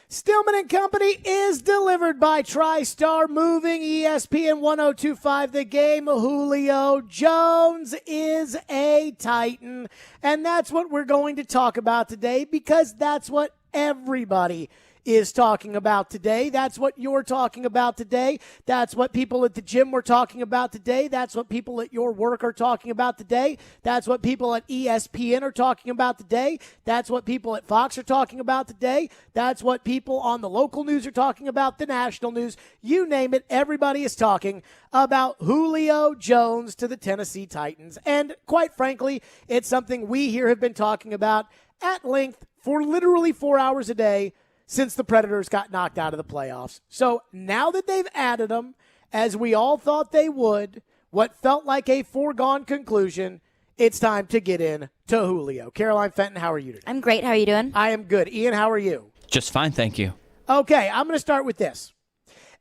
Stillman Company is delivered by TriStar Moving, ESPN 1025 The Game. Julio Jones is a Titan, and that's what we're going to talk about today because that's what everybody is talking about today. That's what you're talking about today. That's what people at the gym were talking about today. That's what people at your work are talking about today. That's what people at ESPN are talking about today. That's what people at Fox are talking about today. That's what people on the local news are talking about, the national news. You name it, everybody is talking about Julio Jones to the Tennessee Titans. And quite frankly, it's something we here have been talking about at length for literally 4 hours a day since the Predators got knocked out of the playoffs. So now that they've added them, as we all thought they would, what felt like a foregone conclusion, it's time to get in to Julio. Caroline Fenton, how are you today? I'm great. How are you doing? I am good. Ian, how are you? Just fine, thank you. Okay, I'm going to start with this.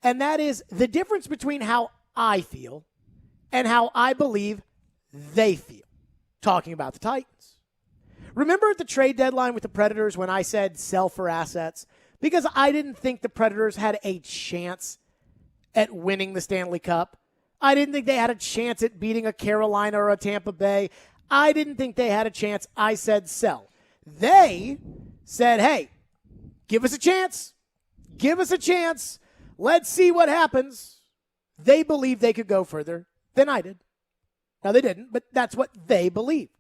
And that is the difference between how I feel and how I believe they feel, talking about the Titans. Remember at the trade deadline with the Predators when I said sell for assets? Because I didn't think the Predators had a chance at winning the Stanley Cup. I didn't think they had a chance at beating a Carolina or a Tampa Bay. I didn't think they had a chance. I said sell. They said, hey, give us a chance. Give us a chance. Let's see what happens. They believed they could go further than I did. Now, they didn't, but that's what they believed.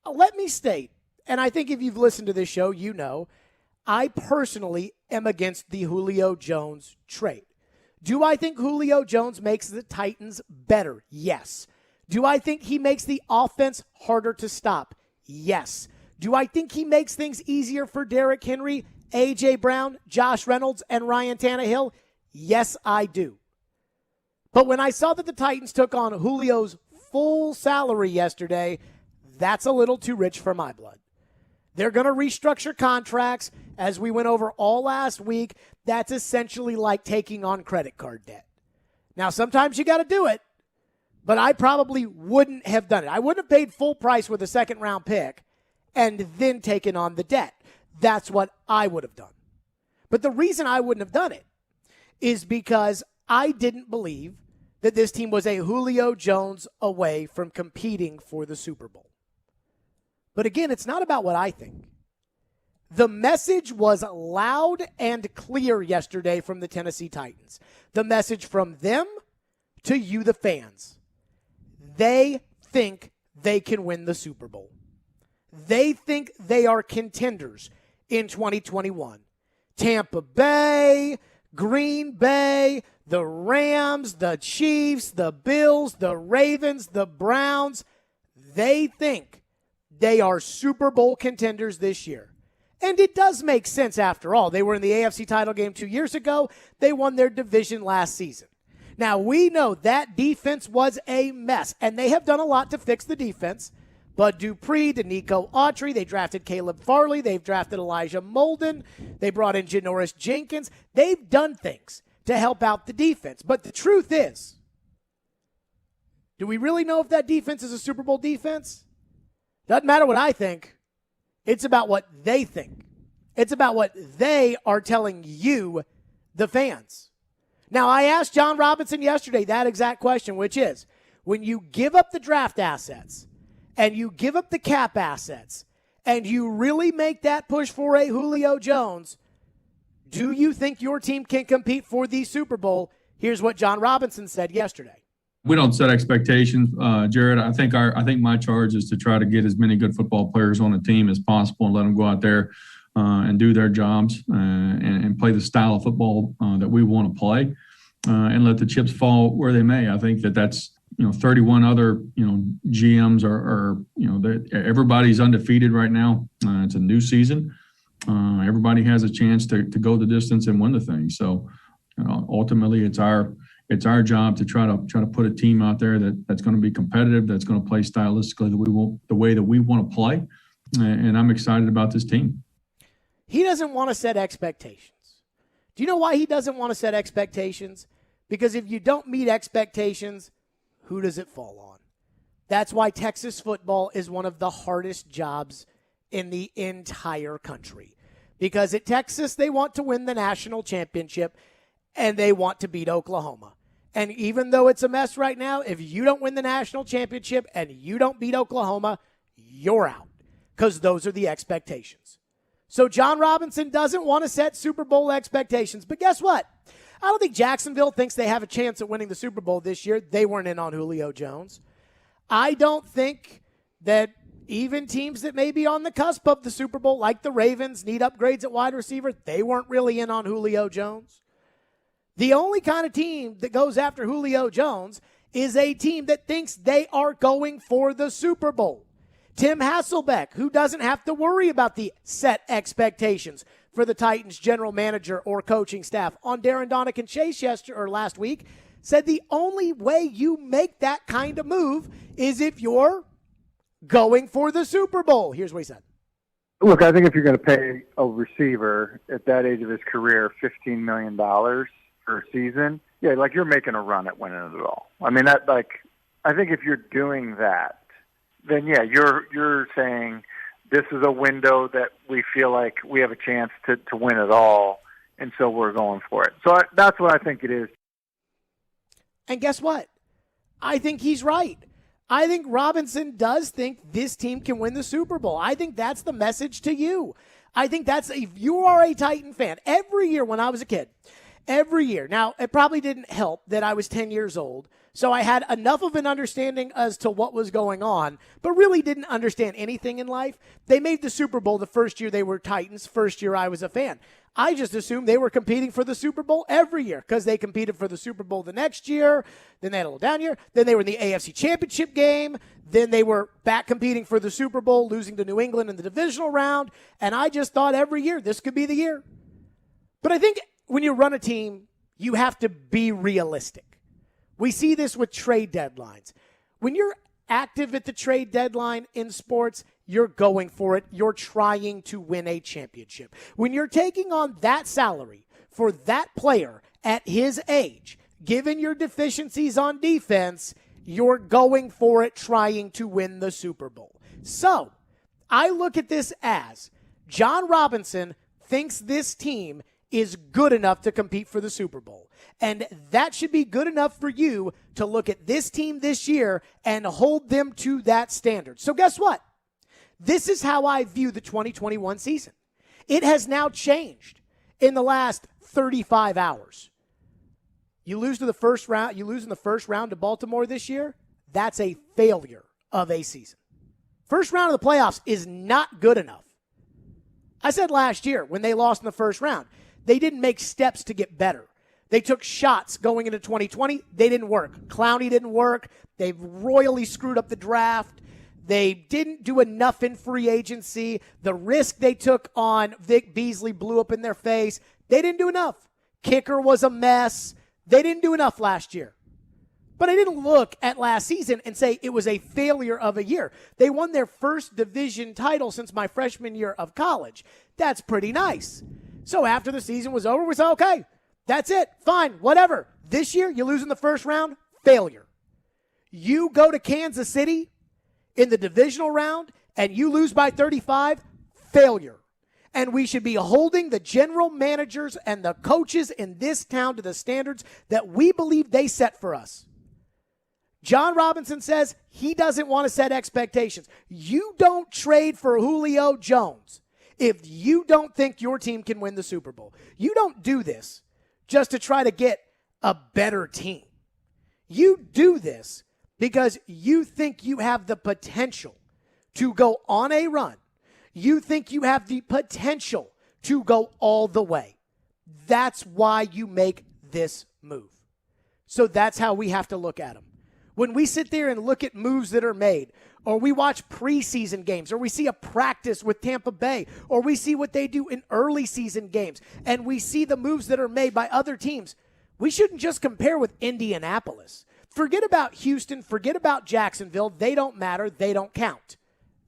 Let me state, and I think if you've listened to this show, you know, I personally am against the Julio Jones trade. Do I think Julio Jones makes the Titans better? Yes. Do I think he makes the offense harder to stop? Yes. Do I think he makes things easier for Derrick Henry, A.J. Brown, Josh Reynolds, and Ryan Tannehill? Yes, I do. But when I saw that the Titans took on Julio's full salary yesterday, that's a little too rich for my blood. They're going to restructure contracts. As we went over all last week, that's essentially like taking on credit card debt. Now, sometimes you got to do it, but I probably wouldn't have done it. I wouldn't have paid full price with a second-round pick and then taken on the debt. That's what I would have done. But the reason I wouldn't have done it is because I didn't believe that this team was a Julio Jones away from competing for the Super Bowl. But again, it's not about what I think. The message was loud and clear yesterday from the Tennessee Titans. The message from them to you, the fans. They think they can win the Super Bowl. They think they are contenders in 2021. Tampa Bay, Green Bay, the Rams, the Chiefs, the Bills, the Ravens, the Browns. They think they are Super Bowl contenders this year. And it does make sense after all. They were in the AFC title game 2 years ago. They won their division last season. Now, we know that defense was a mess, and they have done a lot to fix the defense. Bud Dupree, Danico Autry, they drafted Caleb Farley, they've drafted Elijah Molden, they brought in Janoris Jenkins. They've done things to help out the defense. But the truth is, do we really know if that defense is a Super Bowl defense? Doesn't matter what I think. It's about what they think. It's about what they are telling you, the fans. Now, I asked John Robinson yesterday that exact question, which is, when you give up the draft assets and you give up the cap assets and you really make that push for a Julio Jones, do you think your team can compete for the Super Bowl? Here's what John Robinson said yesterday. We don't set expectations, Jared. I think my charge is to try to get as many good football players on the team as possible and let them go out there and do their jobs and play the style of football that we want to play and let the chips fall where they may. I think that's 31 other GMs are everybody's undefeated right now. It's a new season. Everybody has a chance to go the distance and win the thing. So ultimately, it's our job to try to put a team out there that's going to be competitive, that's going to play stylistically the way that we want to play. And I'm excited about this team. He doesn't want to set expectations. Do you know why he doesn't want to set expectations? Because if you don't meet expectations, who does it fall on? That's why Texas football is one of the hardest jobs in the entire country. Because at Texas, they want to win the national championship, and they want to beat Oklahoma. And even though it's a mess right now, if you don't win the national championship and you don't beat Oklahoma, you're out, because those are the expectations. So John Robinson doesn't want to set Super Bowl expectations. But guess what? I don't think Jacksonville thinks they have a chance at winning the Super Bowl this year. They weren't in on Julio Jones. I don't think that even teams that may be on the cusp of the Super Bowl, like the Ravens, need upgrades at wide receiver. They weren't really in on Julio Jones. The only kind of team that goes after Julio Jones is a team that thinks they are going for the Super Bowl. Tim Hasselbeck, who doesn't have to worry about the set expectations for the Titans general manager or coaching staff, on Darren Donick and Chase last week, said the only way you make that kind of move is if you're going for the Super Bowl. Here's what he said. Look, I think if you're going to pay a receiver at that age of his career $15 million per season, yeah, like you're making a run at winning it all. I mean, I think if you're doing that, then yeah, you're saying this is a window that we feel like we have a chance to win it all, and so we're going for it. So that's what I think it is. And guess what? I think he's right. I think Robinson does think this team can win the Super Bowl. I think that's the message to you. I think if you are a Titan fan, every year when I was a kid, every year. Now, it probably didn't help that I was 10 years old, so I had enough of an understanding as to what was going on, but really didn't understand anything in life. They made the Super Bowl the first year they were Titans, first year I was a fan. I just assumed they were competing for the Super Bowl every year because they competed for the Super Bowl the next year, then they had a little down year, then they were in the AFC Championship game, then they were back competing for the Super Bowl, losing to New England in the divisional round, and I just thought every year this could be the year. But I think when you run a team, you have to be realistic. We see this with trade deadlines. When you're active at the trade deadline in sports, you're going for it. You're trying to win a championship. When you're taking on that salary for that player at his age, given your deficiencies on defense, you're going for it, trying to win the Super Bowl. So I look at this as John Robinson thinks this team is good enough to compete for the Super Bowl. And that should be good enough for you to look at this team this year and hold them to that standard. So guess what? This is how I view the 2021 season. It has now changed in the last 35 hours. You lose in the first round to Baltimore this year, that's a failure of a season. First round of the playoffs is not good enough. I said last year when they lost in the first round, they didn't make steps to get better. They took shots going into 2020. They didn't work. Clowney didn't work. They royally screwed up the draft. They didn't do enough in free agency. The risk they took on Vic Beasley blew up in their face. They didn't do enough. Kicker was a mess. They didn't do enough last year. But I didn't look at last season and say it was a failure of a year. They won their first division title since my freshman year of college. That's pretty nice. So after the season was over, we said, okay, that's it. Fine, whatever. This year, you lose in the first round, failure. You go to Kansas City in the divisional round and you lose by 35, failure. And we should be holding the general managers and the coaches in this town to the standards that we believe they set for us. John Robinson says he doesn't want to set expectations. You don't trade for Julio Jones if you don't think your team can win the Super Bowl. You don't do this just to try to get a better team. You do this because you think you have the potential to go on a run. You think you have the potential to go all the way. That's why you make this move. So that's how we have to look at them. When we sit there and look at moves that are made, or we watch preseason games, or we see a practice with Tampa Bay, or we see what they do in early season games, and we see the moves that are made by other teams, we shouldn't just compare with Indianapolis. Forget about Houston. Forget about Jacksonville. They don't matter. They don't count.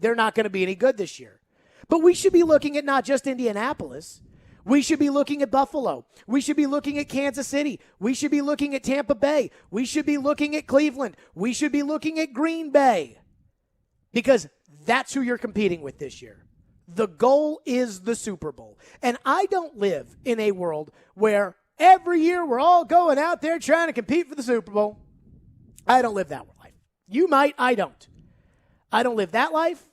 They're not going to be any good this year. But we should be looking at not just Indianapolis. We should be looking at Buffalo. We should be looking at Kansas City. We should be looking at Tampa Bay. We should be looking at Cleveland. We should be looking at Green Bay. Because that's who you're competing with this year. The goal is the Super Bowl. And I don't live in a world where every year we're all going out there trying to compete for the Super Bowl. I don't live that life. You might, I don't. I don't live that life,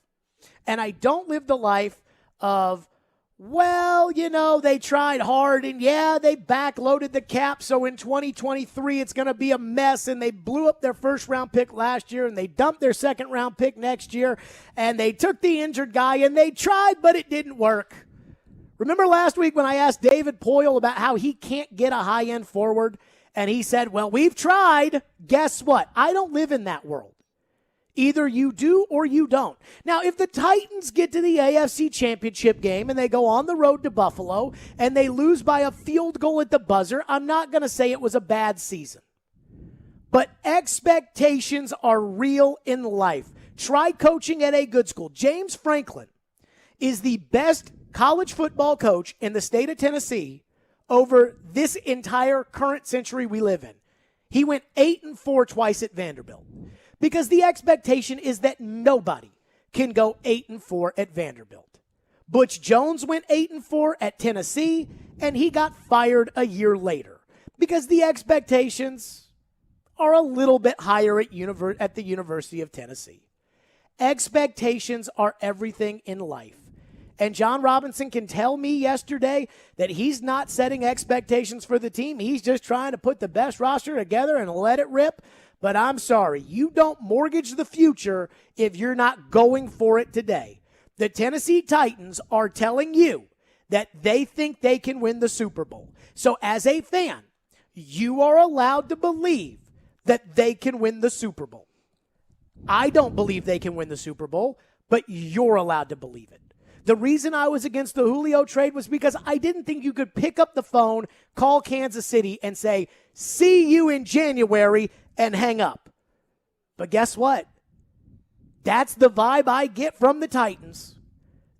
and I don't live the life of, well, they tried hard, and yeah, they backloaded the cap, so in 2023 it's going to be a mess, and they blew up their first-round pick last year, and they dumped their second-round pick next year, and they took the injured guy, and they tried, but it didn't work. Remember last week when I asked David Poyle about how he can't get a high-end forward, and he said, well, we've tried. Guess what? I don't live in that world. Either you do or you don't. Now, if the Titans get to the AFC Championship game and they go on the road to Buffalo and they lose by a field goal at the buzzer, I'm not going to say it was a bad season. But expectations are real in life. Try coaching at a good school. James Franklin is the best college football coach in the state of Tennessee over this entire current century we live in. He went 8-4 twice at Vanderbilt. Because the expectation is that nobody can go 8-4 at Vanderbilt. Butch Jones went 8-4 at Tennessee, and he got fired a year later. Because the expectations are a little bit higher at the University of Tennessee. Expectations are everything in life. And John Robinson can tell me yesterday that he's not setting expectations for the team. He's just trying to put the best roster together and let it rip. But I'm sorry, you don't mortgage the future if you're not going for it today. The Tennessee Titans are telling you that they think they can win the Super Bowl. So as a fan, you are allowed to believe that they can win the Super Bowl. I don't believe they can win the Super Bowl, but you're allowed to believe it. The reason I was against the Julio trade was because I didn't think you could pick up the phone, call Kansas City, and say, see you in January, and hang up. But guess what? That's the vibe I get from the Titans.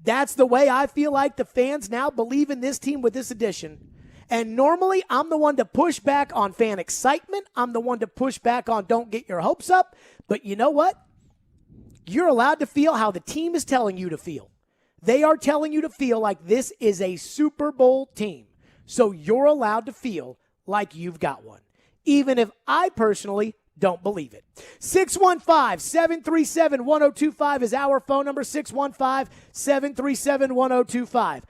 That's the way I feel like the fans now believe in this team with this addition. And normally, I'm the one to push back on fan excitement. I'm the one to push back on don't get your hopes up. But you know what? You're allowed to feel how the team is telling you to feel. They are telling you to feel like this is a Super Bowl team. So you're allowed to feel like you've got one, even if I personally don't believe it. 615-737-1025 is our phone number, 615-737-1025.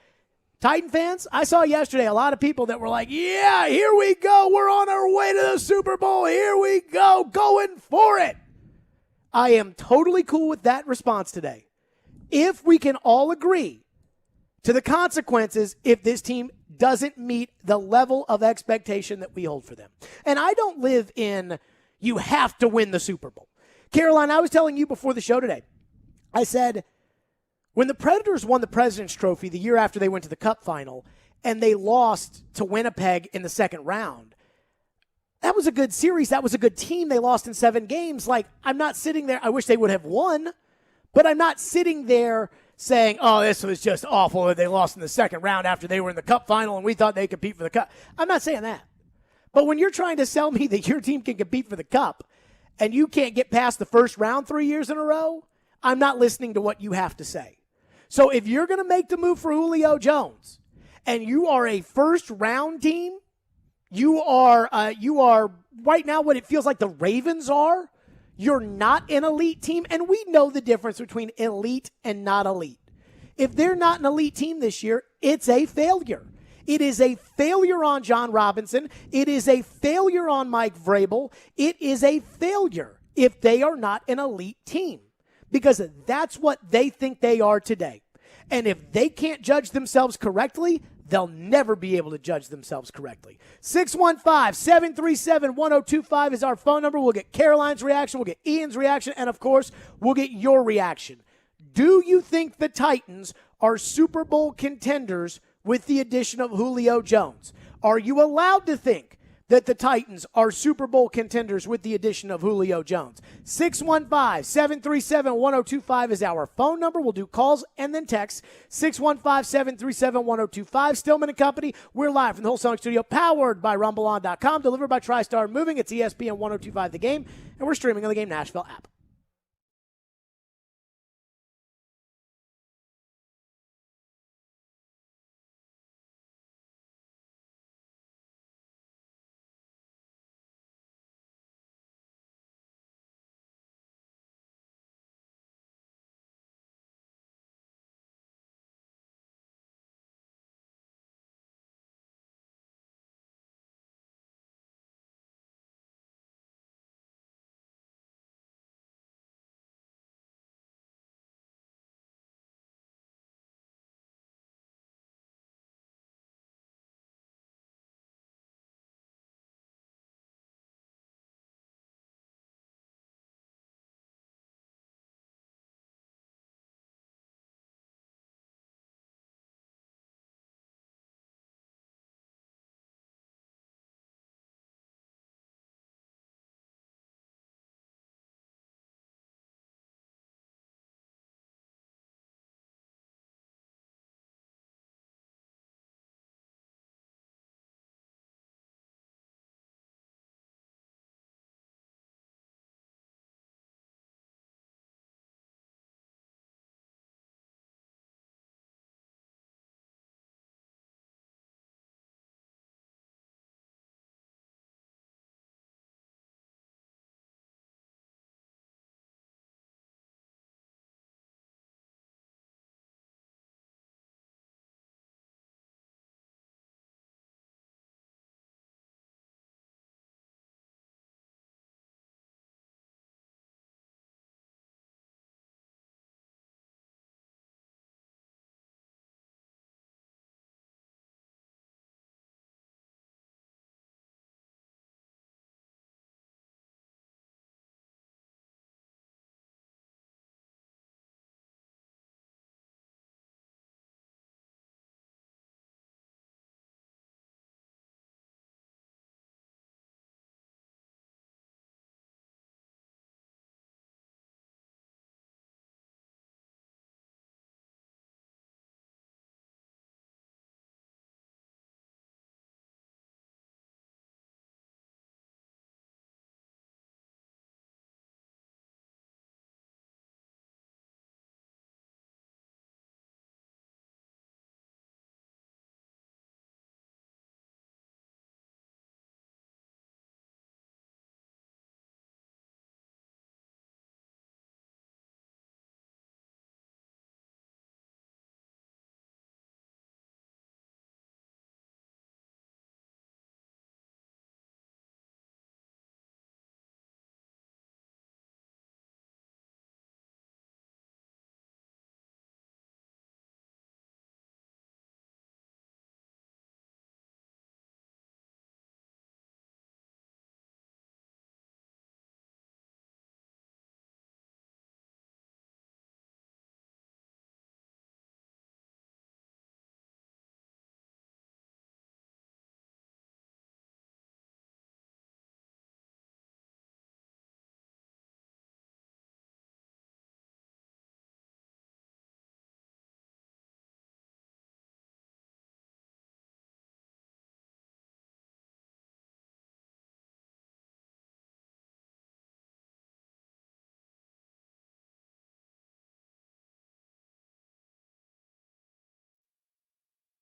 Titan fans, I saw yesterday a lot of people that were like, yeah, here we go. We're on our way to the Super Bowl. Here we go, going for it. I am totally cool with that response today. If we can all agree to the consequences if this team doesn't meet the level of expectation that we hold for them. And I don't live in you have to win the Super Bowl. Caroline, I was telling you before the show today, I said, when the Predators won the President's Trophy the year after they went to the Cup final and they lost to Winnipeg in the second round, that was a good series. That was a good team. They lost in 7 games. Like, I'm not sitting there. I wish they would have won, but I'm not sitting there saying, oh, this was just awful that they lost in the second round after they were in the Cup final and we thought they'd compete for the Cup. I'm not saying that. But when you're trying to sell me that your team can compete for the Cup and you can't get past the first round 3 years in a row, I'm not listening to what you have to say. So if you're going to make the move for Julio Jones and you are a first-round team, you are right now what it feels like the Ravens are. You're not an elite team, and we know the difference between elite and not elite. If they're not an elite team this year, it's a failure. It is a failure on John Robinson. It is a failure on Mike Vrabel. It is a failure if they are not an elite team, because that's what they think they are today. And if they can't judge themselves correctly, they'll never be able to judge themselves correctly. 615-737-1025 is our phone number. We'll get Caroline's reaction, we'll get Ian's reaction, and, of course, we'll get your reaction. Do you think the Titans are Super Bowl contenders with the addition of Julio Jones? Are you allowed to think that the Titans are Super Bowl contenders with the addition of Julio Jones? 615-737-1025 is our phone number. We'll do calls and then texts. 615-737-1025. Stillman Company. We're live from the Wholesaling Studio, powered by RumbleOn.com, delivered by TriStar Moving. It's ESPN 1025 The Game, and we're streaming on the Game Nashville app.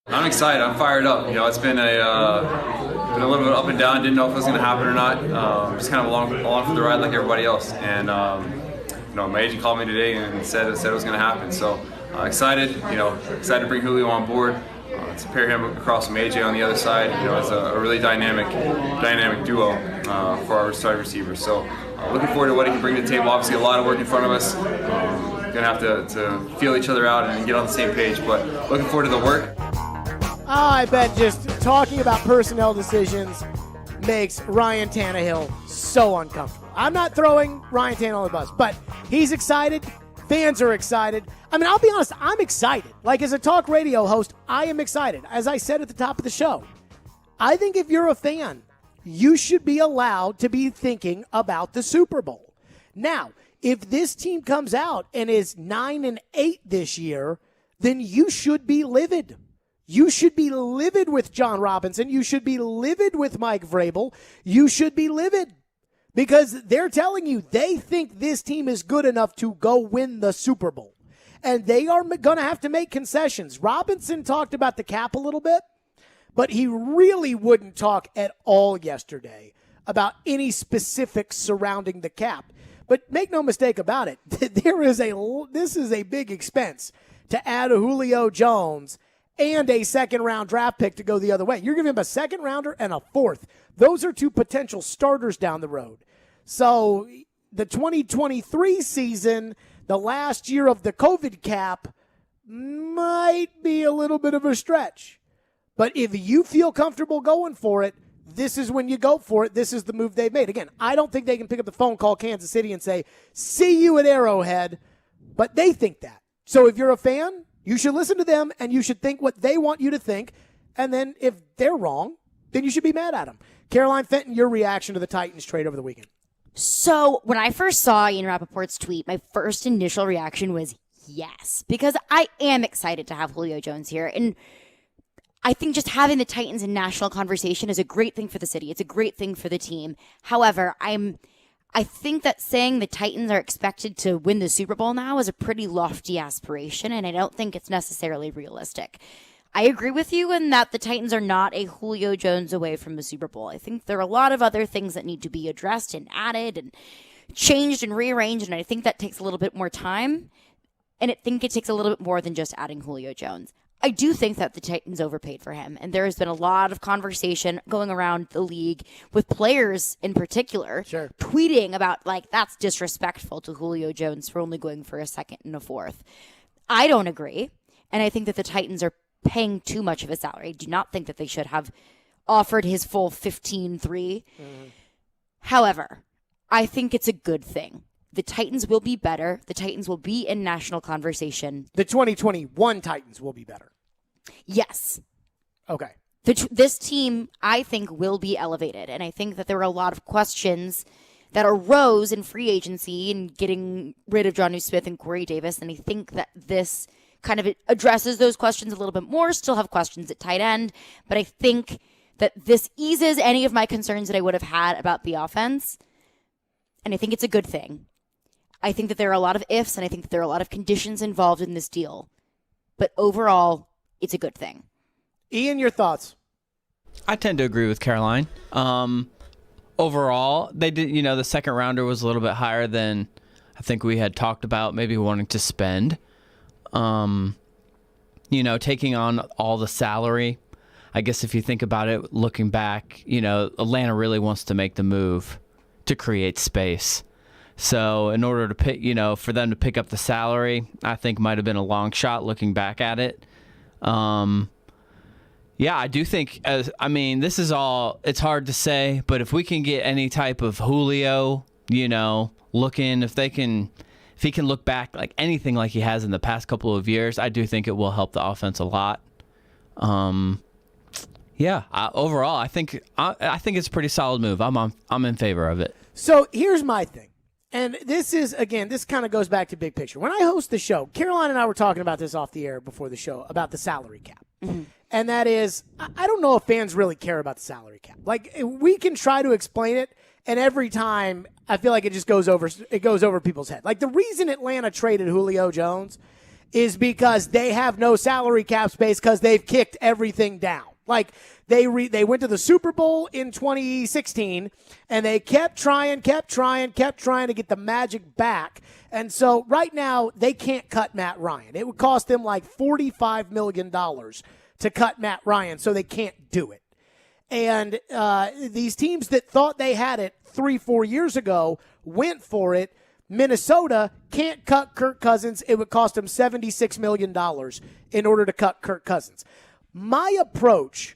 I'm excited. I'm fired up. It's been a little bit up and down. Didn't know if it was going to happen or not. Just kind of along for the ride like everybody else. And my agent called me today and said it was going to happen. So excited. Excited to bring Julio on board. To pair him across from AJ on the other side. As a really dynamic duo for our starting receivers. So looking forward to what he can bring to the table. Obviously, a lot of work in front of us. Gonna have to feel each other out and get on the same page. But looking forward to the work. I bet just talking about personnel decisions makes Ryan Tannehill so uncomfortable. I'm not throwing Ryan Tannehill on the bus, but he's excited. Fans are excited. I mean, I'll be honest, I'm excited. Like, as a talk radio host, I am excited. As I said at the top of the show, I think if you're a fan, you should be allowed to be thinking about the Super Bowl. Now, if this team comes out and is 9-8 this year, then you should be livid. You should be livid with John Robinson. You should be livid with Mike Vrabel. You should be livid because they're telling you they think this team is good enough to go win the Super Bowl. And they are going to have to make concessions. Robinson talked about the cap a little bit, but he really wouldn't talk at all yesterday about any specifics surrounding the cap. But make no mistake about it, this is a big expense to add a Julio Jones and a second-round draft pick to go the other way. You're giving him a second-rounder and a fourth. Those are two potential starters down the road. So the 2023 season, the last year of the COVID cap, might be a little bit of a stretch. But if you feel comfortable going for it, this is when you go for it. This is the move they've made. Again, I don't think they can pick up the phone, call Kansas City, and say, see you at Arrowhead. But they think that. So if you're a fan, you should listen to them, and you should think what they want you to think. And then if they're wrong, then you should be mad at them. Caroline Fenton, your reaction to the Titans trade over the weekend. So when I first saw Ian Rappaport's tweet, my first initial reaction was yes, because I am excited to have Julio Jones here. And I think just having the Titans in national conversation is a great thing for the city. It's a great thing for the team. However, I think that saying the Titans are expected to win the Super Bowl now is a pretty lofty aspiration, and I don't think it's necessarily realistic. I agree with you in that the Titans are not a Julio Jones away from the Super Bowl. I think there are a lot of other things that need to be addressed and added and changed and rearranged, and I think that takes a little bit more time, and I think it takes a little bit more than just adding Julio Jones. I do think that the Titans overpaid for him, and there has been a lot of conversation going around the league with players in particular tweeting about, like, that's disrespectful to Julio Jones for only going for a second and a fourth. I don't agree, and I think that the Titans are paying too much of his salary. I do not think that they should have offered his full 15-3. However, I think it's a good thing. The Titans will be better. The Titans will be in national conversation. The 2021 Titans will be better. Yes. Okay. This team, I think, will be elevated. And I think that there are a lot of questions that arose in free agency and getting rid of Jonnu Smith and Corey Davis. And I think that this kind of addresses those questions a little bit more. Still have questions at tight end. But I think that this eases any of my concerns that I would have had about the offense. And I think it's a good thing. I think that there are a lot of ifs, and I think that there are a lot of conditions involved in this deal. But overall, it's a good thing. Ian, your thoughts? I tend to agree with Caroline. Overall, they did. The second rounder was a little bit higher than I think we had talked about, maybe wanting to spend. Taking on all the salary. I guess if you think about it, looking back, Atlanta really wants to make the move to create space. So in order to pick, for them to pick up the salary, I think might have been a long shot looking back at it. I do think, this is all, it's hard to say, but if we can get any type of Julio, if he can look back like anything like he has in the past couple of years, I do think it will help the offense a lot. Overall, I think it's a pretty solid move. I'm in favor of it. So here's my thing. And this kind of goes back to big picture. When I host the show, Caroline and I were talking about this off the air before the show about the salary cap. Mm-hmm. And that is, I don't know if fans really care about the salary cap. Like, we can try to explain it, and every time I feel like it just goes over people's head. Like, the reason Atlanta traded Julio Jones is because they have no salary cap space because they've kicked everything down. Like, they went to the Super Bowl in 2016, and they kept trying to get the magic back. And so right now, they can't cut Matt Ryan. It would cost them like $45 million to cut Matt Ryan, so they can't do it. And these teams that thought they had it 3-4 years ago went for it. Minnesota can't cut Kirk Cousins. It would cost them $76 million in order to cut Kirk Cousins. My approach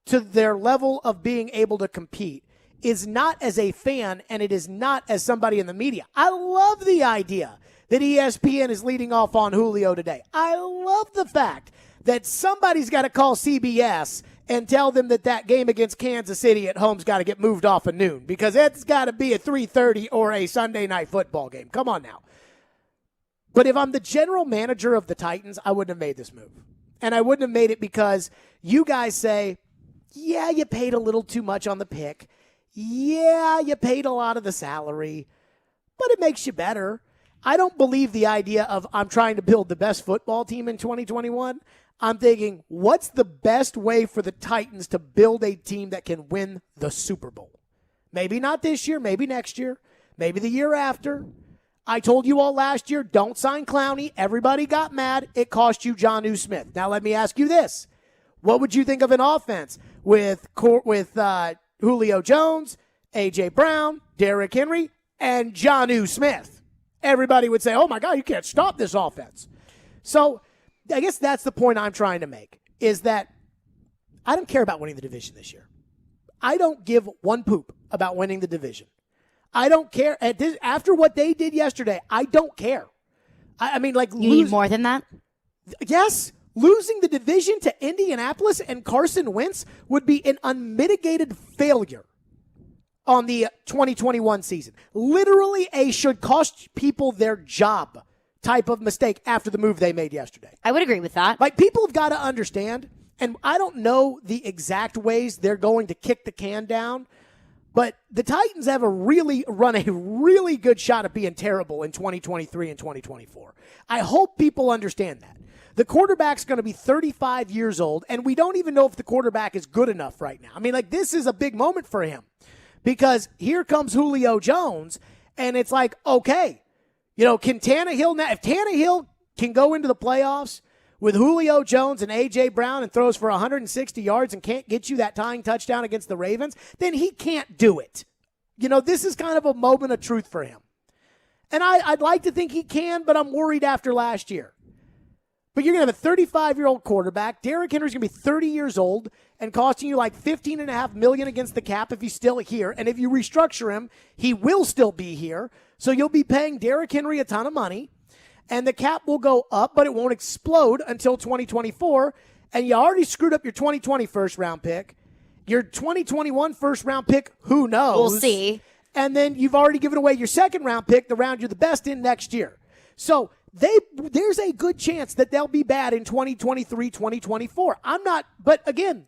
to their level of being able to compete is not as a fan, and it is not as somebody in the media. I love the idea that ESPN is leading off on Julio today. I love the fact that somebody's got to call CBS and tell them that game against Kansas City at home's got to get moved off at noon because it's got to be a 3:30 or a Sunday night football game. Come on now. But if I'm the general manager of the Titans, I wouldn't have made this move. And I wouldn't have made it because you guys say, yeah, you paid a little too much on the pick. Yeah, you paid a lot of the salary, but it makes you better. I don't believe the idea of I'm trying to build the best football team in 2021. I'm thinking, what's the best way for the Titans to build a team that can win the Super Bowl? Maybe not this year, maybe next year, maybe the year after. I told you all last year, don't sign Clowney. Everybody got mad. It cost you Jonnu Smith. Now let me ask you this. What would you think of an offense with Julio Jones, A.J. Brown, Derrick Henry, and Jonnu Smith? Everybody would say, oh, my God, you can't stop this offense. So I guess that's the point I'm trying to make, is that I don't care about winning the division this year. I don't give one poop about winning the division. I don't care. After what they did yesterday, I don't care. I mean, like, you need more than that? Yes. Losing the division to Indianapolis and Carson Wentz would be an unmitigated failure on the 2021 season. Literally a should cost people their job type of mistake after the move they made yesterday. I would agree with that. Like, people have got to understand, and I don't know the exact ways they're going to kick the can down, but the Titans have run a really good shot at being terrible in 2023 and 2024. I hope people understand that. The quarterback's going to be 35 years old, and we don't even know if the quarterback is good enough right now. I mean, like, this is a big moment for him because here comes Julio Jones, and it's like, okay, can Tannehill now, if Tannehill can go into the playoffs with Julio Jones and A.J. Brown and throws for 160 yards and can't get you that tying touchdown against the Ravens, then he can't do it. This is kind of a moment of truth for him. And I'd like to think he can, but I'm worried after last year. But you're going to have a 35-year-old quarterback. Derrick Henry's going to be 30 years old and costing you like $15.5 million against the cap if he's still here. And if you restructure him, he will still be here. So you'll be paying Derrick Henry a ton of money. And the cap will go up, but it won't explode until 2024. And you already screwed up your 2020 first-round pick. Your 2021 first-round pick, who knows? We'll see. And then you've already given away your second-round pick, the round you're the best in next year. So there's a good chance that they'll be bad in 2023, 2024. But again,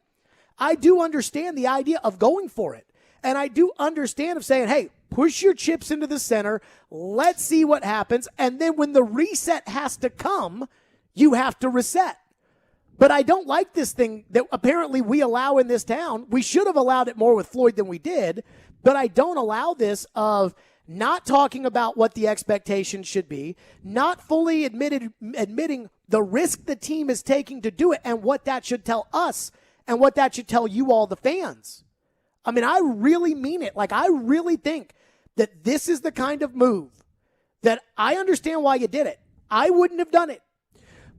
I do understand the idea of going for it. And I do understand of saying, hey, push your chips into the center. Let's see what happens. And then when the reset has to come, you have to reset. But I don't like this thing that apparently we allow in this town. We should have allowed it more with Floyd than we did. But I don't allow this of not talking about what the expectations should be, not fully admitting the risk the team is taking to do it and what that should tell us and what that should tell you all, the fans. I mean, I really mean it. Like, I really think that this is the kind of move that I understand why you did it. I wouldn't have done it,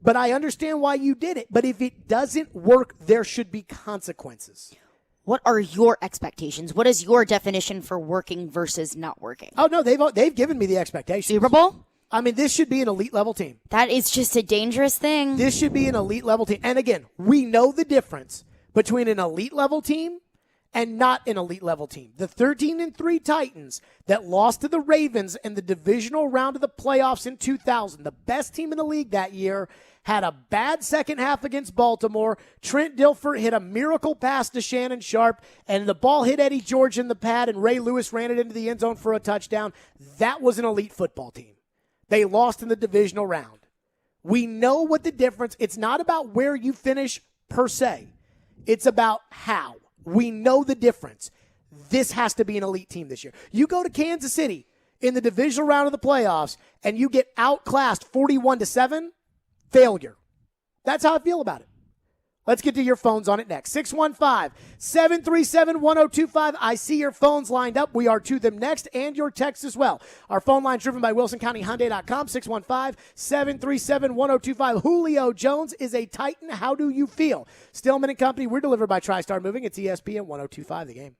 but I understand why you did it. But if it doesn't work, there should be consequences. What are your expectations? What is your definition for working versus not working? Oh, no, they've given me the expectations. Super Bowl? I mean, this should be an elite level team. That is just a dangerous thing. This should be an elite level team. And again, we know the difference between an elite level team and not an elite level team. The 13-3 Titans that lost to the Ravens in the divisional round of the playoffs in 2000, the best team in the league that year, had a bad second half against Baltimore. Trent Dilfer hit a miracle pass to Shannon Sharp, and the ball hit Eddie George in the pad, and Ray Lewis ran it into the end zone for a touchdown. That was an elite football team. They lost in the divisional round. We know what the difference. It's not about where you finish per se. It's about how. We know the difference. This has to be an elite team this year. You go to Kansas City in the divisional round of the playoffs and you get outclassed 41-7, failure. That's how I feel about it. Let's get to your phones on it next. 615-737-1025. I see your phones lined up. We are to them next, and your text as well. Our phone line driven by WilsonCountyHyundai.com, 615-737-1025. Julio Jones is a Titan. How do you feel? Stillman Company, we're delivered by TriStar Moving. It's ESPN 1025, The Game.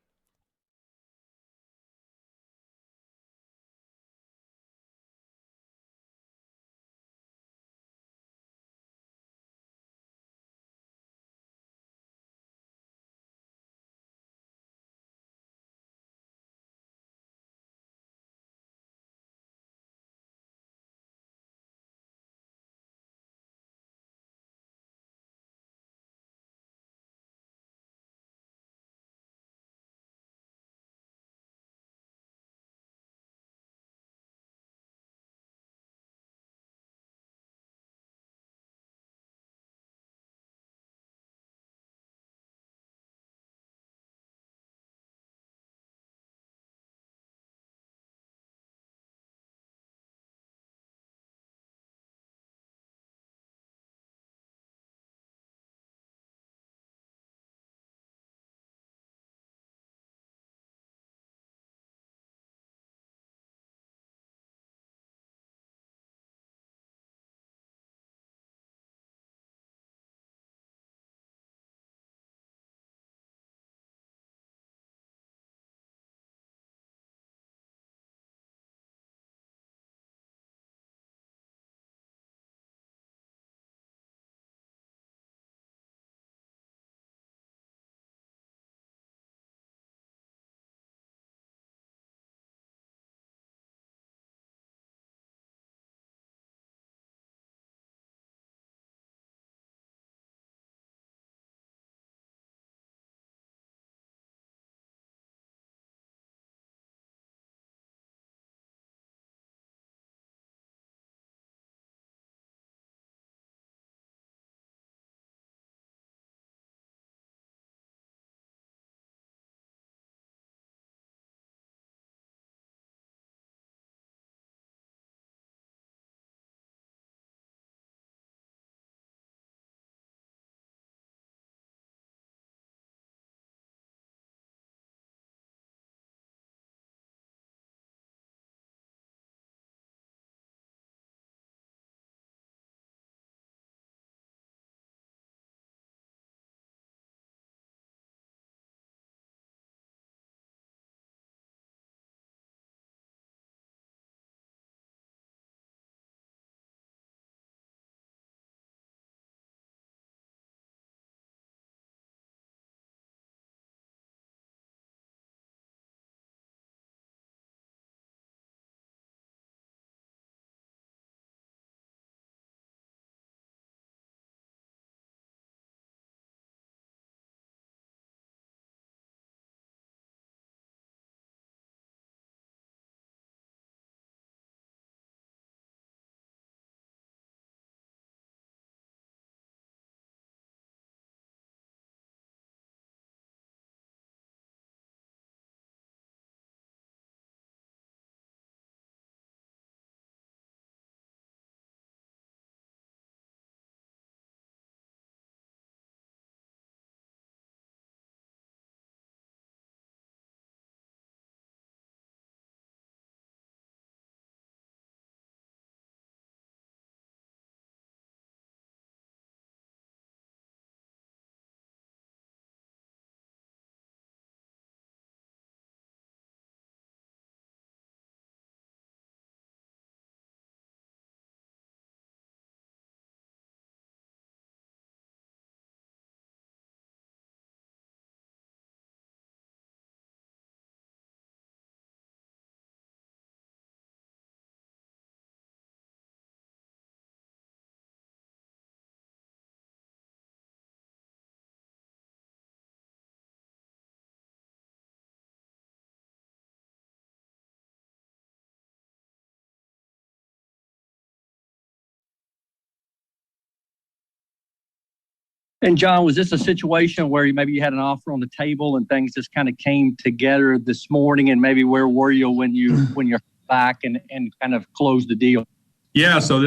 And John, was this a situation where maybe you had an offer on the table and things just kind of came together this morning? And maybe where were you when you're back and kind of closed the deal? Yeah, so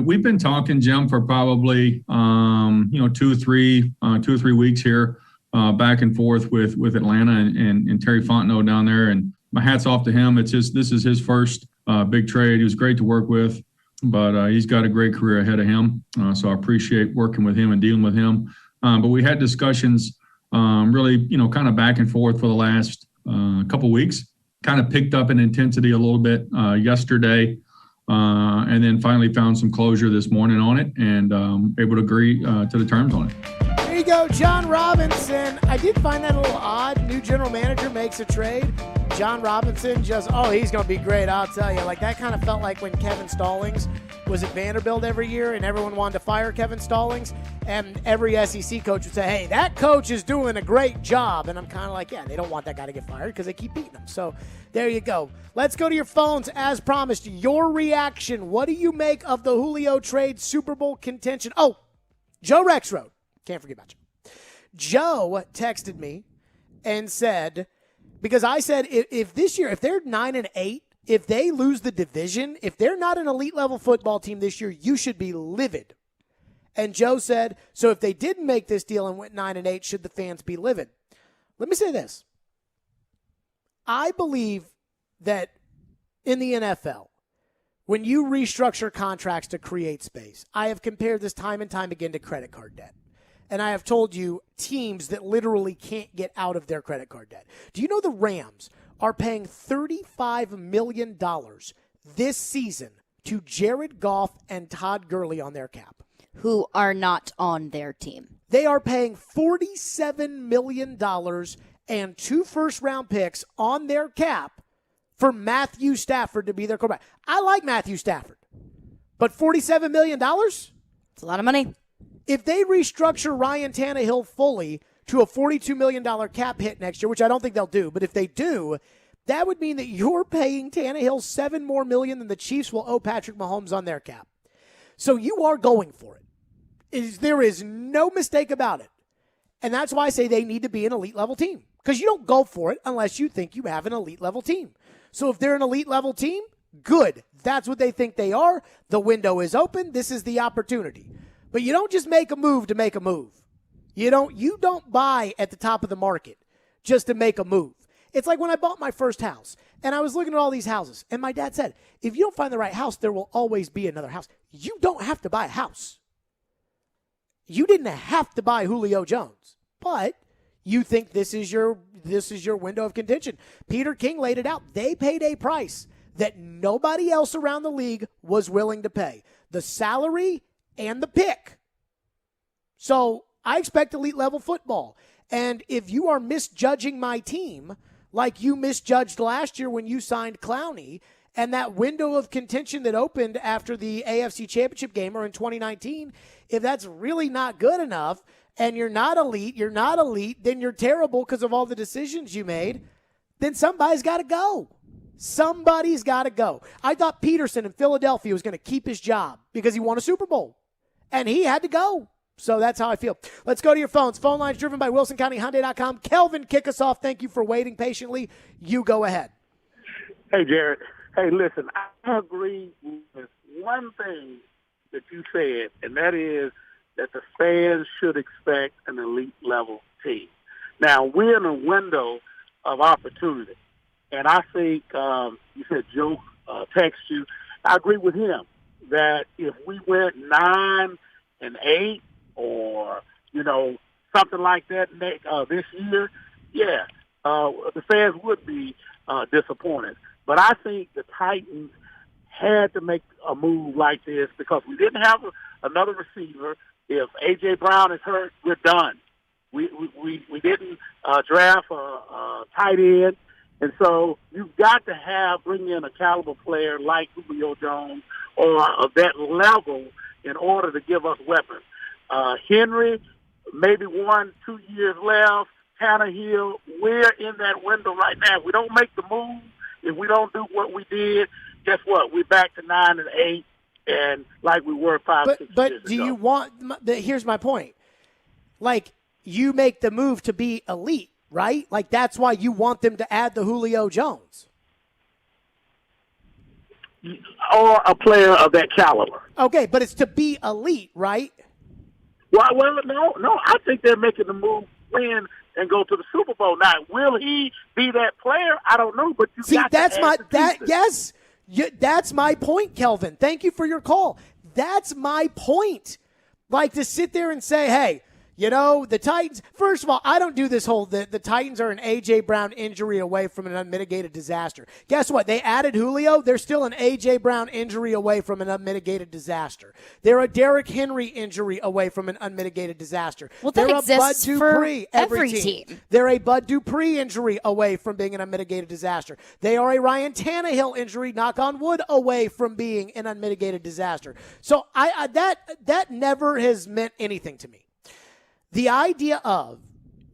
we've been talking, Jim, for probably 2 or 3 weeks here, back and forth with Atlanta and Terry Fontenot down there. And my hat's off to him. This is his first big trade. He was great to work with, but he's got a great career ahead of him. So I appreciate working with him and dealing with him. But we had discussions really, kind of back and forth for the last couple weeks. Kind of picked up in intensity a little bit yesterday, and then finally found some closure this morning on it and able to agree to the terms on it. There you go, John Robinson. I did find that a little odd. New general manager makes a trade. John Robinson he's going to be great, I'll tell you. Like, that kind of felt like when Kevin Stallings was at Vanderbilt every year and everyone wanted to fire Kevin Stallings, and every SEC coach would say, hey, that coach is doing a great job. And I'm kind of like, yeah, they don't want that guy to get fired because they keep beating him. So there you go. Let's go to your phones. As promised, your reaction. What do you make of the Julio trade, Super Bowl contention? Oh, Joe Rexroad. Can't forget about you. Joe texted me and said, because I said if this year, if they're 9-8, if they lose the division, if they're not an elite level football team this year, you should be livid. And Joe said, so if they didn't make this deal and went 9-8, should the fans be livid? Let me say this. I believe that in the NFL, when you restructure contracts to create space, I have compared this time and time again to credit card debt. And I have told you teams that literally can't get out of their credit card debt. Do you know the Rams are paying $35 million this season to Jared Goff and Todd Gurley on their cap? Who are not on their team. They are paying $47 million and 2 first-round picks on their cap for Matthew Stafford to be their quarterback. I like Matthew Stafford, but $47 million? It's a lot of money. If they restructure Ryan Tannehill fully to a $42 million cap hit next year, which I don't think they'll do, but if they do, that would mean that you're paying Tannehill $7 more million than the Chiefs will owe Patrick Mahomes on their cap. So you are going for it. There is no mistake about it. And that's why I say they need to be an elite level team, because you don't go for it unless you think you have an elite level team. So if they're an elite level team, good. That's what they think they are. The window is open. This is the opportunity. But you don't just make a move to make a move. You don't buy at the top of the market just to make a move. It's like when I bought my first house, and I was looking at all these houses, and my dad said, if you don't find the right house, there will always be another house. You don't have to buy a house. You didn't have to buy Julio Jones, but you think this is your window of contention. Peter King laid it out. They paid a price that nobody else around the league was willing to pay. The salary and the pick. So I expect elite level football. And if you are misjudging my team like you misjudged last year when you signed Clowney, and that window of contention that opened after the AFC Championship game or in 2019, if that's really not good enough and you're not elite, then you're terrible because of all the decisions you made, then somebody's got to go. Somebody's got to go. I thought Peterson in Philadelphia was going to keep his job because he won a Super Bowl. And he had to go. So that's how I feel. Let's go to your phones. Phone lines driven by WilsonCountyHyundai.com. Kelvin, kick us off. Thank you for waiting patiently. You go ahead. Hey, Jared. Hey, listen, I agree with one thing that you said, and that is that the fans should expect an elite level team. Now, we're in a window of opportunity. And I think you said Joe text you. I agree with him that if we went 9-8 or, something like that this year, the fans would be disappointed. But I think the Titans had to make a move like this because we didn't have another receiver. If A.J. Brown is hurt, we're done. We didn't draft a tight end. And so you've got to bring in a caliber player like Julio Jones or of that level in order to give us weapons. Henry, maybe 1-2 years left. Tannehill, we're in that window right now. If we don't make the move, if we don't do what we did, guess what? We're back to 9-8 and like we were 5-6 years ago. But do you want – here's my point. like you make the move to be elite, right? Like that's why you want them to add the Julio Jones. Or a player of that caliber. Okay, but it's to be elite, right? Well, no. I think they're making the move, win, and go to the Super Bowl. Now, will he be that player? I don't know, but you got that's to add the pieces. That's my point, Kelvin. Thank you for your call. That's my point. Like to sit there and say, hey, you know, the Titans, first of all, I don't do this whole, the Titans are an A.J. Brown injury away from an unmitigated disaster. Guess what? They added Julio. They're still an A.J. Brown injury away from an unmitigated disaster. They're a Derrick Henry injury away from an unmitigated disaster. Well, they're that exists a Bud for Dupree, every team. They're a Bud Dupree injury away from being an unmitigated disaster. They are a Ryan Tannehill injury, knock on wood, away from being an unmitigated disaster. So that never has meant anything to me. The idea of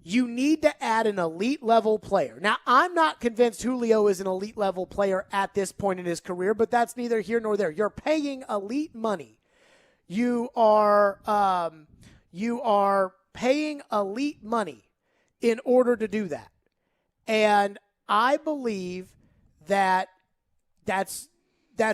you need to add an elite level player. Now, I'm not convinced Julio is an elite level player at this point in his career, but that's neither here nor there. You're paying elite money. You are paying elite money in order to do that. And I believe that that's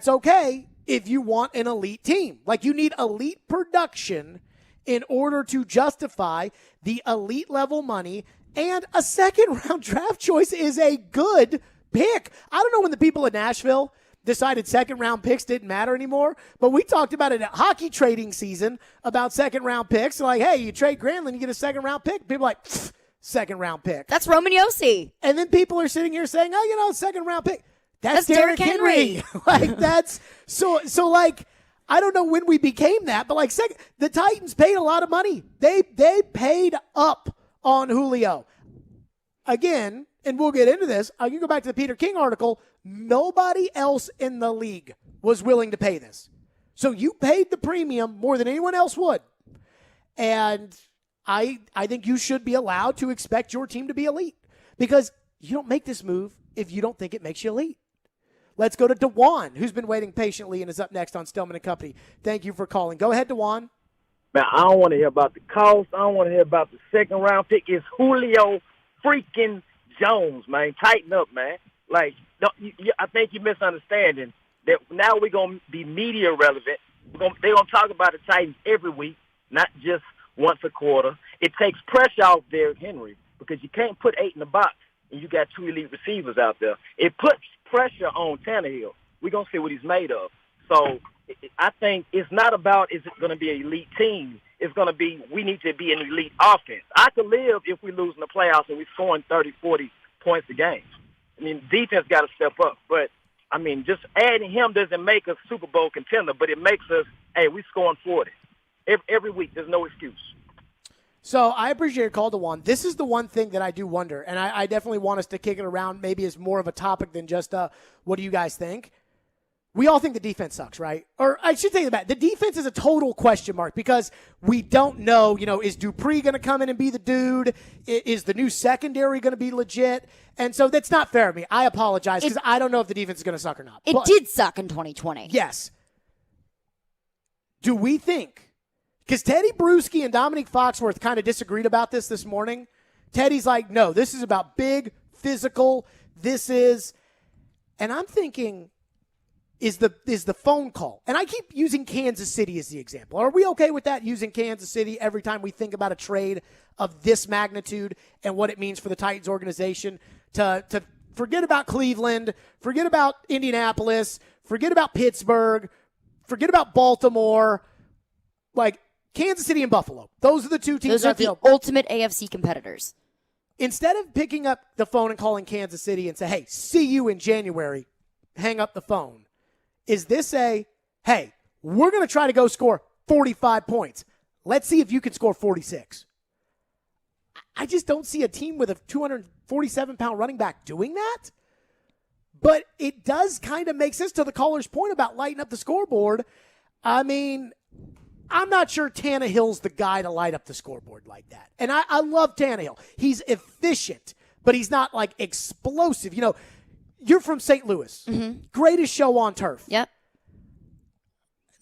okay if you want an elite team. Like you need elite production in order to justify the elite level money, and a second-round draft choice is a good pick. I don't know when the people in Nashville decided second-round picks didn't matter anymore, but we talked about it at hockey trading season about second-round picks. Like, hey, you trade Granlund, you get a second-round pick. People are like, second-round pick. That's Roman Yossi. And then people are sitting here saying, oh, you know, second-round pick. That's Derrick Henry. Like, that's so like, I don't know when we became that, but like the Titans paid a lot of money. They paid up on Julio. Again, and we'll get into this, I can go back to the Peter King article. Nobody else in the league was willing to pay this. So you paid the premium more than anyone else would. And I think you should be allowed to expect your team to be elite because you don't make this move if you don't think it makes you elite. Let's go to DeJuan, who's been waiting patiently and is up next on Stillman Company. Thank you for calling. Go ahead, DeJuan. Man, I don't want to hear about the cost. I don't want to hear about the second-round pick. It's Julio freaking Jones, man. Tighten up, man. Like, I think you're misunderstanding that now we're going to be media relevant. They're going to talk about the Titans every week, not just once a quarter. It takes pressure off Derrick Henry because you can't put 8 in the box and you got 2 elite receivers out there. It puts pressure on Tannehill. We're going to see what he's made of. So I think it's not about is it going to be an elite team. It's going to be we need to be an elite offense. I could live if we lose in the playoffs and we're scoring 30, 40 points a game. I mean, defense got to step up. But, I mean, just adding him doesn't make us Super Bowl contender, but it makes us, hey, we're scoring 40. Every week, there's no excuse. So I appreciate your call, DeJuan. This is the one thing that I do wonder, and I definitely want us to kick it around maybe as more of a topic than just what do you guys think? We all think the defense sucks, right? Or I should take it back. The defense is a total question mark because we don't know, is Dupree going to come in and be the dude? Is the new secondary going to be legit? And so that's not fair of me. I apologize because I don't know if the defense is going to suck or not. It did suck in 2020. Yes. Do we think? Because Teddy Bruschi and Dominique Foxworth kind of disagreed about this morning. Teddy's like, no, this is about big, physical. And I'm thinking, is the phone call. And I keep using Kansas City as the example. Are we okay with that, using Kansas City every time we think about a trade of this magnitude and what it means for the Titans organization to forget about Cleveland, forget about Indianapolis, forget about Pittsburgh, forget about Baltimore, like Kansas City and Buffalo. Those are the two teams. Those are the ultimate AFC competitors. Instead of picking up the phone and calling Kansas City and say, hey, see you in January, hang up the phone. Is this hey, we're going to try to go score 45 points. Let's see if you can score 46. I just don't see a team with a 247-pound running back doing that. But it does kind of make sense to the caller's point about lighting up the scoreboard. I mean, I'm not sure Tannehill's the guy to light up the scoreboard like that. And I love Tannehill. He's efficient, but he's not like explosive. You're from St. Louis. Mm-hmm. Greatest show on turf. Yep.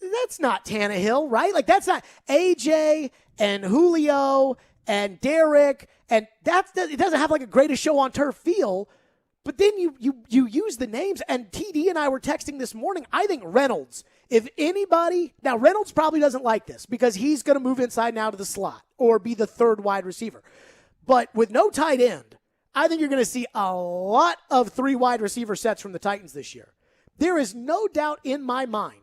That's not Tannehill, right? Like, that's not AJ and Julio and Derek, and it doesn't have like a greatest show on turf feel. But then you use the names, and TD and I were texting this morning. I think Reynolds, if anybody, now Reynolds probably doesn't like this because he's going to move inside now to the slot or be the third wide receiver. But with no tight end, I think you're going to see a lot of 3 wide receiver sets from the Titans this year. There is no doubt in my mind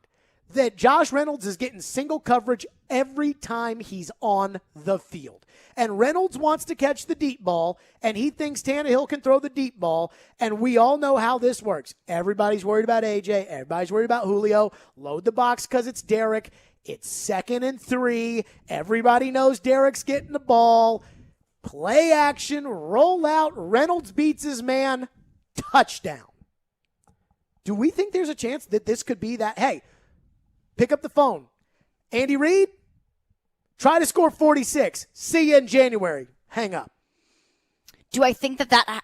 that Josh Reynolds is getting single coverage every time he's on the field. And Reynolds wants to catch the deep ball, and he thinks Tannehill can throw the deep ball, and we all know how this works. Everybody's worried about AJ. Everybody's worried about Julio. Load the box because it's Derek. It's 2nd and 3. Everybody knows Derek's getting the ball. Play action, roll out. Reynolds beats his man. Touchdown. Do we think there's a chance that this could be that, hey, pick up the phone. Andy Reid, try to score 46. See you in January. Hang up. Do I think that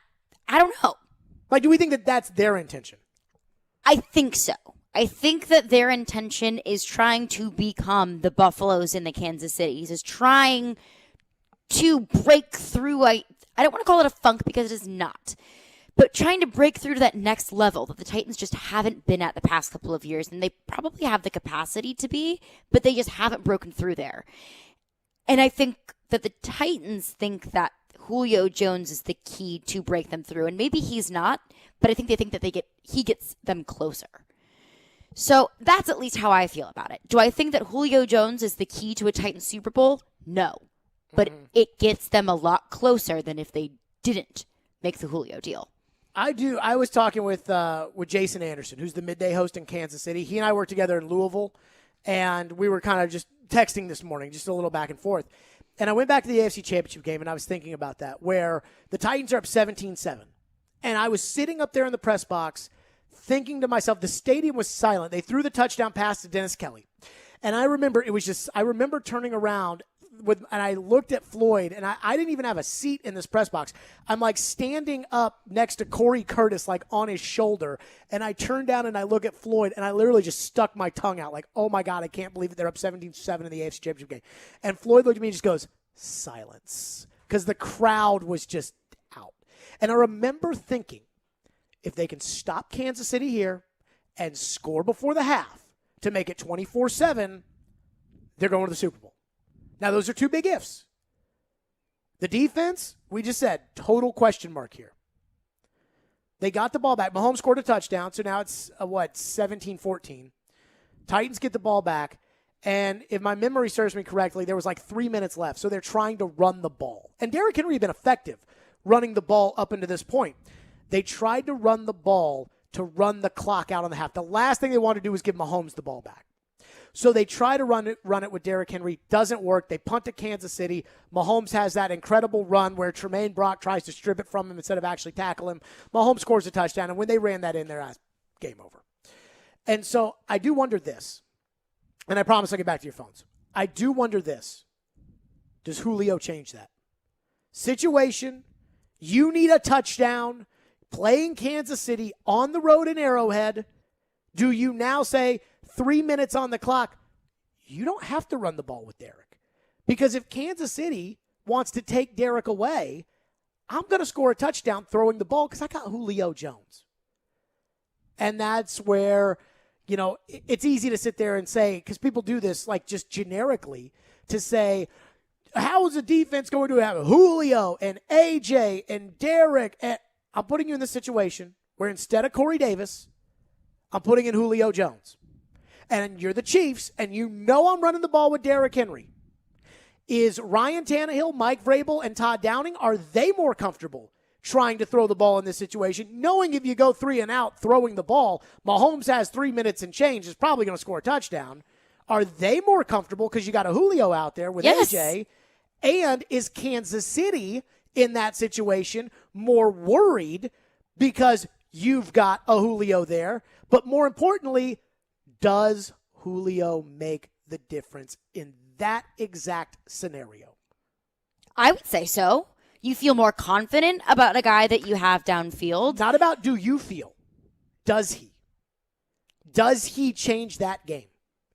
I don't know. Like, do we think that that's their intention? I think so. I think that their intention is trying to become the Buffaloes in the Kansas Cities, is trying to break through. I don't want to call it a funk because it is not. But trying to break through to that next level that the Titans just haven't been at the past couple of years. And they probably have the capacity to be, but they just haven't broken through there. And I think that the Titans think that Julio Jones is the key to break them through. And maybe he's not, but I think they think that he gets them closer. So that's at least how I feel about it. Do I think that Julio Jones is the key to a Titans Super Bowl? No. But it gets them a lot closer than if they didn't make the Julio deal. I do. I was talking with Jason Anderson, who's the midday host in Kansas City. He and I work together in Louisville, and we were kind of just texting this morning, just a little back and forth. And I went back to the AFC Championship game, and I was thinking about that, where the Titans are up 17-7. And I was sitting up there in the press box thinking to myself, the stadium was silent. They threw the touchdown pass to Dennis Kelly. And I remember I remember turning around and I looked at Floyd, and I didn't even have a seat in this press box. I'm like standing up next to Corey Curtis, like on his shoulder, and I turn down and I look at Floyd, and I literally just stuck my tongue out like, oh my God, I can't believe it. They're up 17-7 in the AFC Championship game. And Floyd looked at me and just goes, silence, because the crowd was just out. And I remember thinking, if they can stop Kansas City here and score before the half to make it 24-7, they're going to the Super Bowl. Now, those are 2 big ifs. The defense, we just said, total question mark here. They got the ball back. Mahomes scored a touchdown, so now it's, 17-14. Titans get the ball back, and if my memory serves me correctly, there was like 3 minutes left, so they're trying to run the ball. And Derrick Henry had been effective running the ball up into this point. They tried to run the ball to run the clock out on the half. The last thing they wanted to do was give Mahomes the ball back. So they try to run it with Derrick Henry. Doesn't work. They punt to Kansas City. Mahomes has that incredible run where Tremaine Brock tries to strip it from him instead of actually tackle him. Mahomes scores a touchdown, and when they ran that in there, game over. And so I do wonder this, and I promise I'll get back to your phones. I do wonder this. Does Julio change that? Situation, you need a touchdown, playing Kansas City on the road in Arrowhead. Do you now say 3 minutes on the clock, you don't have to run the ball with Derek? Because if Kansas City wants to take Derek away, I'm going to score a touchdown throwing the ball because I got Julio Jones. And that's where, it's easy to sit there and say, because people do this like just generically, to say, how is the defense going to have Julio and AJ and Derek? And I'm putting you in this situation where instead of Corey Davis, I'm putting in Julio Jones. And you're the Chiefs, and I'm running the ball with Derrick Henry. Is Ryan Tannehill, Mike Vrabel, and Todd Downing, are they more comfortable trying to throw the ball in this situation, knowing if you go 3 and out throwing the ball, Mahomes has 3 minutes and change, is probably going to score a touchdown? Are they more comfortable because you got a Julio out there with AJ? And is Kansas City in that situation more worried because you've got a Julio there? But more importantly, does Julio make the difference in that exact scenario? I would say so. You feel more confident about a guy that you have downfield. Not about do you feel. Does he? Does he change that game?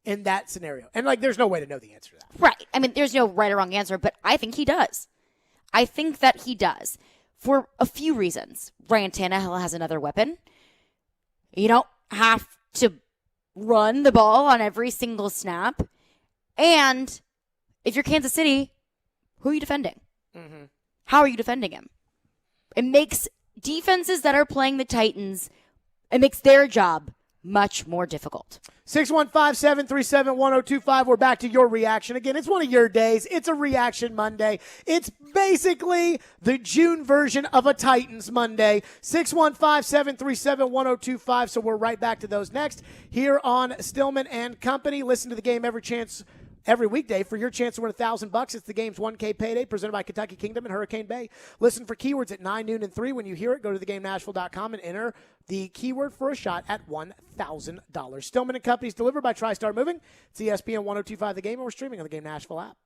in that scenario? And, there's no way to know the answer to that. Right. I mean, there's no right or wrong answer, but I think he does. I think that he does for a few reasons. Ryan Tannehill has another weapon. You don't have to run the ball on every single snap. And if you're Kansas City, who are you defending? Mm-hmm. How are you defending him? It makes defenses that are playing the Titans, it makes their job much more difficult. 615-737-1025. We're back to your reaction. Again, it's one of your days. It's a Reaction Monday. It's basically the June version of a Titans Monday. 615-737-1025. So we're right back to those next here on Stillman and Company. Listen to the game every weekday for your chance to win $1,000. It's the game's 1K payday presented by Kentucky Kingdom and Hurricane Bay. Listen for keywords at 9, noon, and 3. When you hear it, go to thegamenashville.com and enter the keyword for a shot at $1,000. Stillman and Company is delivered by TriStar Moving. It's ESPN 1025 The Game, and we're streaming on the Game Nashville app.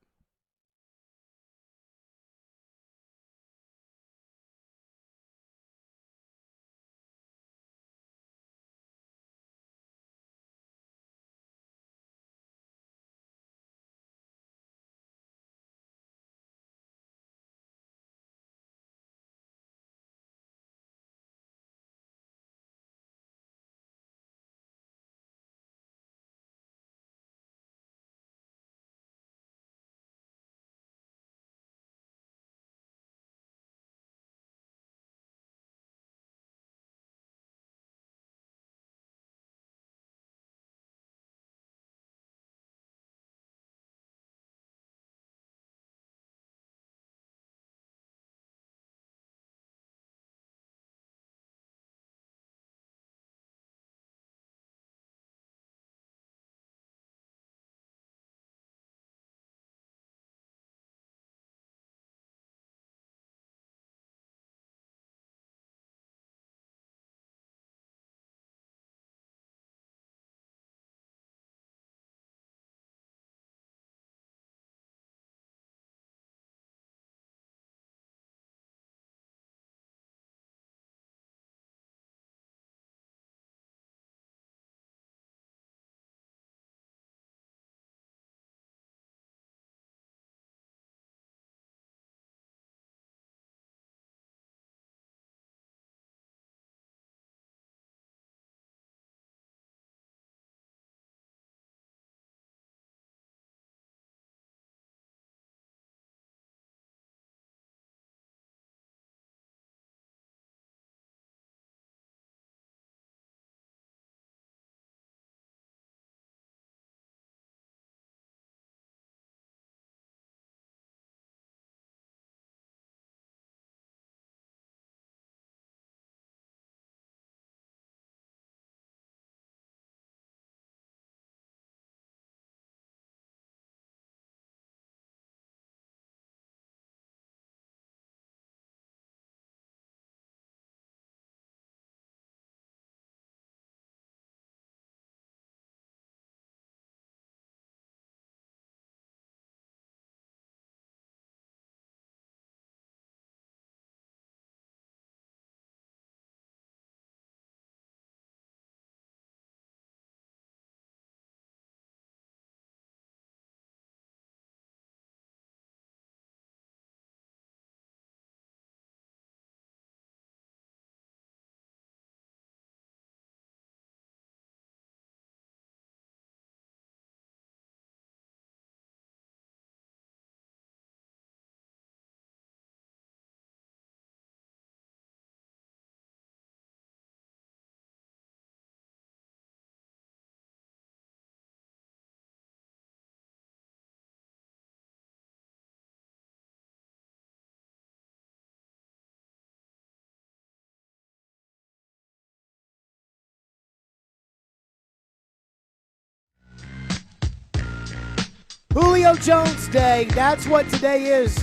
Julio Jones Day. That's what today is.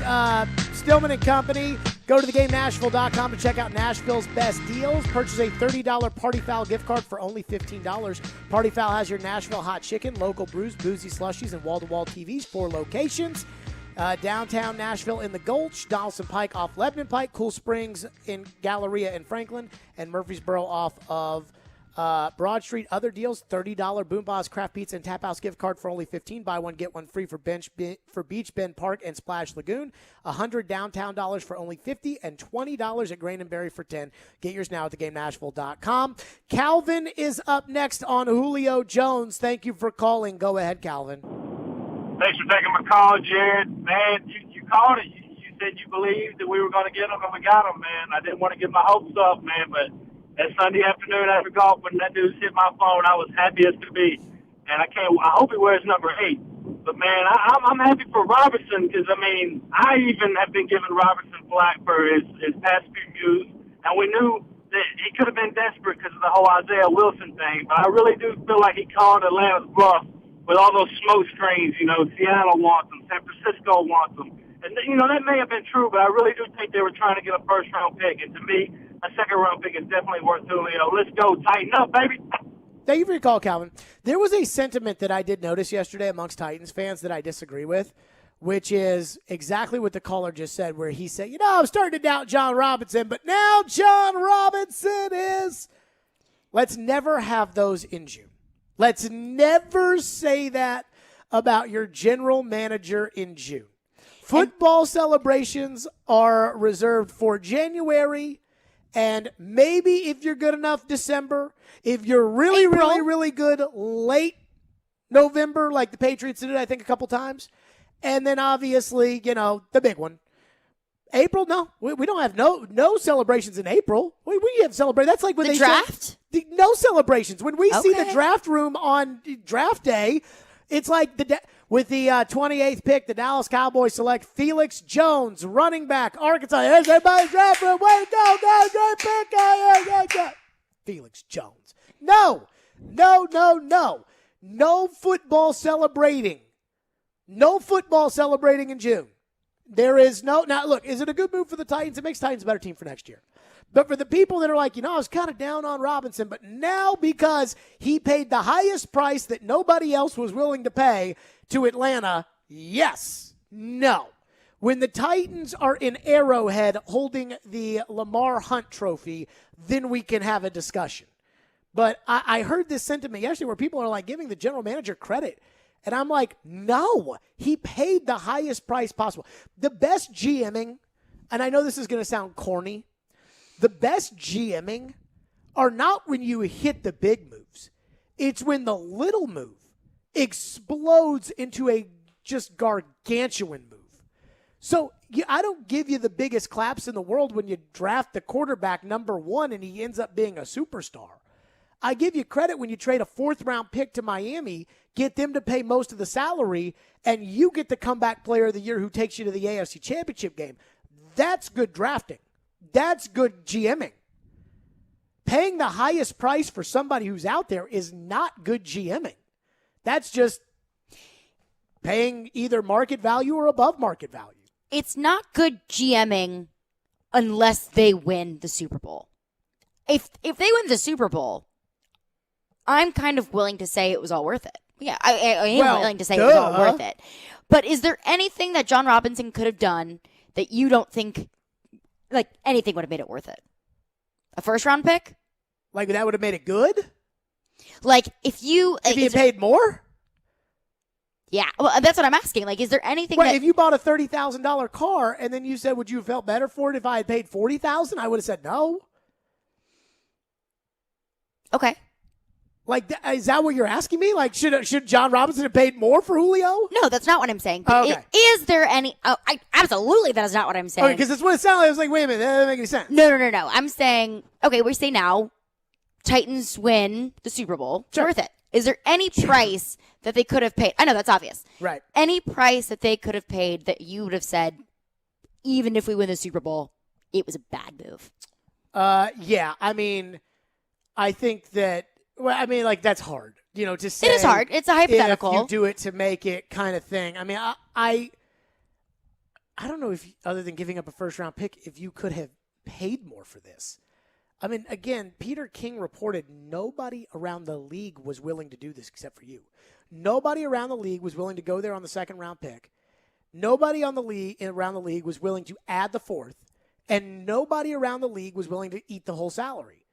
Stillman and Company. Go to thegamenashville.com to check out Nashville's best deals. Purchase a $30 Party Foul gift card for only $15. Party Foul has your Nashville hot chicken, local brews, boozy slushies, and wall-to-wall TVs. 4 locations. Downtown Nashville in the Gulch, Donaldson Pike off Lebanon Pike, Cool Springs in Galleria and Franklin, and Murfreesboro off of Broad Street, other deals, $30 Boomboss Craft Pizza and Tap House gift card for only $15. Buy one, get one free for Beach Bend Park and Splash Lagoon. $100 downtown dollars for only $50 and $20 at Grain and Berry for $10. Get yours now at thegamenashville.com. Calvin is up next on Julio Jones. Thank you for calling. Go ahead, Calvin. Thanks for taking my call, Jared. Man, you called it. You said you believed that we were going to get him, and we got him, man. I didn't want to get my hopes up, man, but that Sunday afternoon after golf, when that news hit my phone, I was happy as could be. And I hope he wears number 8. But, man, I'm happy for Robertson because, I mean, I even have been giving Robertson flack for his past few views. And we knew that he could have been desperate because of the whole Isaiah Wilson thing. But I really do feel like he called Atlanta's bluff with all those smoke screens. You know, Seattle wants him. San Francisco wants him. And, you know, that may have been true, but I really do think they were trying to get a first-round pick. And to me, a second-round pick is definitely worth Julio. Let's go. Tighten up, baby. Thank you for your call, Calvin. There was a sentiment that I did notice yesterday amongst Titans fans that I disagree with, which is exactly what the caller just said, where he said, I'm starting to doubt John Robinson, but now John Robinson is. Let's never have those in June. Let's never say that about your general manager in June. Football celebrations are reserved for January, and maybe if you're good enough, December. If you're really, April. really, really good, late November, like the Patriots did it, I think, a couple times. And then, obviously, the big one. April, no. We don't have no celebrations in April. We have celebrate. That's like when The they draft? No celebrations. When we see the Okay. draft room on draft day, it's like with the 28th pick, the Dallas Cowboys select Felix Jones, running back, Arkansas. Here's everybody's draft room. Way to go, guys. Great pick. Felix Jones. No. No football celebrating. No football celebrating in June. There is no. Now, look, is it a good move for the Titans? It makes Titans a better team for next year. But for the people that are like, I was kind of down on Robinson, but now because he paid the highest price that nobody else was willing to pay to Atlanta, yes, no. When the Titans are in Arrowhead holding the Lamar Hunt trophy, then we can have a discussion. But I heard this sentiment yesterday where people are like giving the general manager credit. And I'm like, no, he paid the highest price possible. The best GMing, and I know this is going to sound corny, the best GMing are not when you hit the big moves. It's when the little move explodes into a just gargantuan move. So I don't give you the biggest claps in the world when you draft the quarterback number 1 and he ends up being a superstar. I give you credit when you trade a 4th-round pick to Miami, get them to pay most of the salary, and you get the comeback player of the year who takes you to the AFC Championship game. That's good drafting. That's good GMing. Paying the highest price for somebody who's out there is not good GMing. That's just paying either market value or above market value. It's not good GMing unless they win the Super Bowl. If they win the Super Bowl, I'm kind of willing to say it was all worth it. Yeah, I am willing to say it was all worth it. But is there anything that John Robinson could have done that you don't think, like, anything would have made it worth it? A first-round pick? Like, that would have made it good? Like, if you paid more? Yeah, well, that's what I'm asking. Like, is there anything Wait, if you bought a $30,000 car and then you said, would you have felt better for it if I had paid $40,000? I would have said no. Okay. Like, is that what you're asking me? Like, should John Robinson have paid more for Julio? No, that's not what I'm saying. But Okay. is there any? Absolutely, that is not what I'm saying. Okay, because that's what it sounded like. I was like, wait a minute, that doesn't make any sense. No. I'm saying, okay, we say now, Titans win the Super Bowl. It's Sure. worth it. Is there any price that they could have paid? I know that's obvious. Right. Any price that they could have paid that you would have said, even if we win the Super Bowl, it was a bad move? Yeah. I mean, I think that. Well, I mean, like, that's hard, to say. It is hard. It's a hypothetical. If you do it to make it kind of thing. I mean, I don't know if, other than giving up a first-round pick, if you could have paid more for this. I mean, again, Peter King reported nobody around the league was willing to do this except for you. Nobody around the league was willing to go there on the second-round pick. Nobody around the league was willing to add the 4th. And nobody around the league was willing to eat the whole salary.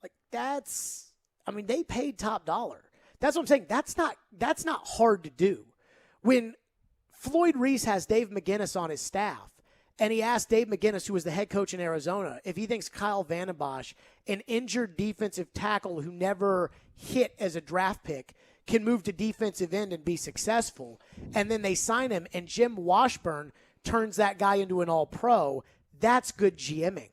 Like, that's I mean, they paid top dollar. That's what I'm saying. That's not hard to do. When Floyd Reese has Dave McGinnis on his staff, and he asked Dave McGinnis, who was the head coach in Arizona, if he thinks Kyle Vandenbosch, an injured defensive tackle who never hit as a draft pick, can move to defensive end and be successful. And then they sign him, and Jim Washburn turns that guy into an all-pro. That's good GMing.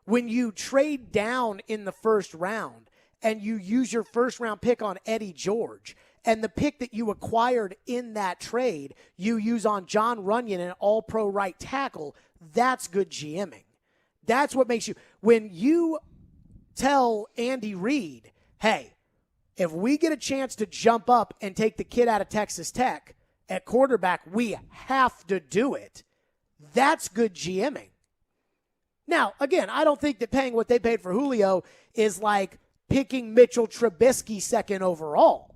When you trade down in the first round and you use your first-round pick on Eddie George, and the pick that you acquired in that trade you use on John Runyon, an all-pro right tackle, that's good GMing. That's what makes you – when you tell Andy Reid, hey, if we get a chance to jump up and take the kid out of Texas Tech at quarterback, we have to do it. That's good GMing. Now, again, I don't think that paying what they paid for Julio is like picking Mitchell Trubisky second overall.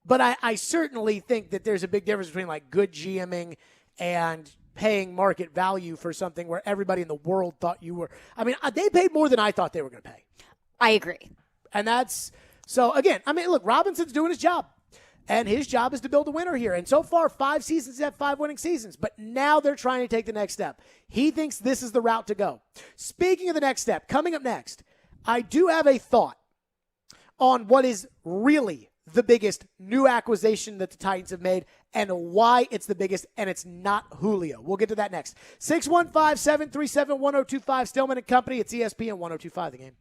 But I certainly think that there's a big difference between like good GMing and paying market value for something where everybody in the world thought you were. I mean, they paid more than I thought they were going to pay. I agree. And that's – so, again, I mean, look, Robinson's doing his job. And his job is to build a winner here. And so far, 5 seasons, have 5 winning seasons. But now they're trying to take the next step. He thinks this is the route to go. Speaking of the next step, coming up next, I do have a thought on what is really the biggest new acquisition that the Titans have made and why it's the biggest, and it's not Julio. We'll get to that next. 615-737-1025, Stillman Company. It's ESPN 1025, The Game.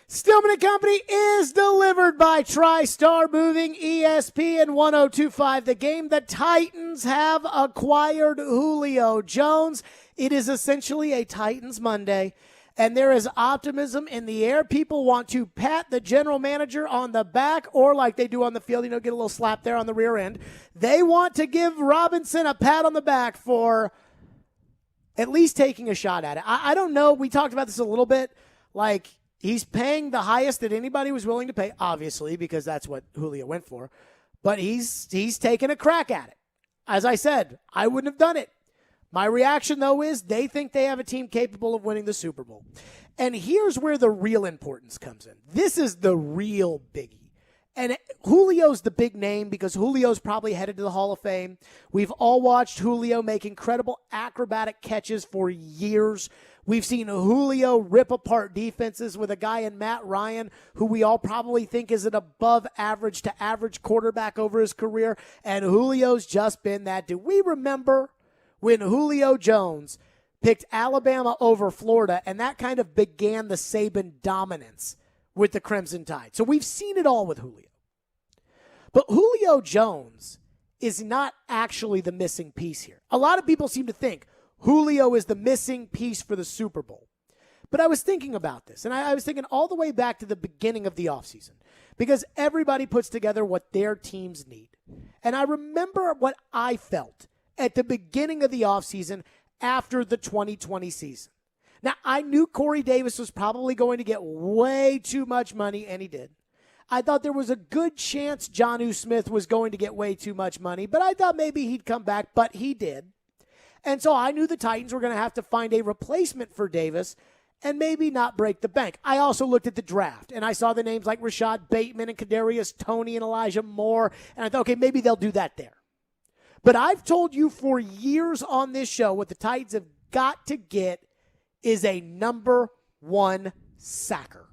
Stillman Company is delivered by TriStar Moving, ESPN 102.5. The game, the Titans have acquired Julio Jones. It is essentially a Titans Monday, and there is optimism in the air. People want to pat the general manager on the back, or like they do on the field, get a little slap there on the rear end. They want to give Robinson a pat on the back for at least taking a shot at it. I don't know. We talked about this a little bit. He's paying the highest that anybody was willing to pay, obviously, because that's what Julio went for. But he's taken a crack at it. As I said, I wouldn't have done it. My reaction, though, is they think they have a team capable of winning the Super Bowl. And here's where the real importance comes in. This is the real biggie. And Julio's the big name because Julio's probably headed to the Hall of Fame. We've all watched Julio make incredible acrobatic catches for years. We've seen Julio rip apart defenses with a guy in Matt Ryan, who we all probably think is an above average to average quarterback over his career. And Julio's just been that dude. We remember when Julio Jones picked Alabama over Florida, and that kind of began the Saban dominance with the Crimson Tide. So we've seen it all with Julio. But Julio Jones is not actually the missing piece here. A lot of people seem to think Julio is the missing piece for the Super Bowl. But I was thinking about this, and I was thinking all the way back to the beginning of the offseason, because everybody puts together what their teams need. And I remember what I felt at the beginning of the offseason after the 2020 season. Now, I knew Corey Davis was probably going to get way too much money, and he did. I thought there was a good chance Jonnu Smith was going to get way too much money, but I thought maybe he'd come back, but he did. And so I knew the Titans were going to have to find a replacement for Davis and maybe not break the bank. I also looked at the draft, and I saw the names like Rashad Bateman and Kadarius Toney and Elijah Moore, and I thought, okay, maybe they'll do that there. But I've told you for years on this show what the Titans have got to get is a number one sacker.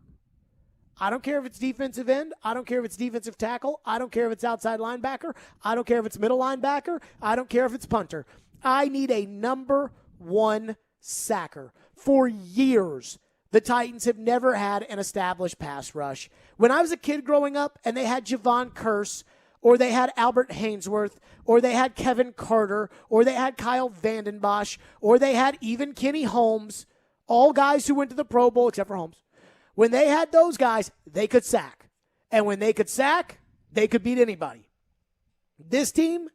I don't care if it's defensive end. I don't care if it's defensive tackle. I don't care if it's outside linebacker. I don't care if it's middle linebacker. I don't care if it's punter. I need a number one sacker. For years, the Titans have never had an established pass rush. When I was a kid growing up and they had Javon Kearse, or they had Albert Hainsworth, or they had Kevin Carter, or they had Kyle Vanden Bosch, or they had even Kenny Holmes, all guys who went to the Pro Bowl except for Holmes. When they had those guys, they could sack. And when they could sack, they could beat anybody. This team,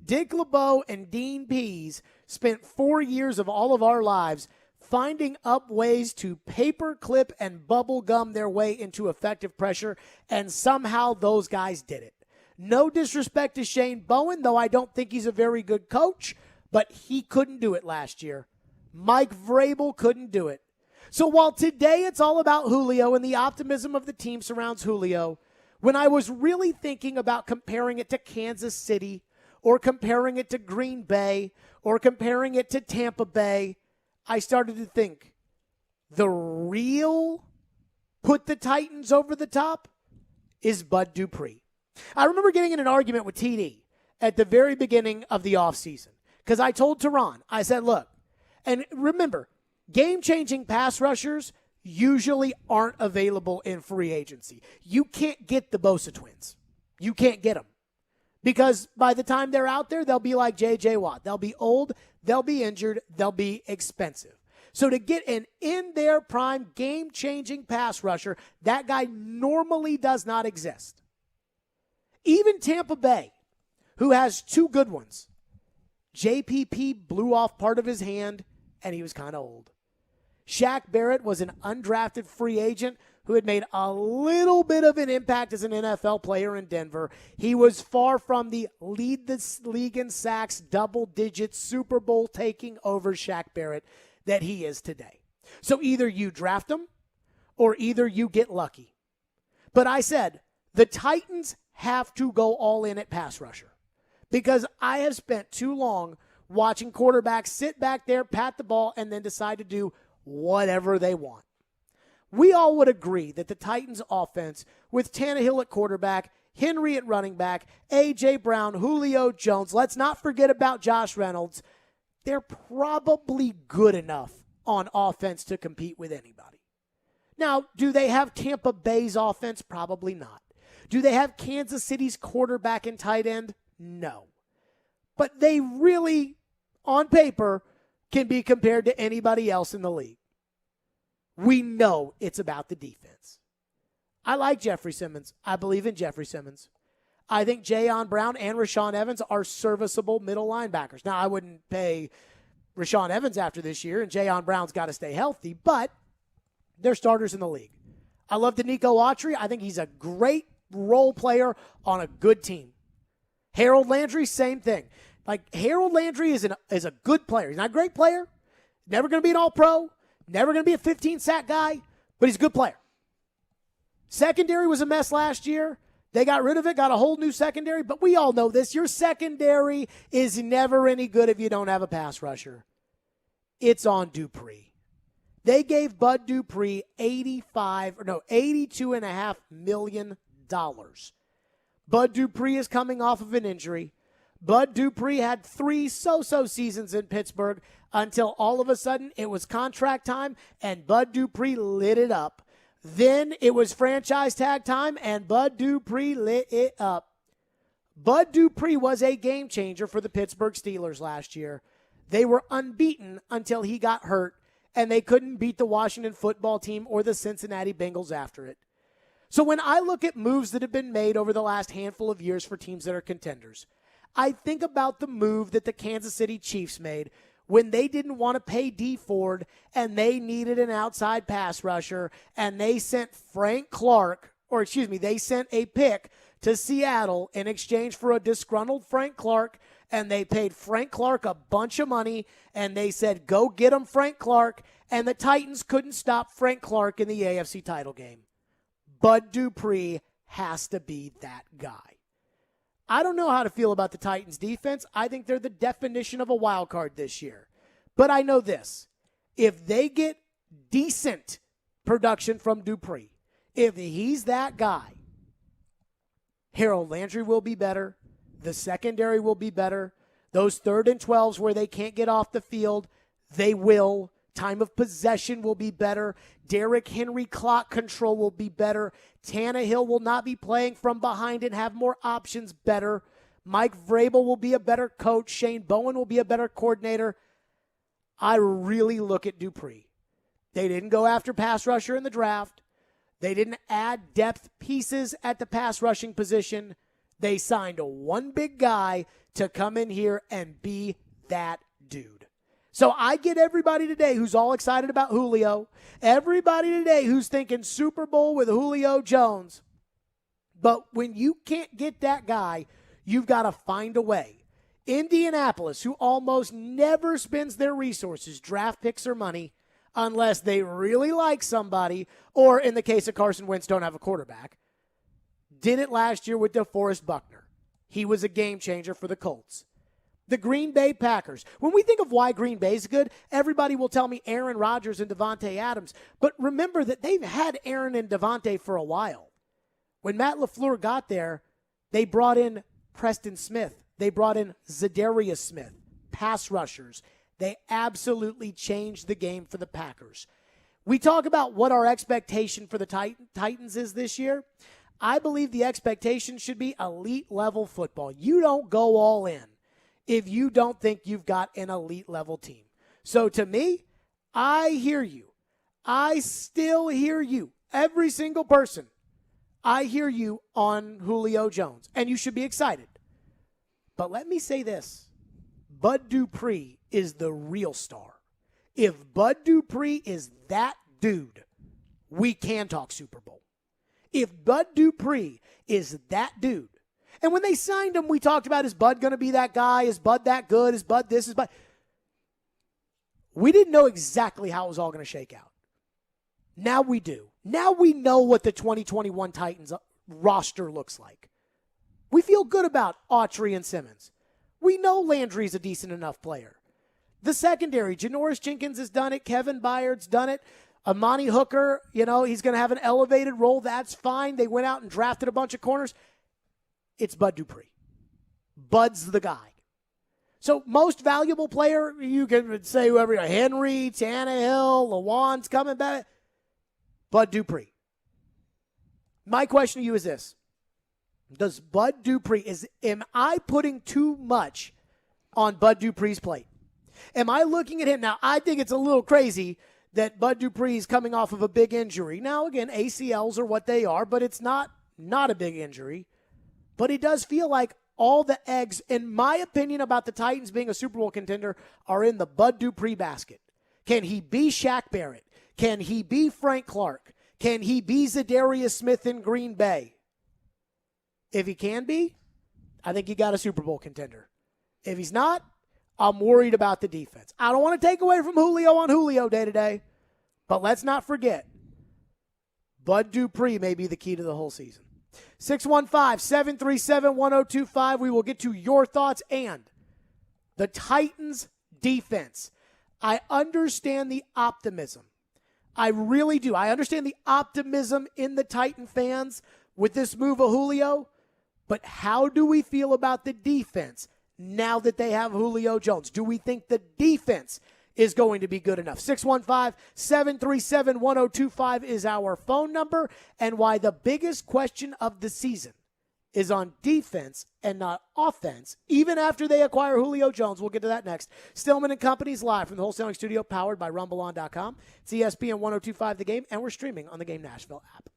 Dick LeBeau and Dean Pease spent 4 years of all of our lives finding up ways to paperclip and bubble gum their way into effective pressure, and somehow those guys did it. No disrespect to Shane Bowen, though I don't think he's a very good coach, but he couldn't do it last year. Mike Vrabel couldn't do it. So while today it's all about Julio and the optimism of the team surrounds Julio, when I was really thinking about comparing it to Kansas City or comparing it to Green Bay or comparing it to Tampa Bay, I started to think the real put the Titans over the top is Bud Dupree. I remember getting in an argument with TD at the very beginning of the offseason because I told Turron, I said, look, and remember, game-changing pass rushers usually aren't available in free agency. You can't get the Bosa twins. You can't get them. Because by the time they're out there, they'll be like J.J. Watt. They'll be old, they'll be injured, they'll be expensive. So to get an in-their-prime, game-changing pass rusher, that guy normally does not exist. Even Tampa Bay, who has two good ones, JPP blew off part of his hand, and he was kind of old. Shaq Barrett was an undrafted free agent who had made a little bit of an impact as an NFL player in Denver. He was far from the lead the league in sacks, double-digit Super Bowl taking over Shaq Barrett that he is today. So either you draft him or either you get lucky. But I said the Titans have to go all in at pass rusher because I have spent too long watching quarterbacks sit back there, pat the ball, and then decide to do whatever they want. We all would agree that the Titans offense with Tannehill at quarterback, Henry at running back, A.J. Brown, Julio Jones, let's not forget about Josh Reynolds, they're probably good enough on offense to compete with anybody. Now, do they have Tampa Bay's offense? Probably not. Do they have Kansas City's quarterback and tight end? No. But they really, on paper, can be compared to anybody else in the league. We know it's about the defense. I like Jeffrey Simmons. I believe in Jeffrey Simmons. I think Jayon Brown and Rashawn Evans are serviceable middle linebackers. Now, I wouldn't pay Rashawn Evans after this year, and Jayon Brown's got to stay healthy, but they're starters in the league. I love Danico Autry. I think he's a great role player on a good team. Harold Landry, same thing. Like, Harold Landry is a good player. He's not a great player. Never going to be an all-pro. Never going to be a 15-sack guy, but he's a good player. Secondary was a mess last year. They got rid of it, got a whole new secondary, but we all know this. Your secondary is never any good if you don't have a pass rusher. It's on Dupree. They gave Bud Dupree $82.5 million. Bud Dupree is coming off of an injury. Bud Dupree had 3 so-so seasons in Pittsburgh until all of a sudden it was contract time and Bud Dupree lit it up. Then it was franchise tag time, and Bud Dupree lit it up. Bud Dupree was a game changer for the Pittsburgh Steelers last year. They were unbeaten until he got hurt, and they couldn't beat the Washington football team or the Cincinnati Bengals after it. So when I look at moves that have been made over the last handful of years for teams that are contenders, I think about the move that the Kansas City Chiefs made when they didn't want to pay Dee Ford and they needed an outside pass rusher, and they sent they sent a pick to Seattle in exchange for a disgruntled Frank Clark, and they paid Frank Clark a bunch of money, and they said, go get him, Frank Clark, and the Titans couldn't stop Frank Clark in the AFC title game. Bud Dupree has to be that guy. I don't know how to feel about the Titans defense. I think they're the definition of a wild card this year. But I know this. If they get decent production from Dupree, if he's that guy, Harold Landry will be better. The secondary will be better. Those 3rd and 12s where they can't get off the field, they will. Time of possession will be better. Derrick Henry clock control will be better. Tannehill will not be playing from behind and have more options better. Mike Vrabel will be a better coach. Shane Bowen will be a better coordinator. I really look at Dupree. They didn't go after pass rusher in the draft. They didn't add depth pieces at the pass rushing position. They signed one big guy to come in here and be that dude. So I get everybody today who's all excited about Julio, everybody today who's thinking Super Bowl with Julio Jones. But when you can't get that guy, you've got to find a way. Indianapolis, who almost never spends their resources, draft picks or money, unless they really like somebody, or in the case of Carson Wentz, don't have a quarterback, did it last year with DeForest Buckner. He was a game changer for the Colts. The Green Bay Packers. When we think of why Green Bay's good, everybody will tell me Aaron Rodgers and Devontae Adams. But remember that they've had Aaron and Devontae for a while. When Matt LaFleur got there, they brought in Preston Smith. They brought in Zadarius Smith, pass rushers. They absolutely changed the game for the Packers. We talk about what our expectation for the Titans is this year. I believe the expectation should be elite level football. You don't go all in if you don't think you've got an elite level team. So to me, I hear you. I still hear you. Every single person. I hear you on Julio Jones, and you should be excited. But let me say this. Bud Dupree is the real star. If Bud Dupree is that dude, we can talk Super Bowl. If Bud Dupree is that dude, and when they signed him, we talked about, is Bud going to be that guy? Is Bud that good? Is Bud this? Is Bud? We didn't know exactly how it was all going to shake out. Now we do. Now we know what the 2021 Titans roster looks like. We feel good about Autry and Simmons. We know Landry's a decent enough player. The secondary, Janoris Jenkins has done it. Kevin Byard's done it. Amani Hooker, he's going to have an elevated role. That's fine. They went out and drafted a bunch of corners. It's Bud Dupree. Bud's the guy. So most valuable player, you can say whoever, Henry, Tannehill, Lawan's coming back. Bud Dupree. My question to you is this. Does Bud Dupree, am I putting too much on Bud Dupree's plate? Am I looking at him? Now, I think it's a little crazy that Bud Dupree is coming off of a big injury. Now, again, ACLs are what they are, but it's not a big injury. But it does feel like all the eggs, in my opinion, about the Titans being a Super Bowl contender are in the Bud Dupree basket. Can he be Shaq Barrett? Can he be Frank Clark? Can he be Zadarius Smith in Green Bay? If he can be, I think you got a Super Bowl contender. If he's not, I'm worried about the defense. I don't want to take away from Julio on Julio day to day, but let's not forget, Bud Dupree may be the key to the whole season. 615-737-1025. We will get to your thoughts and the Titans' defense. I understand the optimism. I really do. I understand the optimism in the Titan fans with this move of Julio, but how do we feel about the defense now that they have Julio Jones? Do we think the defense is going to be good enough? 615-737-1025 is our phone number, and why the biggest question of the season is on defense and not offense, even after they acquire Julio Jones. We'll get to that next. Stillman Company's live from the wholesaling studio, powered by RumbleOn.com. It's ESPN 1025 The Game, and we're streaming on the Game Nashville app.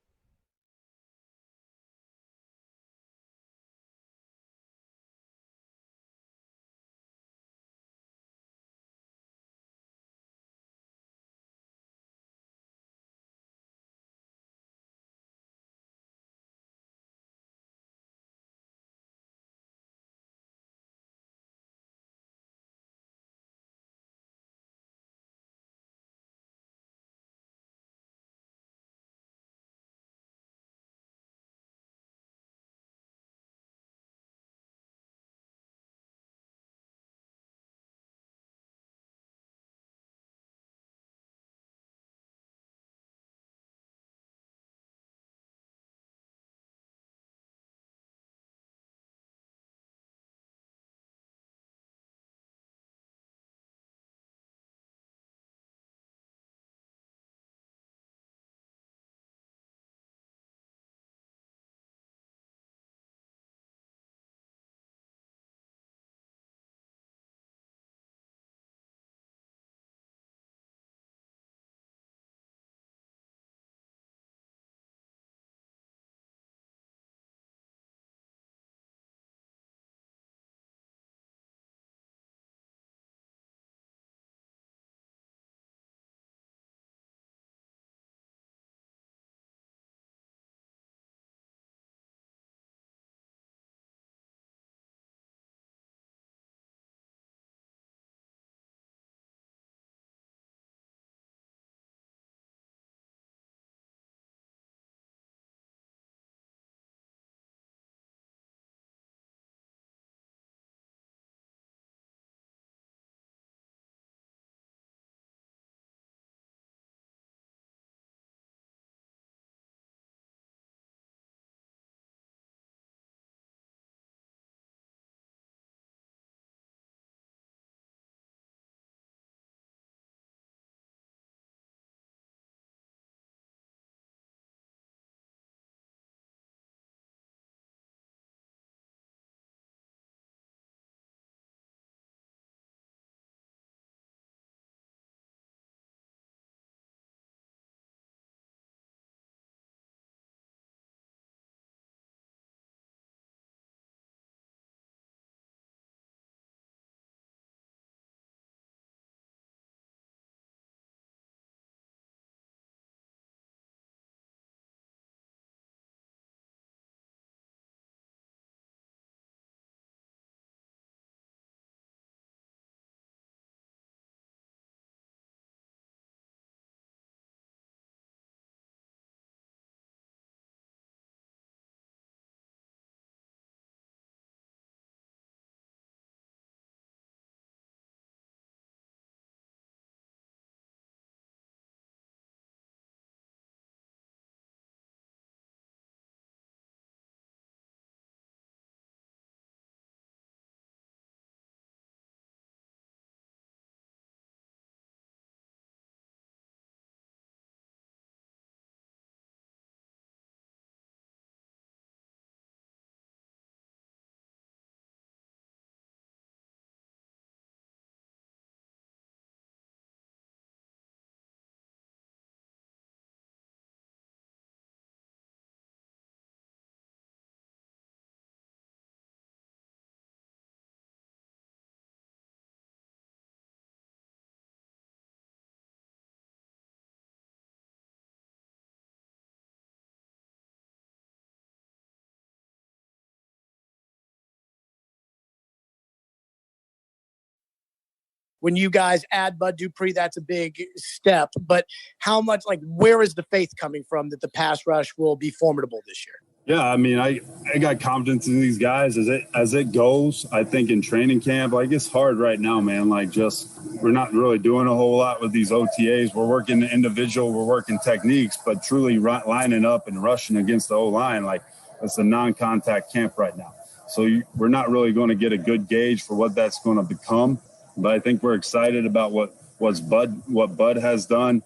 when you guys add Bud Dupree, that's a big step. But how much, where is the faith coming from that the pass rush will be formidable this year? Yeah, I mean, I got confidence in these guys as it goes. I think in training camp, it's hard right now, man. We're not really doing a whole lot with these OTAs. We're working individual, we're working techniques, but truly lining up and rushing against the O-line, it's a non-contact camp right now. So we're not really going to get a good gauge for what that's going to become. But I think we're excited about what Bud has done,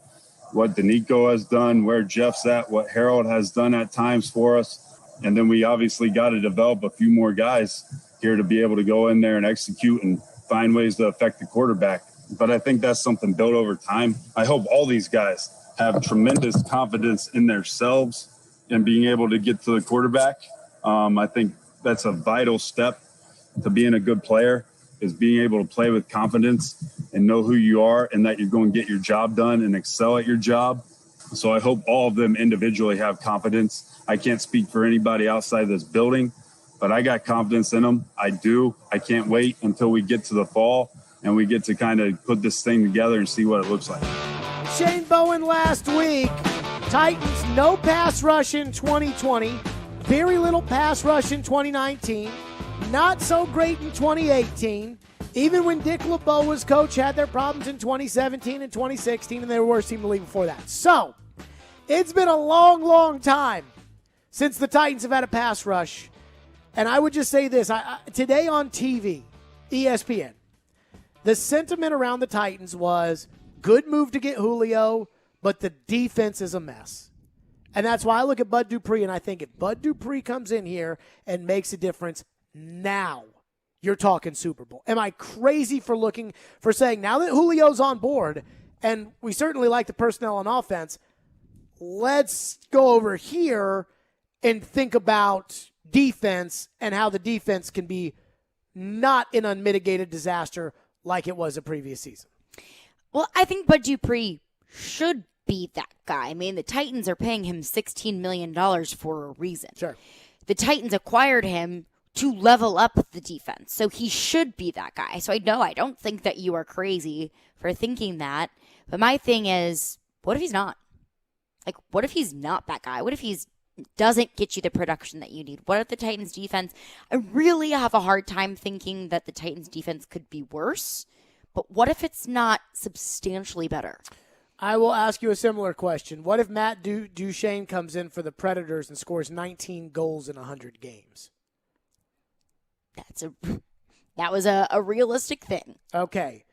what Danico has done, where Jeff's at, what Harold has done at times for us. And then we obviously got to develop a few more guys here to be able to go in there and execute and find ways to affect the quarterback. But I think that's something built over time. I hope all these guys have tremendous confidence in themselves and being able to get to the quarterback. I think that's a vital step to being a good player, is being able to play with confidence and know who you are and that you're going to get your job done and excel at your job. So I hope all of them individually have confidence. I can't speak for anybody outside this building, but I got confidence in them. I do. I can't wait until we get to the fall and we get to kind of put this thing together and see what it looks like. Shane Bowen last week. Titans, no pass rush in 2020. Very little pass rush in 2019. Not so great in 2018. Even when Dick LeBeau was coach, had their problems in 2017 and 2016, and they were worst team in the league before that. So, it's been a long, long time since the Titans have had a pass rush. And I would just say this. Today on TV, ESPN, the sentiment around the Titans was, good move to get Julio, but the defense is a mess. And that's why I look at Bud Dupree, and I think if Bud Dupree comes in here and makes a difference now, you're talking Super Bowl. Am I crazy for saying now that Julio's on board, and we certainly like the personnel on offense, let's go over here and think about defense and how the defense can be not an unmitigated disaster like it was a previous season? Well, I think Bud Dupree should be that guy. I mean, the Titans are paying him $16 million for a reason. Sure. The Titans acquired him to level up the defense. So he should be that guy. So I don't think that you are crazy for thinking that. But my thing is, what if he's not? What if he's not that guy? What if he doesn't get you the production that you need? What if the Titans defense, I really have a hard time thinking that the Titans defense could be worse. But what if it's not substantially better? I will ask you a similar question. What if Matt Duchene comes in for the Predators and scores 19 goals in 100 games? That was a realistic thing. Okay.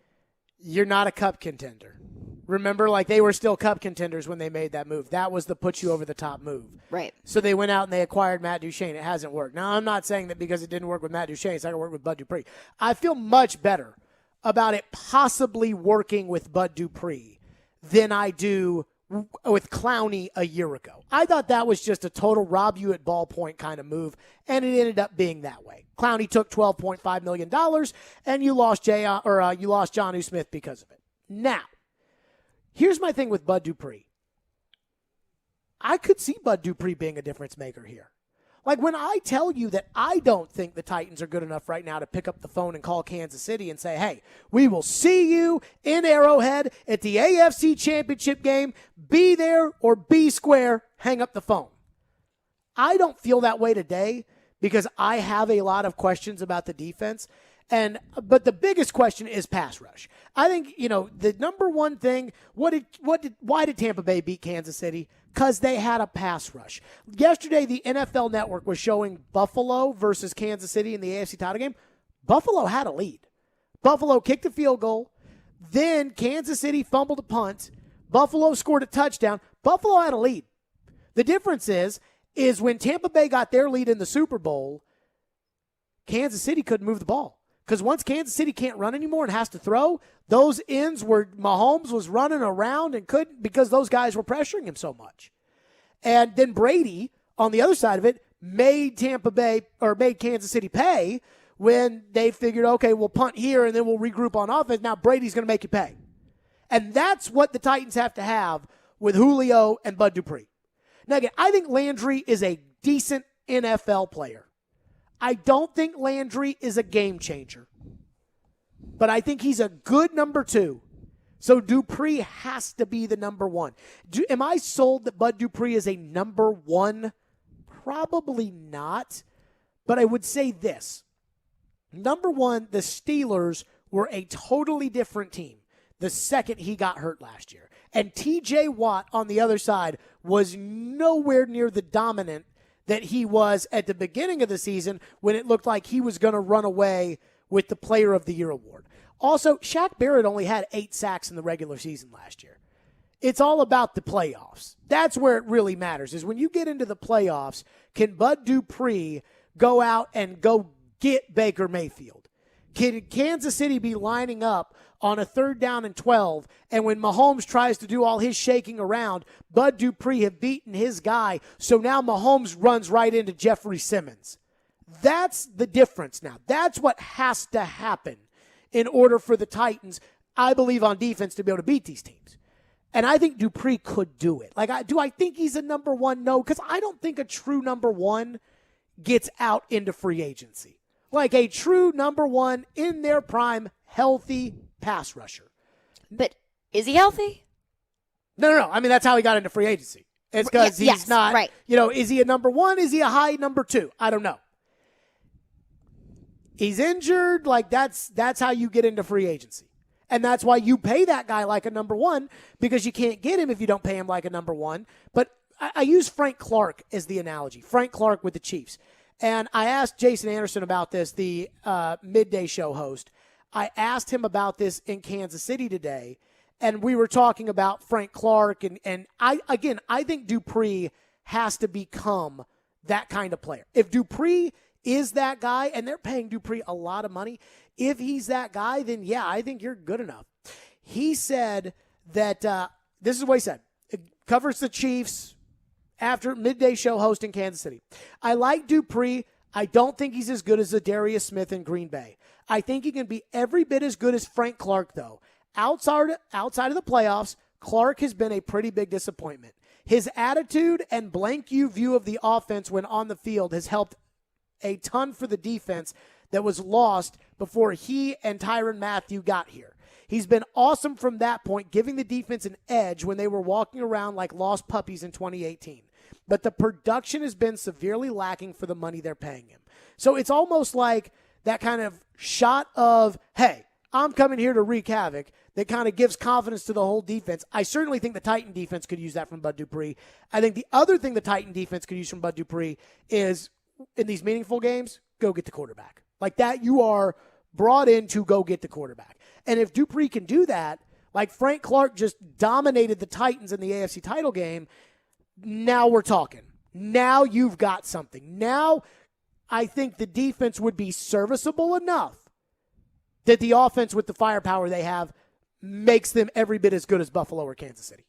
You're not a cup contender. Remember, they were still cup contenders when they made that move. That was the put you over the top move. Right. So they went out and they acquired Matt Duchene. It hasn't worked. Now, I'm not saying that because it didn't work with Matt Duchene, it's not going to work with Bud Dupree. I feel much better about it possibly working with Bud Dupree than I do with Clowney a year ago. I thought that was just a total rob you at ballpoint kind of move, and it ended up being that way. Clowney took $12.5 million, and you lost Jonnu Smith because of it. Now, here's my thing with Bud Dupree. I could see Bud Dupree being a difference maker here. When I tell you that I don't think the Titans are good enough right now to pick up the phone and call Kansas City and say, hey, we will see you in Arrowhead at the AFC Championship game. Be there or be square. Hang up the phone. I don't feel that way today because I have a lot of questions about the defense. But the biggest question is pass rush. I think, the number one thing, why did Tampa Bay beat Kansas City? Because they had a pass rush. Yesterday, the NFL Network was showing Buffalo versus Kansas City in the AFC title game. Buffalo had a lead. Buffalo kicked a field goal. Then Kansas City fumbled a punt. Buffalo scored a touchdown. Buffalo had a lead. The difference is when Tampa Bay got their lead in the Super Bowl, Kansas City couldn't move the ball. Because once Kansas City can't run anymore and has to throw, those ends where Mahomes was running around and couldn't because those guys were pressuring him so much. And then Brady, on the other side of it, made Kansas City pay when they figured, okay, we'll punt here and then we'll regroup on offense. Now Brady's going to make you pay. And that's what the Titans have to have with Julio and Bud Dupree. Now, again, I think Landry is a decent NFL player. I don't think Landry is a game changer. but I think he's a good number 2. So Dupree has to be the number 1. Am I sold that Bud Dupree is a number 1? Probably not. But I would say this. Number 1, the Steelers were a totally different team the second he got hurt last year. And T.J. Watt on the other side was nowhere near the dominant that he was at the beginning of the season when it looked like he was going to run away with the Player of the Year award. Also, Shaq Barrett only had 8 sacks in the regular season last year. It's all about the playoffs. That's where it really matters, is when you get into the playoffs, can Bud Dupree go out and go get Baker Mayfield? Can Kansas City be lining up on a 3rd down and 12, and when Mahomes tries to do all his shaking around, Bud Dupree have beaten his guy, so now Mahomes runs right into Jeffrey Simmons? That's the difference now. That's what has to happen in order for the Titans, I believe, on defense to be able to beat these teams. And I think Dupree could do it. Do I think he's a number 1? No, because I don't think a true number 1 gets out into free agency. Like a true number 1 in their prime, healthy pass rusher. But is he healthy? No. I mean, that's how he got into free agency. It's because he's not, right. Is he a number 1? Is he a high number 2? I don't know. He's injured. That's how you get into free agency. And that's why you pay that guy like a number 1, because you can't get him if you don't pay him like a number 1. But I use Frank Clark as the analogy. Frank Clark with the Chiefs. And I asked Jason Anderson about this, the midday show host. I asked him about this in Kansas City today, and we were talking about Frank Clark. And I think Dupree has to become that kind of player. If Dupree is that guy, and they're paying Dupree a lot of money, if he's that guy, then yeah, I think you're good enough. He said that, this is what he said. It covers the Chiefs after midday show host in Kansas City. I like Dupree. I don't think he's as good as Zadarius Smith in Green Bay. I think he can be every bit as good as Frank Clark, though. Outside of the playoffs, Clark has been a pretty big disappointment. His attitude and blank view of the offense when on the field has helped a ton for the defense that was lost before he and Tyrann Mathieu got here. He's been awesome from that point, giving the defense an edge when they were walking around like lost puppies in 2018. But the production has been severely lacking for the money they're paying him. So it's almost like that kind of shot of, hey, I'm coming here to wreak havoc, that kind of gives confidence to the whole defense. I certainly think the Titan defense could use that from Bud Dupree. I think the other thing the Titan defense could use from Bud Dupree is, in these meaningful games, go get the quarterback. Like that, you are brought in to go get the quarterback. And if Dupree can do that, like Frank Clark just dominated the Titans in the AFC title game, now we're talking. Now you've got something. Now I think the defense would be serviceable enough that the offense with the firepower they have makes them every bit as good as Buffalo or Kansas City.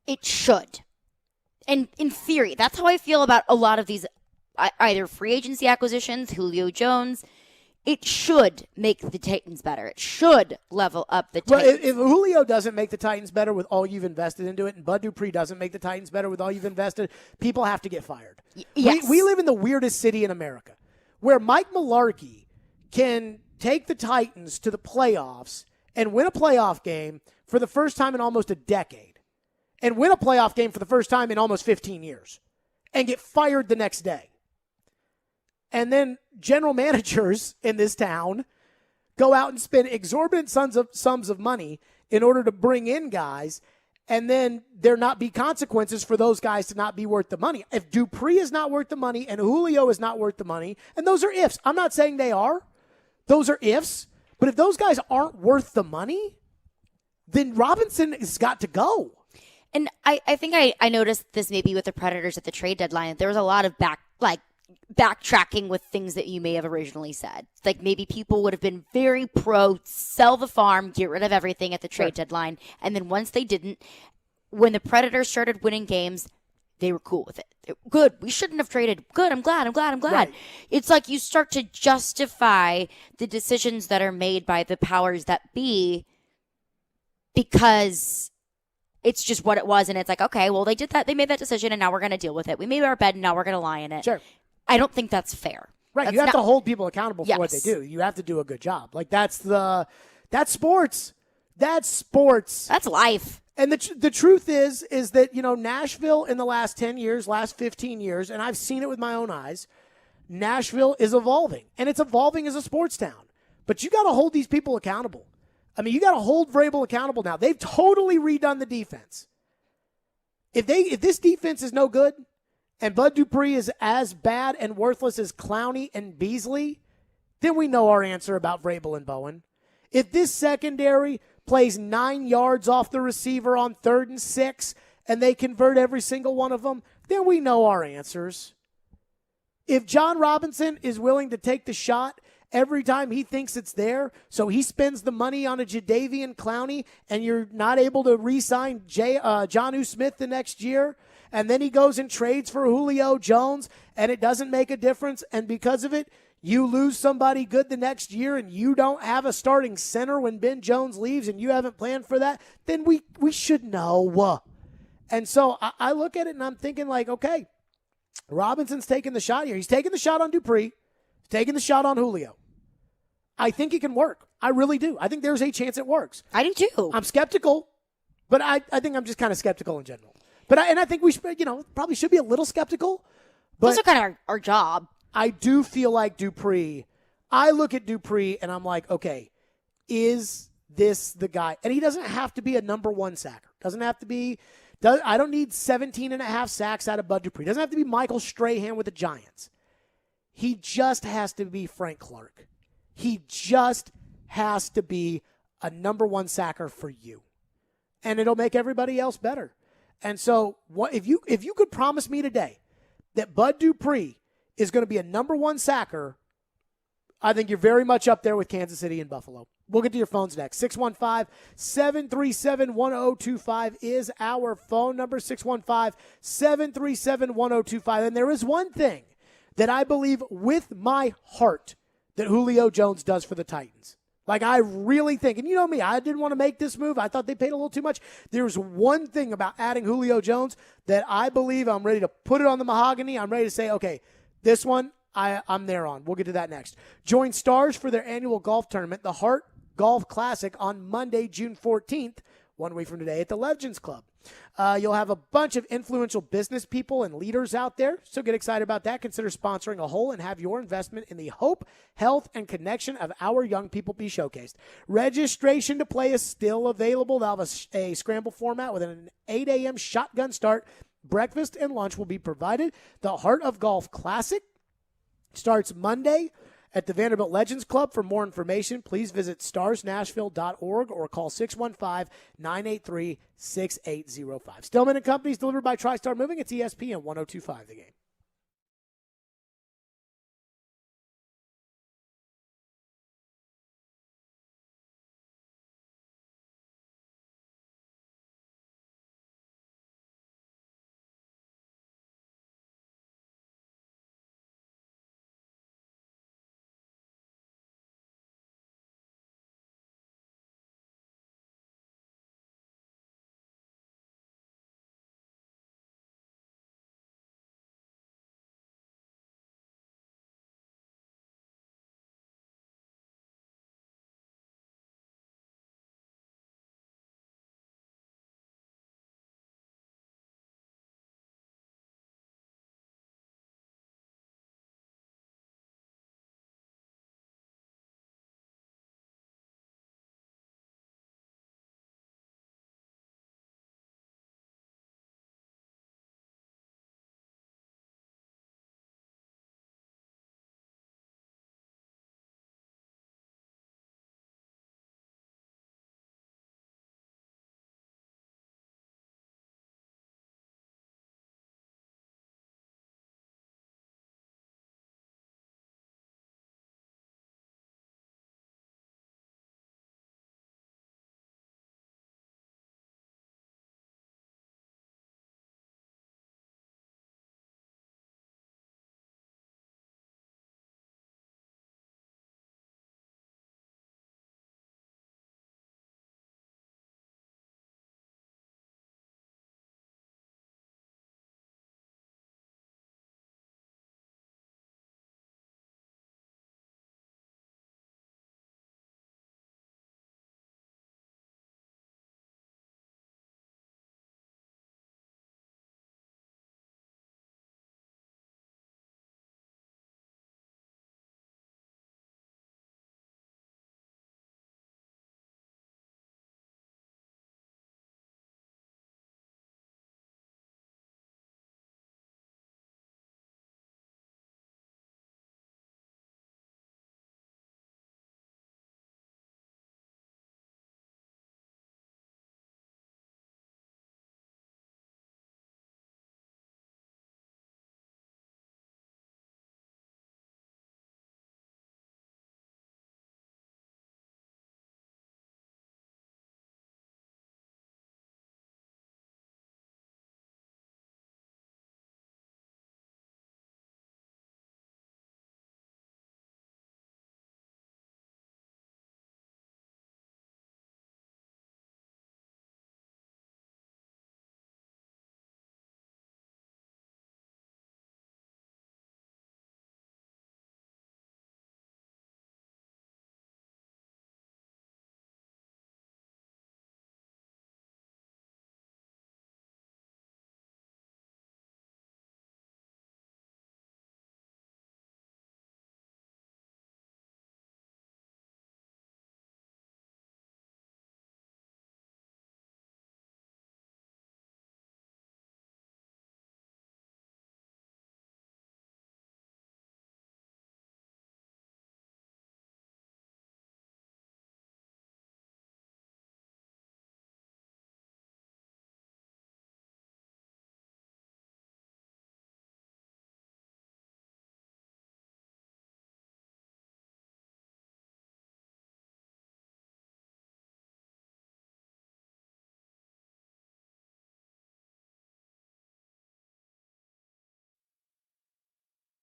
It should. And in theory, that's how I feel about a lot of these either free agency acquisitions, Julio Jones. It should make the Titans better. It should level up the Titans. Well, if Julio doesn't make the Titans better with all you've invested into it, and Bud Dupree doesn't make the Titans better with all you've invested, people have to get fired. Yes. We live in the weirdest city in America, where Mike Mularkey can take the Titans to the playoffs and win a playoff game for the first time in almost a decade, and win a playoff game for the first time in almost 15 years, and get fired the next day. And then general managers in this town go out and spend exorbitant sums of money in order to bring in guys, and then there not be consequences for those guys to not be worth the money. If Dupree is not worth the money and Julio is not worth the money, and those are ifs. I'm not saying they are. Those are ifs. But if those guys aren't worth the money, then Robinson has got to go. And I think I noticed this maybe with the Predators at the trade deadline. There was a lot of backtracking with things that you may have originally said. Like maybe people would have been very pro sell the farm, get rid of everything at the trade deadline. And then once they didn't, when the Predators started winning games, they were cool with it. Good. We shouldn't have traded. Good. I'm glad. Right. It's like you start to justify the decisions that are made by the powers that be because it's just what it was. And it's like, okay, well, they did that. They made that decision and now we're going to deal with it. We made our bed and now we're going to lie in it. Sure. I don't think that's fair. Right, you have to hold people accountable for what they do. You have to do a good job. Like that's sports. That's sports. That's life. And the truth is that, Nashville in the last 10 years, last 15 years, and I've seen it with my own eyes, Nashville is evolving. And it's evolving as a sports town. But you got to hold these people accountable. I mean, you got to hold Vrabel accountable now. They've totally redone the defense. If this defense is no good, and Bud Dupree is as bad and worthless as Clowney and Beasley, then we know our answer about Vrabel and Bowen. If this secondary plays 9 yards off the receiver on 3rd and 6, and they convert every single one of them, then we know our answers. If John Robinson is willing to take the shot every time he thinks it's there, so he spends the money on a Jadeveon Clowney, and you're not able to re-sign Jonnu Smith the next year, and then he goes and trades for Julio Jones, and it doesn't make a difference, and because of it, you lose somebody good the next year, and you don't have a starting center when Ben Jones leaves, and you haven't planned for that, then we should know. And so I look at it, and I'm thinking, like, okay, Robinson's taking the shot here. He's taking the shot on Dupree. He's taking the shot on Julio. I think it can work. I really do. I think there's a chance it works. I do too. I'm skeptical, but I think I'm just kind of skeptical in general. But I think we should, probably should be a little skeptical. But those are kind of our job. I do feel like Dupree. I look at Dupree and I'm like, okay, is this the guy? And he doesn't have to be a number one sacker. Doesn't have to be. I don't need 17 and a half sacks out of Bud Dupree. Doesn't have to be Michael Strahan with the Giants. He just has to be Frank Clark. He just has to be a number one sacker for you. And it'll make everybody else better. And so if you could promise me today that Bud Dupree is going to be a number one sacker, I think you're very much up there with Kansas City and Buffalo. We'll get to your phones next. 615-737-1025 is our phone number, 615-737-1025. And there is one thing that I believe with my heart that Julio Jones does for the Titans. Like, I really think, and you know me, I didn't want to make this move. I thought they paid a little too much. There's one thing about adding Julio Jones that I believe I'm ready to put it on the mahogany. I'm ready to say, okay, this one, I'm there on. We'll get to that next. Join Stars for their annual golf tournament, the Hart Golf Classic, on Monday, June 14th, 1 week from today at the Legends Club. You'll have a bunch of influential business people and leaders out there, so get excited about that. Consider sponsoring a hole and have your investment in the hope, health, and connection of our young people be showcased. Registration to play is still available. They'll have a scramble format with an 8 a.m. shotgun start. Breakfast and lunch will be provided. The Heart of Golf Classic starts Monday at the Vanderbilt Legends Club. For more information, please visit starsnashville.org or call 615-983-6805. Stillman Company is delivered by TriStar Moving. It's ESPN 102.5 The Game.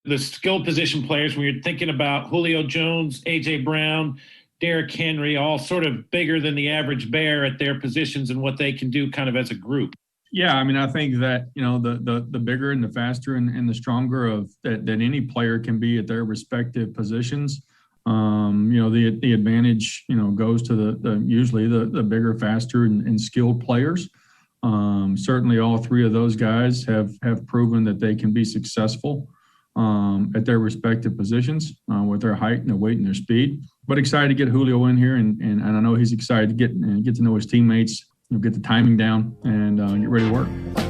the skill position players, when you're thinking about Julio Jones, A.J. Brown, Derrick Henry, all sort of bigger than the average Bear at their positions and what they can do kind of as a group? Yeah, I mean, I think that, the bigger and the faster and the stronger that any player can be at their respective positions, the advantage, goes to usually the bigger, faster and skilled players. Certainly all three of those guys have proven that they can be successful at their respective positions with their height and their weight and their speed. But excited to get Julio in here, and I know he's excited to get to know his teammates, get the timing down, and get ready to work.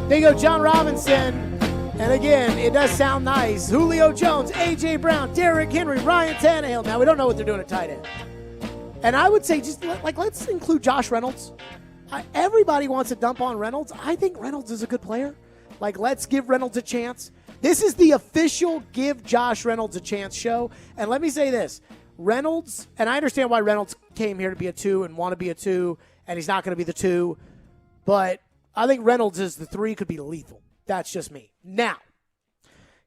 There you go, John Robinson. And again, it does sound nice. Julio Jones, A.J. Brown, Derrick Henry, Ryan Tannehill. Now, we don't know what they're doing at tight end. And I would say let's include Josh Reynolds. Everybody wants to dump on Reynolds. I think Reynolds is a good player. Let's give Reynolds a chance. This is the official Give Josh Reynolds a Chance show. And let me say this. Reynolds, and I understand why Reynolds came here to be a 2 and want to be a 2, and he's not going to be the 2. But I think Reynolds as the 3 could be lethal. That's just me. Now,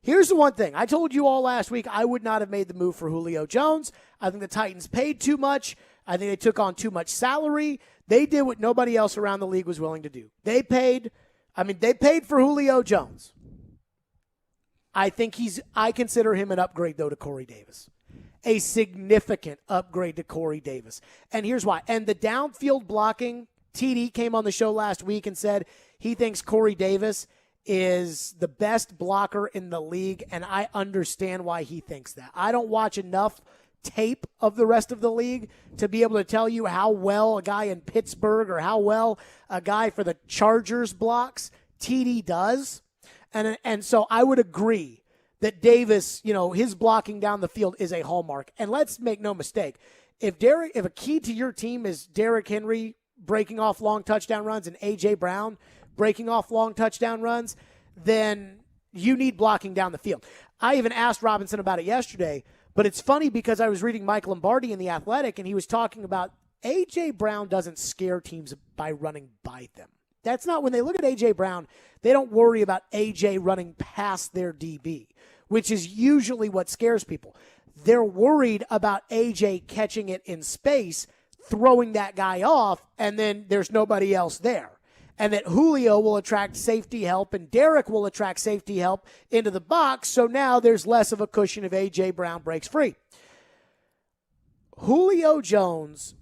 here's the one thing. I told you all last week I would not have made the move for Julio Jones. I think the Titans paid too much. I think they took on too much salary. They did what nobody else around the league was willing to do. They paid for Julio Jones. I consider him an upgrade, though, to Corey Davis. A significant upgrade to Corey Davis. And here's why. And the downfield blocking, TD came on the show last week and said he thinks Corey Davis is the best blocker in the league, and I understand why he thinks that. I don't watch enough tape of the rest of the league to be able to tell you how well a guy in Pittsburgh or how well a guy for the Chargers blocks. TD does. And so I would agree that Davis, his blocking down the field is a hallmark. And let's make no mistake, if a key to your team is Derrick Henry breaking off long touchdown runs and A.J. Brown breaking off long touchdown runs, then you need blocking down the field. I even asked Robinson about it yesterday, but it's funny because I was reading Mike Lombardi in The Athletic, and he was talking about A.J. Brown doesn't scare teams by running by them. That's not, when they look at A.J. Brown, they don't worry about A.J. running past their DB, which is usually what scares people. They're worried about A.J. catching it in space, throwing that guy off, and then there's nobody else there. And that Julio will attract safety help and Derrick will attract safety help into the box, so now there's less of a cushion if A.J. Brown breaks free. Julio Jones,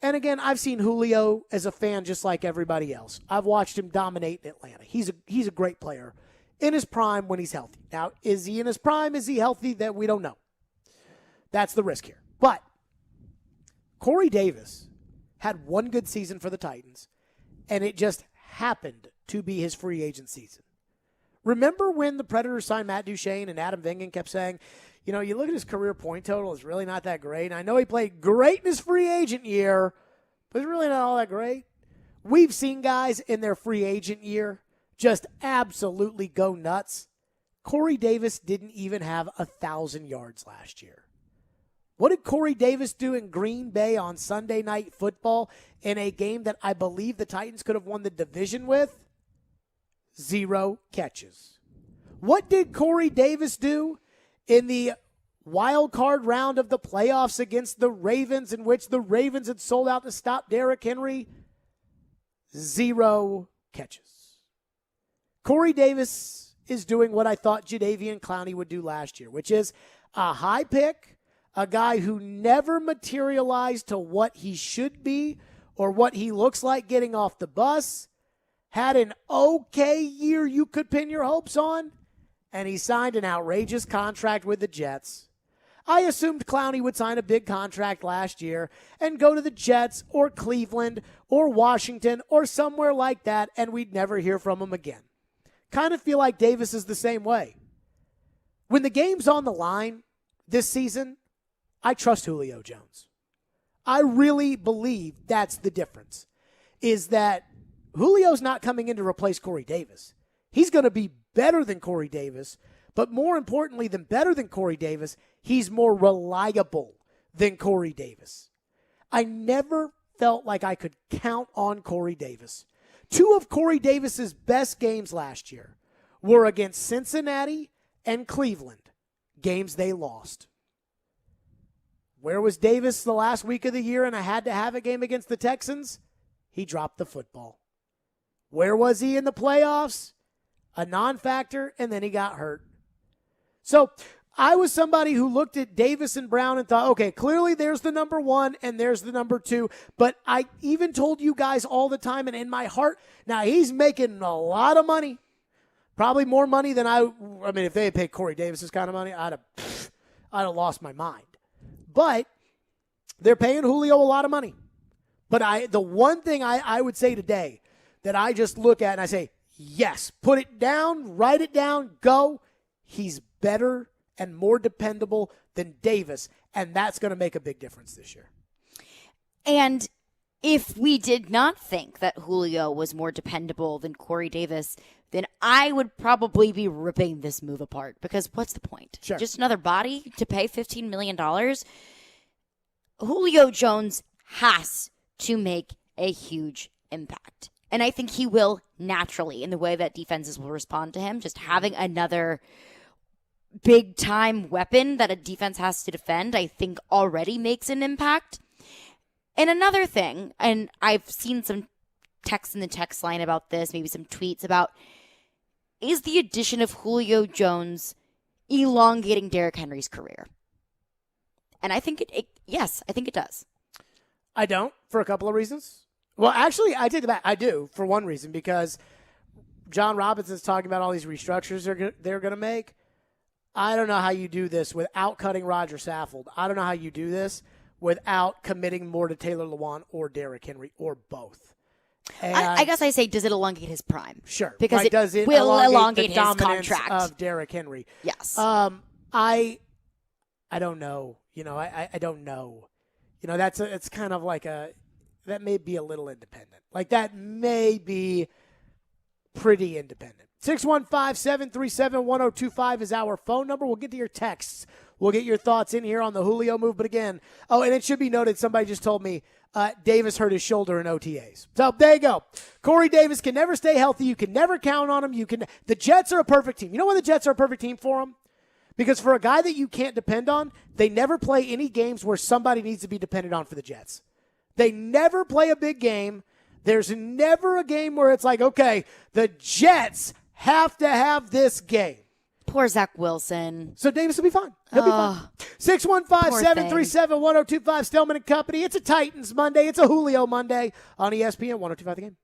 and again, I've seen Julio as a fan just like everybody else. I've watched him dominate in Atlanta. He's a great player in his prime when he's healthy. Now, is he in his prime? Is he healthy? That we don't know. That's the risk here. But Corey Davis had one good season for the Titans, and it just happened to be his free agent season. Remember when the Predators signed Matt Duchene and Adam Vingan kept saying, you look at his career point total, it's really not that great. And I know he played great in his free agent year, but it's really not all that great. We've seen guys in their free agent year just absolutely go nuts. Corey Davis didn't even have 1,000 yards last year. What did Corey Davis do in Green Bay on Sunday Night Football in a game that I believe the Titans could have won the division with? 0 catches. What did Corey Davis do in the wild card round of the playoffs against the Ravens, in which the Ravens had sold out to stop Derrick Henry? 0 catches. Corey Davis is doing what I thought Jadeveon Clowney would do last year, which is a high pick, a guy who never materialized to what he should be or what he looks like getting off the bus, had an okay year you could pin your hopes on, and he signed an outrageous contract with the Jets. I assumed Clowney would sign a big contract last year and go to the Jets or Cleveland or Washington or somewhere like that, and we'd never hear from him again. Kind of feel like Davis is the same way. When the game's on the line this season, I trust Julio Jones. I really believe that's the difference, is that Julio's not coming in to replace Corey Davis. He's going to be better than Corey Davis, but more importantly than better than Corey Davis, he's more reliable than Corey Davis. I never felt like I could count on Corey Davis. 2 of Corey Davis's best games last year were against Cincinnati and Cleveland. games they lost. Where was Davis the last week of the year and I had to have a game against the Texans? He dropped the football. Where was he in the playoffs? A non-factor, and then he got hurt. So I was somebody who looked at Davis and Brown and thought, okay, clearly there's the number one and there's the number two. But I even told you guys all the time, and in my heart, now he's making a lot of money. Probably more money than I mean, if they had paid Corey Davis this kind of money, I'd have lost my mind. But they're paying Julio a lot of money. But the one thing I would say today that I just look at and I say, yes, put it down, write it down, go. He's better and more dependable than Davis, and that's going to make a big difference this year. And if we did not think that Julio was more dependable than Corey Davis, then I would probably be ripping this move apart, because what's the point? Sure. Just another body to pay $15 million? Julio Jones has to make a huge impact. And I think he will naturally in the way that defenses will respond to him. Just having another big-time weapon that a defense has to defend, I think already makes an impact. And another thing, and I've seen some text in the text line about this, maybe some tweets about, is the addition of Julio Jones elongating Derrick Henry's career? And I think yes, I think it does. I don't, for a couple of reasons. Well, actually, I take it back. I do, for one reason, because John Robinson's talking about all these restructures they're going to make. I don't know how you do this without cutting Roger Saffold. I don't know how you do this without committing more to Taylor Lewan or Derrick Henry or both. And I guess I say, does it elongate his prime? Sure. Because right. Does it will elongate the his dominance contract of Derrick Henry? Yes. I don't know. I don't know. It's kind of like that may be a little independent. Like that may be pretty independent. 615-737-1025 is our phone number. We'll get to your texts. We'll get your thoughts in here on the Julio move. But again, and it should be noted, somebody just told me Davis hurt his shoulder in OTAs. So there you go. Corey Davis can never stay healthy. You can never count on him. The Jets are a perfect team. You know why the Jets are a perfect team for him? Because for a guy that you can't depend on, they never play any games where somebody needs to be dependent on for the Jets. They never play a big game. There's never a game where it's like, okay, the Jets have to have this game. Poor Zach Wilson. So Davis will be fine. He'll be fine. 615-737-1025, Stillman Company. It's a Titans Monday. It's a Julio Monday on ESPN 1025 The Game.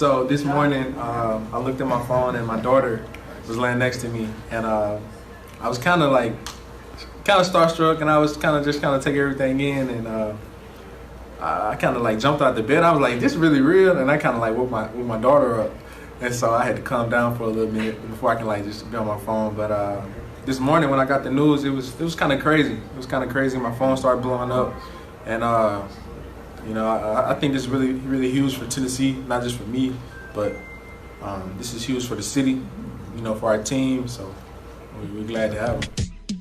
So this morning, I looked at my phone and my daughter was laying next to me, and I was kind of starstruck, and I was kind of taking everything in, and I kind of jumped out the bed. I was like, "This is really real," and I kind of woke my daughter up, and so I had to calm down for a little minute before I can just be on my phone. But this morning when I got the news, it was kind of crazy. It was kind of crazy. My phone started blowing up, and I think this is really, really huge for Tennessee, not just for me, but this is huge for the city, for our team. So we're glad to have him.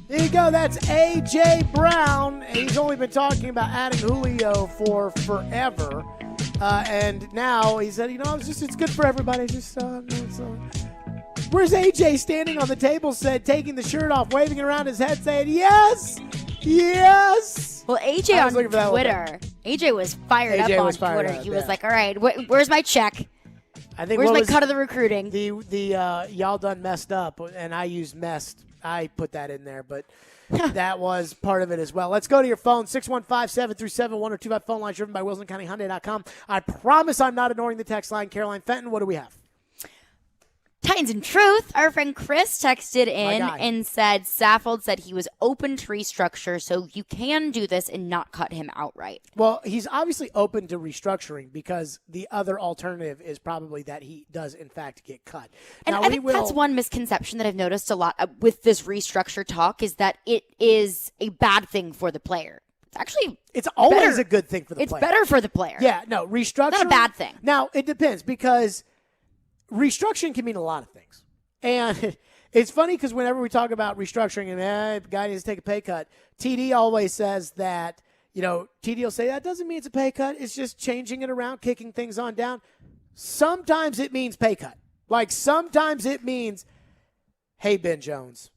There you go. That's A.J. Brown. He's only been talking about adding Julio for forever. And now he said, it's good for everybody. Where's A.J. standing on the table, taking the shirt off, waving it around his head, saying, yes, yes. Well, AJ on Twitter, AJ was fired up on Twitter. He was like, all right, where's my check? Where's my cut of the recruiting? The y'all done messed up, and I used messed. I put that in there, but that was part of it as well. Let's go to your phone, 615-737-1025 phone line driven by WilsonCountyHyundai.com. I promise I'm not ignoring the text line. Caroline Fenton, what do we have? Titans in Truth, our friend Chris texted in and said Saffold said he was open to restructure, so you can do this and not cut him outright. Well, he's obviously open to restructuring because the other alternative is probably that he does, in fact, get cut. And I think that's one misconception that I've noticed a lot with this restructure talk is that it is a bad thing for the player. It's always a good thing for the player. It's better for the player. Yeah, no, restructuring. Not a bad thing. Now, it depends because restructuring can mean a lot of things. And it's funny because whenever we talk about restructuring and the guy needs to take a pay cut, TD always says that, TD will say that doesn't mean it's a pay cut. It's just changing it around, kicking things on down. Sometimes it means pay cut. Sometimes it means, hey, Ben Jones,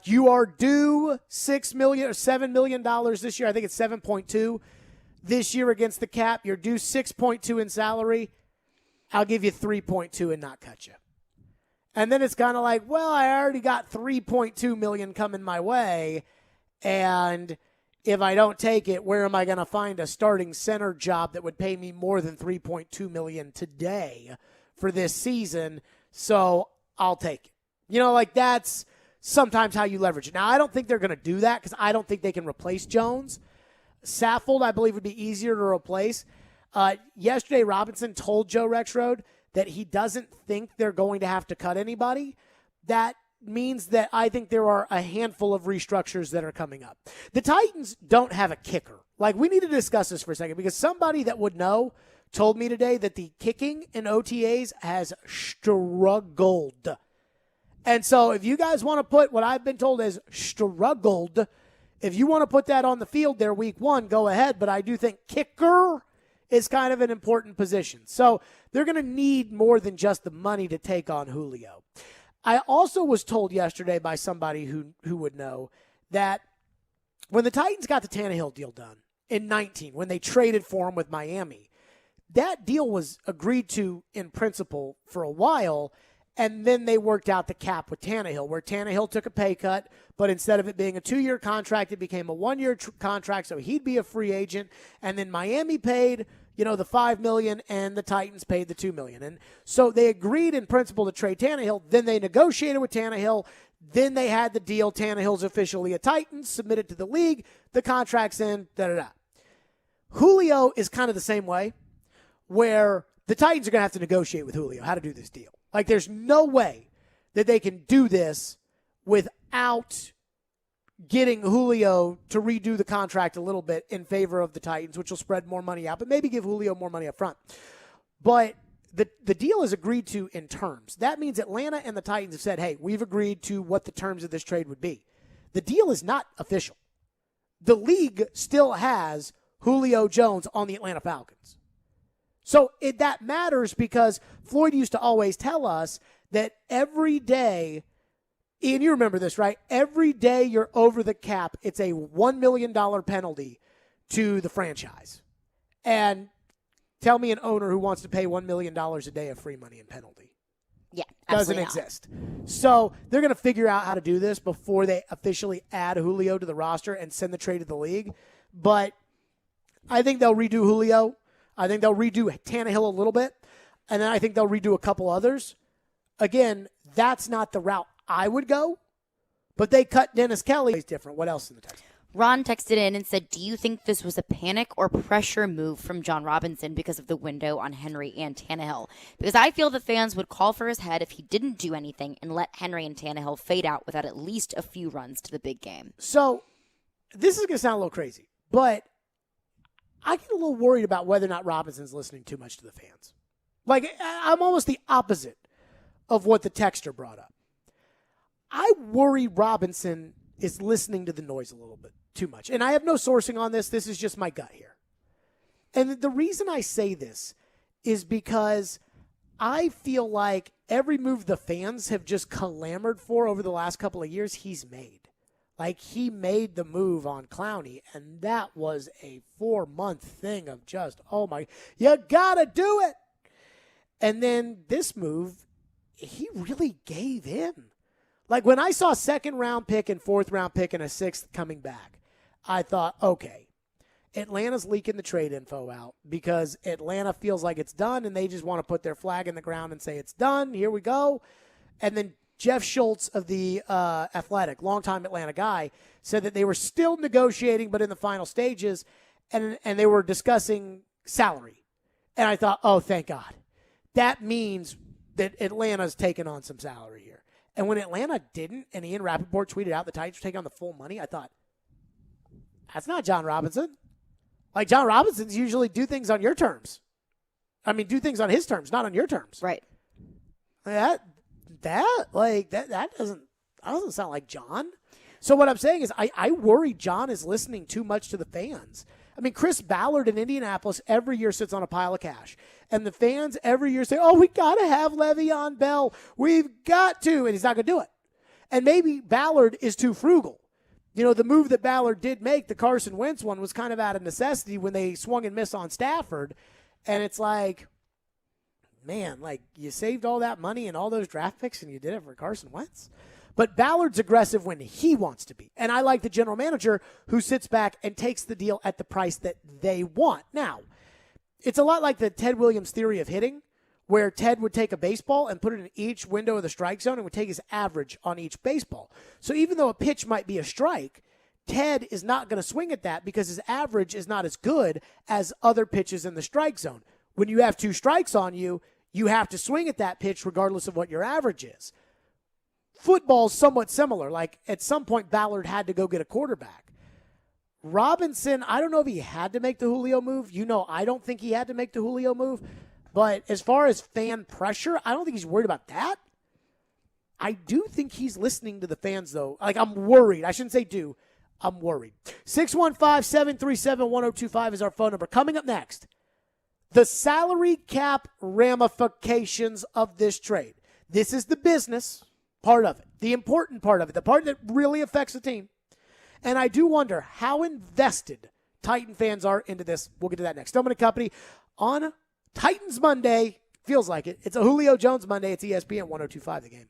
you are due $6 million or $7 million this year. I think it's 7.2 this year against the cap. You're due 6.2 in salary. I'll give you 3.2 and not cut you. And then it's kind of I already got 3.2 million coming my way. And if I don't take it, where am I going to find a starting center job that would pay me more than 3.2 million today for this season? So I'll take it. That's sometimes how you leverage it. Now, I don't think they're going to do that because I don't think they can replace Jones. Saffold, I believe, would be easier to replace. Yesterday, Robinson told Joe Rexrode that he doesn't think they're going to have to cut anybody. That means that I think there are a handful of restructures that are coming up. The Titans don't have a kicker. We need to discuss this for a second because somebody that would know told me today that the kicking in OTAs has struggled. And so if you guys want to put what I've been told as struggled, if you want to put that on the field there week one, go ahead. But I do think kicker is kind of an important position. So they're going to need more than just the money to take on Julio. I also was told yesterday by somebody who would know that when the Titans got the Tannehill deal done in 19, when they traded for him with Miami, that deal was agreed to in principle for a while, and then they worked out the cap with Tannehill, where Tannehill took a pay cut, but instead of it being a 2-year contract, it became a 1-year contract, so he'd be a free agent, and then Miami paid the $5 million, and the Titans paid the $2 million. And so they agreed in principle to trade Tannehill. Then they negotiated with Tannehill. Then they had the deal. Tannehill's officially a Titan, submitted to the league. The contract's in, da-da-da. Julio is kind of the same way, where the Titans are going to have to negotiate with Julio how to do this deal. There's no way that they can do this without getting Julio to redo the contract a little bit in favor of the Titans, which will spread more money out, but maybe give Julio more money up front. But the deal is agreed to in terms. That means Atlanta and the Titans have said, hey, we've agreed to what the terms of this trade would be. The deal is not official. The league still has Julio Jones on the Atlanta Falcons. So that matters because Floyd used to always tell us that every day, Ian, you remember this, right? Every day you're over the cap, it's a $1 million penalty to the franchise. And tell me an owner who wants to pay $1 million a day of free money in penalty. Yeah, doesn't exist. So they're going to figure out how to do this before they officially add Julio to the roster and send the trade to the league. But I think they'll redo Julio. I think they'll redo Tannehill a little bit. and then I think they'll redo a couple others. Again, that's not the route I would go, but they cut Dennis Kelly. He's different. What else in the text? Ron texted in and said, do you think this was a panic or pressure move from John Robinson because of the window on Henry and Tannehill? Because I feel the fans would call for his head if he didn't do anything and let Henry and Tannehill fade out without at least a few runs to the big game. So this is going to sound a little crazy, but I get a little worried about whether or not Robinson's listening too much to the fans. Like, I'm almost the opposite of what the texter brought up. I worry Robinson is listening to the noise a little bit too much. And I have no sourcing on this. This is just my gut here. And the reason I say this is because I feel like every move the fans have just clamored for over the last couple of years, he's made. Like, he made the move on Clowney, and that was a 4-month thing of just, oh my, you gotta do it. And then this move, he really gave in. Like, when I saw 2nd-round pick and 4th-round pick and a 6th coming back, I thought, okay, Atlanta's leaking the trade info out because Atlanta feels like it's done and they just want to put their flag in the ground and say it's done. Here we go. And then Jeff Schultz of the Athletic, longtime Atlanta guy, said that they were still negotiating but in the final stages, and they were discussing salary. And I thought, oh, thank God. That means that Atlanta's taking on some salary here. And when Atlanta didn't, and Ian Rappaport tweeted out the Titans were taking on the full money, I thought, that's not John Robinson. Like, John Robinson's usually do things on your terms. I mean, do things on his terms, not on your terms. Right. That doesn't sound like John. So what I'm saying is I worry John is listening too much to the fans. I mean, Chris Ballard in Indianapolis every year sits on a pile of cash. And the fans every year say, oh, we got to have Le'Veon Bell. We've got to. And he's not going to do it. And maybe Ballard is too frugal. You know, the move that Ballard did make, the Carson Wentz one, was kind of out of necessity when they swung and missed on Stafford. And it's like, man, like, you saved all that money and all those draft picks and you did it for Carson Wentz? But Ballard's aggressive when he wants to be. And I like the general manager who sits back and takes the deal at the price that they want. Now, it's a lot like the Ted Williams theory of hitting, where Ted would take a baseball and put it in each window of the strike zone and would take his average on each baseball. So even though a pitch might be a strike, Ted is not going to swing at that because his average is not as good as other pitches in the strike zone. When you have 2 strikes on you, you have to swing at that pitch regardless of what your average is. Football's somewhat similar. Like, at some point, Ballard had to go get a quarterback. Robinson, I don't know if he had to make the Julio move. You know, I don't think he had to make the Julio move. But as far as fan pressure, I don't think he's worried about that. I do think he's listening to the fans, though. Like, I'm worried. I shouldn't say do. I'm worried. 615-737-1025 is our phone number. Coming up next, the salary cap ramifications of this trade. This is the business part of it, the important part of it, the part that really affects the team. And I do wonder how invested Titan fans are into this. We'll get to that next. Stillman Company on Titans Monday. Feels like it. It's a Julio Jones Monday. It's ESPN 1025 The Game.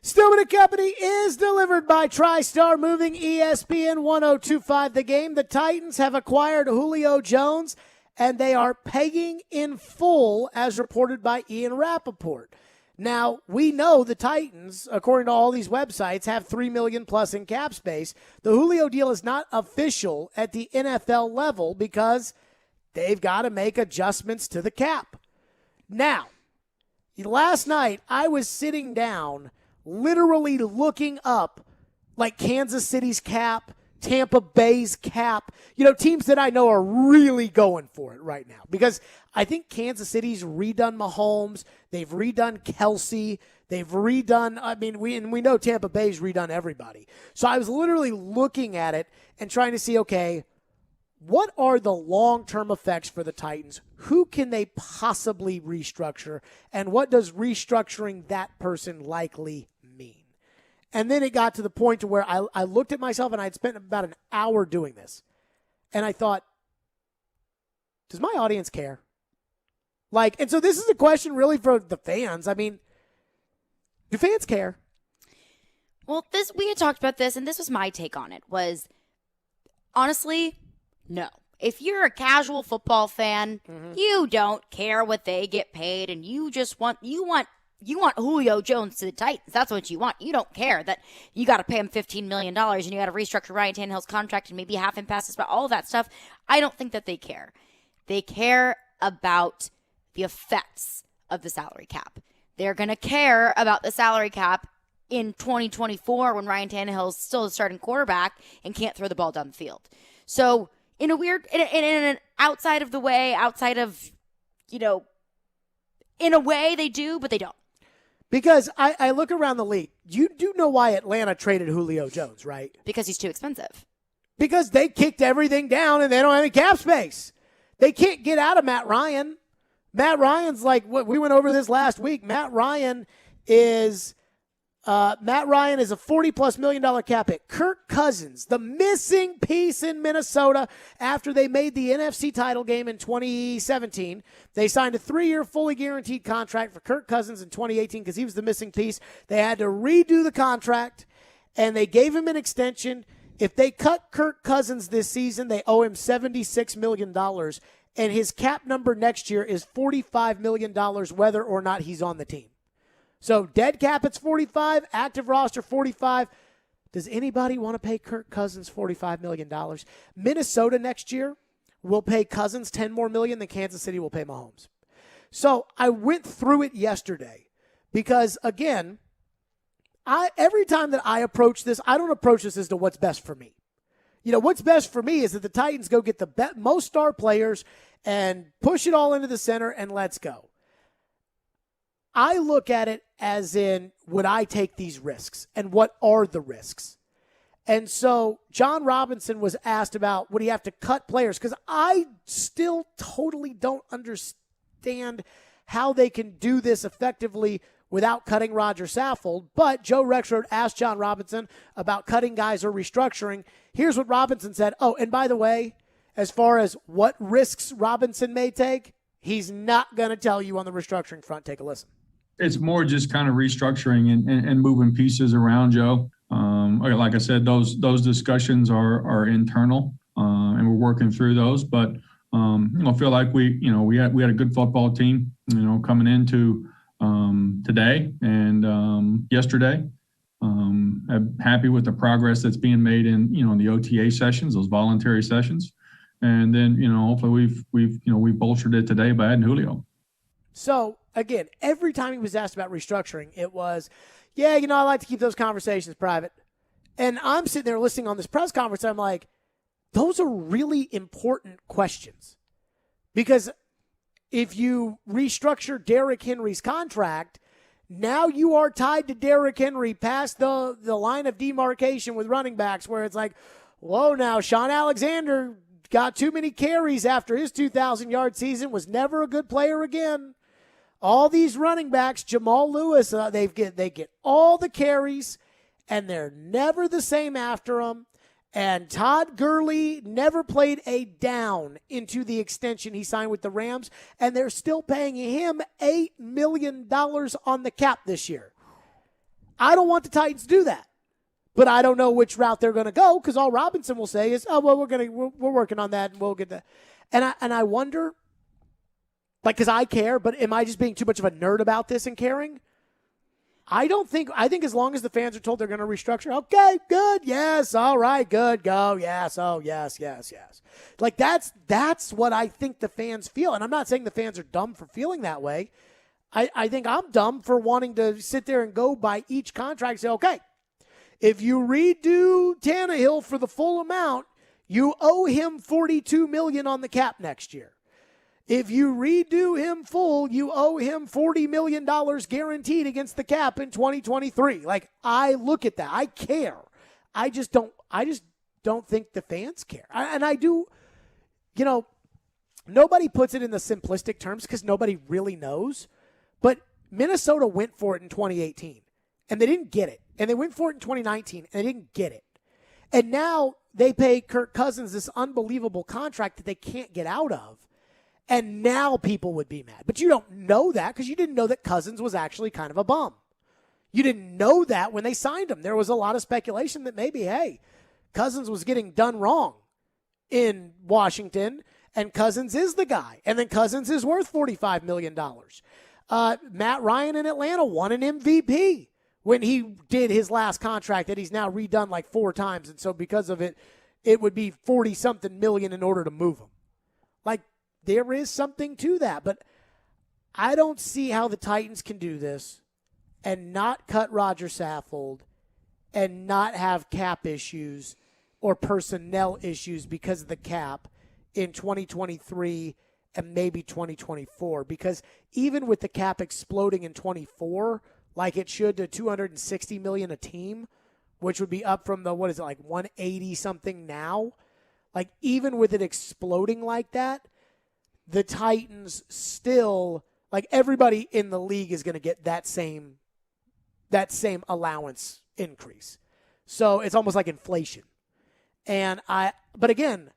Stillman Company is delivered by TriStar Moving, ESPN 1025 The Game. The Titans have acquired Julio Jones, and they are paying in full, as reported by Ian Rappaport. Now, we know the Titans, according to all these websites, have $3 million plus in cap space. The Julio deal is not official at the NFL level because they've got to make adjustments to the cap. Now, last night I was sitting down literally looking up like Kansas City's cap, Tampa Bay's cap, teams that I know are really going for it right now. Because I think Kansas City's redone Mahomes, they've redone Kelsey, they've redone, we know Tampa Bay's redone everybody. So I was literally looking at it and trying to see, okay, what are the long-term effects for the Titans? Who can they possibly restructure? And what does restructuring that person likely mean? And then it got to the point to where I looked at myself, and I'd spent about an hour doing this. And I thought, does my audience care? And so this is a question really for the fans. Do fans care? Well, we had talked about this, and this was my take on it, was honestly, no. If you're a casual football fan, you don't care what they get paid, and you just want Julio Jones to the Titans. That's what you want. You don't care that you got to pay him $15 million and you got to restructure Ryan Tannehill's contract and maybe have him pass this, but all of that stuff. I don't think that they care. They care about the effects of the salary cap. They're going to care about the salary cap in 2024 when Ryan Tannehill is still a starting quarterback and can't throw the ball down the field. So in an outside of, in a way they do, but they don't. Because I look around the league. You do know why Atlanta traded Julio Jones, right? Because he's too expensive. Because they kicked everything down and they don't have any cap space. They can't get out of Matt Ryan. Matt Ryan's we went over this last week. Matt Ryan is a $40+ million cap hit. Kirk Cousins, the missing piece in Minnesota after they made the NFC title game in 2017. They signed a 3-year fully guaranteed contract for Kirk Cousins in 2018 because he was the missing piece. They had to redo the contract, and they gave him an extension. If they cut Kirk Cousins this season, they owe him $76 million, and his cap number next year is $45 million, whether or not he's on the team. So dead cap, it's 45, active roster 45. Does anybody want to pay Kirk Cousins $45 million? Minnesota next year will pay Cousins $10 more million than Kansas City will pay Mahomes. So I went through it yesterday because, again, every time that I approach this, I don't approach this as to what's best for me. What's best for me is that the Titans go get the most star players and push it all into the center and let's go. I look at it as in, would I take these risks? And what are the risks? And so John Robinson was asked about, would he have to cut players? Because I still totally don't understand how they can do this effectively without cutting Roger Saffold. But Joe Rexrode asked John Robinson about cutting guys or restructuring. Here's what Robinson said. Oh, and by the way, as far as what risks Robinson may take, he's not going to tell you on the restructuring front. Take a listen. It's more just kind of restructuring and moving pieces around, Joe. Like I said, those discussions are internal, and we're working through those. But I feel like we had a good football team, coming into today and yesterday. I'm happy with the progress that's being made in the OTA sessions, those voluntary sessions, and then hopefully we've bolstered it today by adding Julio. So, again, every time he was asked about restructuring, it was, I like to keep those conversations private. And I'm sitting there listening on this press conference, and I'm like, those are really important questions. Because if you restructure Derrick Henry's contract, now you are tied to Derrick Henry past the line of demarcation with running backs where it's like, whoa, now Sean Alexander got too many carries after his 2,000-yard season, was never a good player again. All these running backs, Jamal Lewis, they get all the carries, and they're never the same after them. And Todd Gurley never played a down into the extension he signed with the Rams, and they're still paying him $8 million on the cap this year. I don't want the Titans to do that. But I don't know which route they're going to go because all Robinson will say is, "Oh well, we're working on that and we'll get that." And I wonder, like, because I care, but am I just being too much of a nerd about this and caring? I think as long as the fans are told they're going to restructure, okay, good, yes, all right, good, go, yes, oh yes. Like that's what I think the fans feel, and I'm not saying the fans are dumb for feeling that way. I think I'm dumb for wanting to sit there and go by each contract and say, okay. If you redo Tannehill for the full amount, you owe him $42 million on the cap next year. If you redo him full, you owe him $40 million guaranteed against the cap in 2023. Like, I look at that. I care. I just don't think the fans care. And I do, nobody puts it in the simplistic terms because nobody really knows. But Minnesota went for it in 2018, and they didn't get it. And they went for it in 2019, and they didn't get it. And now they pay Kirk Cousins this unbelievable contract that they can't get out of. And now people would be mad. But you don't know that because you didn't know that Cousins was actually kind of a bum. You didn't know that when they signed him. There was a lot of speculation that maybe, hey, Cousins was getting done wrong in Washington, and Cousins is the guy. And then Cousins is worth $45 million. Matt Ryan in Atlanta won an MVP when he did his last contract that he's now redone like 4 times. And so because of it, it would be 40-something million in order to move him. Like, there is something to that. But I don't see how the Titans can do this and not cut Roger Saffold and not have cap issues or personnel issues because of the cap in 2023 and maybe 2024. Because even with the cap exploding in 24, like it should, to $260 million a team, which would be up from the, what is it, like 180 something now? Like, even with it exploding like that, the Titans still, like, everybody in the league is going to get that same allowance increase. So it's almost like inflation. But again,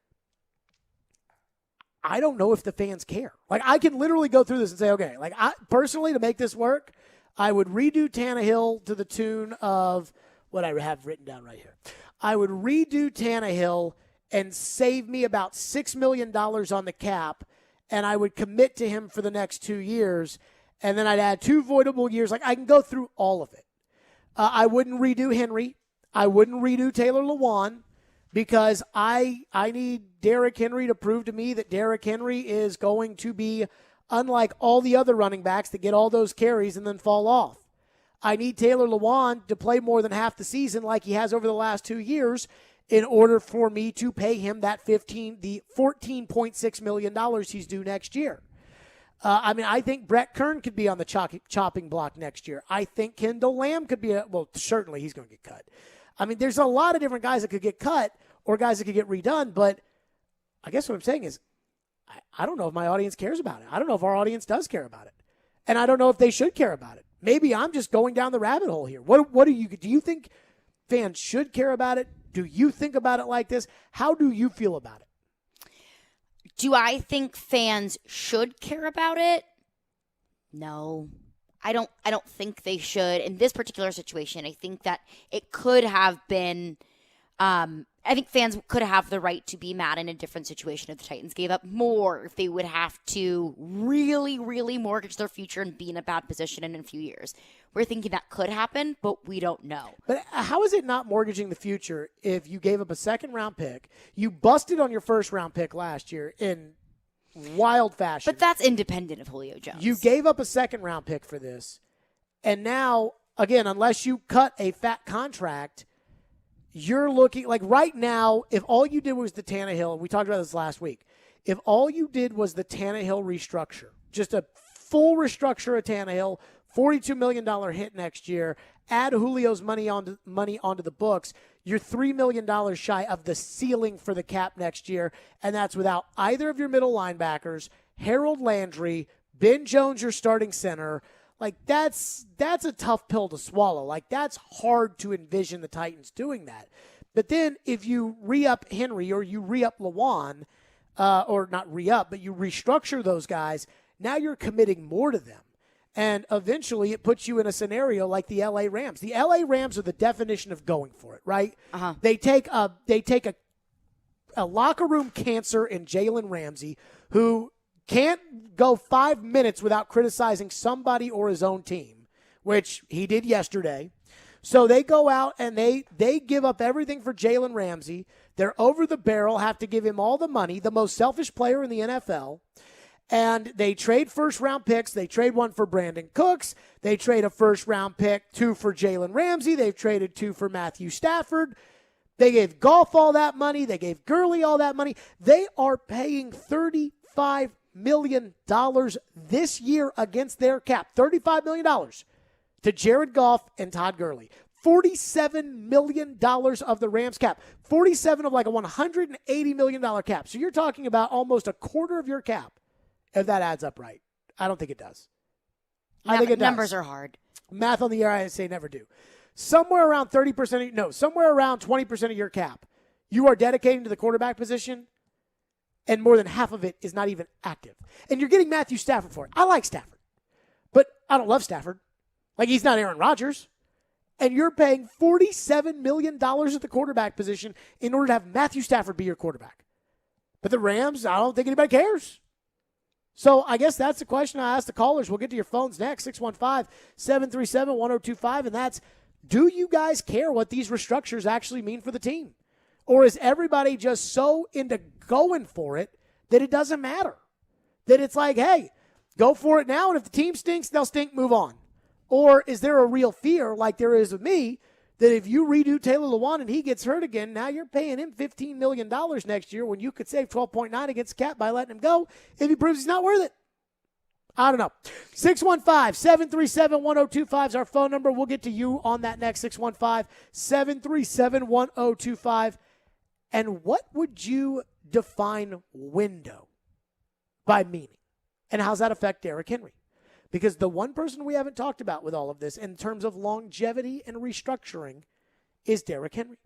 I don't know if the fans care. Like, I can literally go through this and say, okay, like, I personally, to make this work, I would redo Tannehill to the tune of what I have written down right here. I would redo Tannehill and save me about $6 million on the cap, and I would commit to him for the next 2 years, and then I'd add 2 voidable years. Like, I can go through all of it. I wouldn't redo Henry. I wouldn't redo Taylor Lewan because I need Derrick Henry to prove to me that Derrick Henry is going to be unlike all the other running backs that get all those carries and then fall off. I need Taylor Lewan to play more than half the season like he has over the last 2 years in order for me to pay him that the $14.6 million he's due next year. I think Brett Kern could be on the chopping block next year. I think Kendall Lamb could be certainly he's going to get cut. I mean, there's a lot of different guys that could get cut or guys that could get redone, but I guess what I'm saying is I don't know if my audience cares about it. I don't know if our audience does care about it. And I don't know if they should care about it. Maybe I'm just going down the rabbit hole here. What do you think fans should care about it? Do you think about it like this? How do you feel about it? Do I think fans should care about it? No. I don't think they should. In this particular situation, I think that it could have been I think fans could have the right to be mad in a different situation if the Titans gave up more, if they would have to really, really mortgage their future and be in a bad position in a few years. We're thinking that could happen, but we don't know. But how is it not mortgaging the future if you gave up a second-round pick, you busted on your first-round pick last year in wild fashion. But that's independent of Julio Jones. You gave up a second-round pick for this, and now, again, unless you cut a fat contract, you're looking like right now, if all you did was the Tannehill, we talked about this last week, if all you did was the Tannehill restructure, just a full restructure of Tannehill, $42 million hit next year, add Julio's money onto the books, you're $3 million shy of the ceiling for the cap next year, and that's without either of your middle linebackers, Harold Landry, Ben Jones, your starting center. Like, that's a tough pill to swallow. Like, that's hard to envision the Titans doing that. But then if you re-up Henry or you re-up Lewan, or not re-up, but you restructure those guys, now you're committing more to them. And eventually it puts you in a scenario like the LA Rams. The LA Rams are the definition of going for it, right? Uh-huh. They take a locker room cancer in Jalen Ramsey, who can't go 5 minutes without criticizing somebody or his own team, which he did yesterday. So they go out and they give up everything for Jalen Ramsey. They're over the barrel, have to give him all the money, the most selfish player in the NFL. And they trade first-round picks. They trade one for Brandon Cooks. They trade a first-round pick, 2 for Jalen Ramsey. They've traded 2 for Matthew Stafford. They gave Goff all that money. They gave Gurley all that money. They are paying $35 million this year against their cap. $35 million to Jared Goff and Todd Gurley. $47 million of the Rams cap. 47 of like a $180 million cap. So you're talking about almost a quarter of your cap, if that adds up right. I don't think it does. I think it does. Numbers are hard. Math on the air, I say never do. Somewhere around 30%, somewhere around 20% of your cap, you are dedicating to the quarterback position, and more than half of it is not even active. And you're getting Matthew Stafford for it. I like Stafford, but I don't love Stafford. Like, he's not Aaron Rodgers. And you're paying $47 million at the quarterback position in order to have Matthew Stafford be your quarterback. But the Rams, I don't think anybody cares. So I guess that's the question I asked the callers. We'll get to your phones next, 615-737-1025, and that's, do you guys care what these restructures actually mean for the team? Or is everybody just so into going for it that it doesn't matter? That it's like, hey, go for it now, and if the team stinks, they'll stink, move on. Or is there a real fear, like there is with me, that if you redo Taylor Lewan and he gets hurt again, now you're paying him $15 million next year when you could save 12.9 against the cap by letting him go if he proves he's not worth it? I don't know. 615-737-1025 is our phone number. We'll get to you on that next, 615-737-1025. And what would you define window by meaning? And how's that affect Derrick Henry? Because the one person we haven't talked about with all of this in terms of longevity and restructuring is Derrick Henry.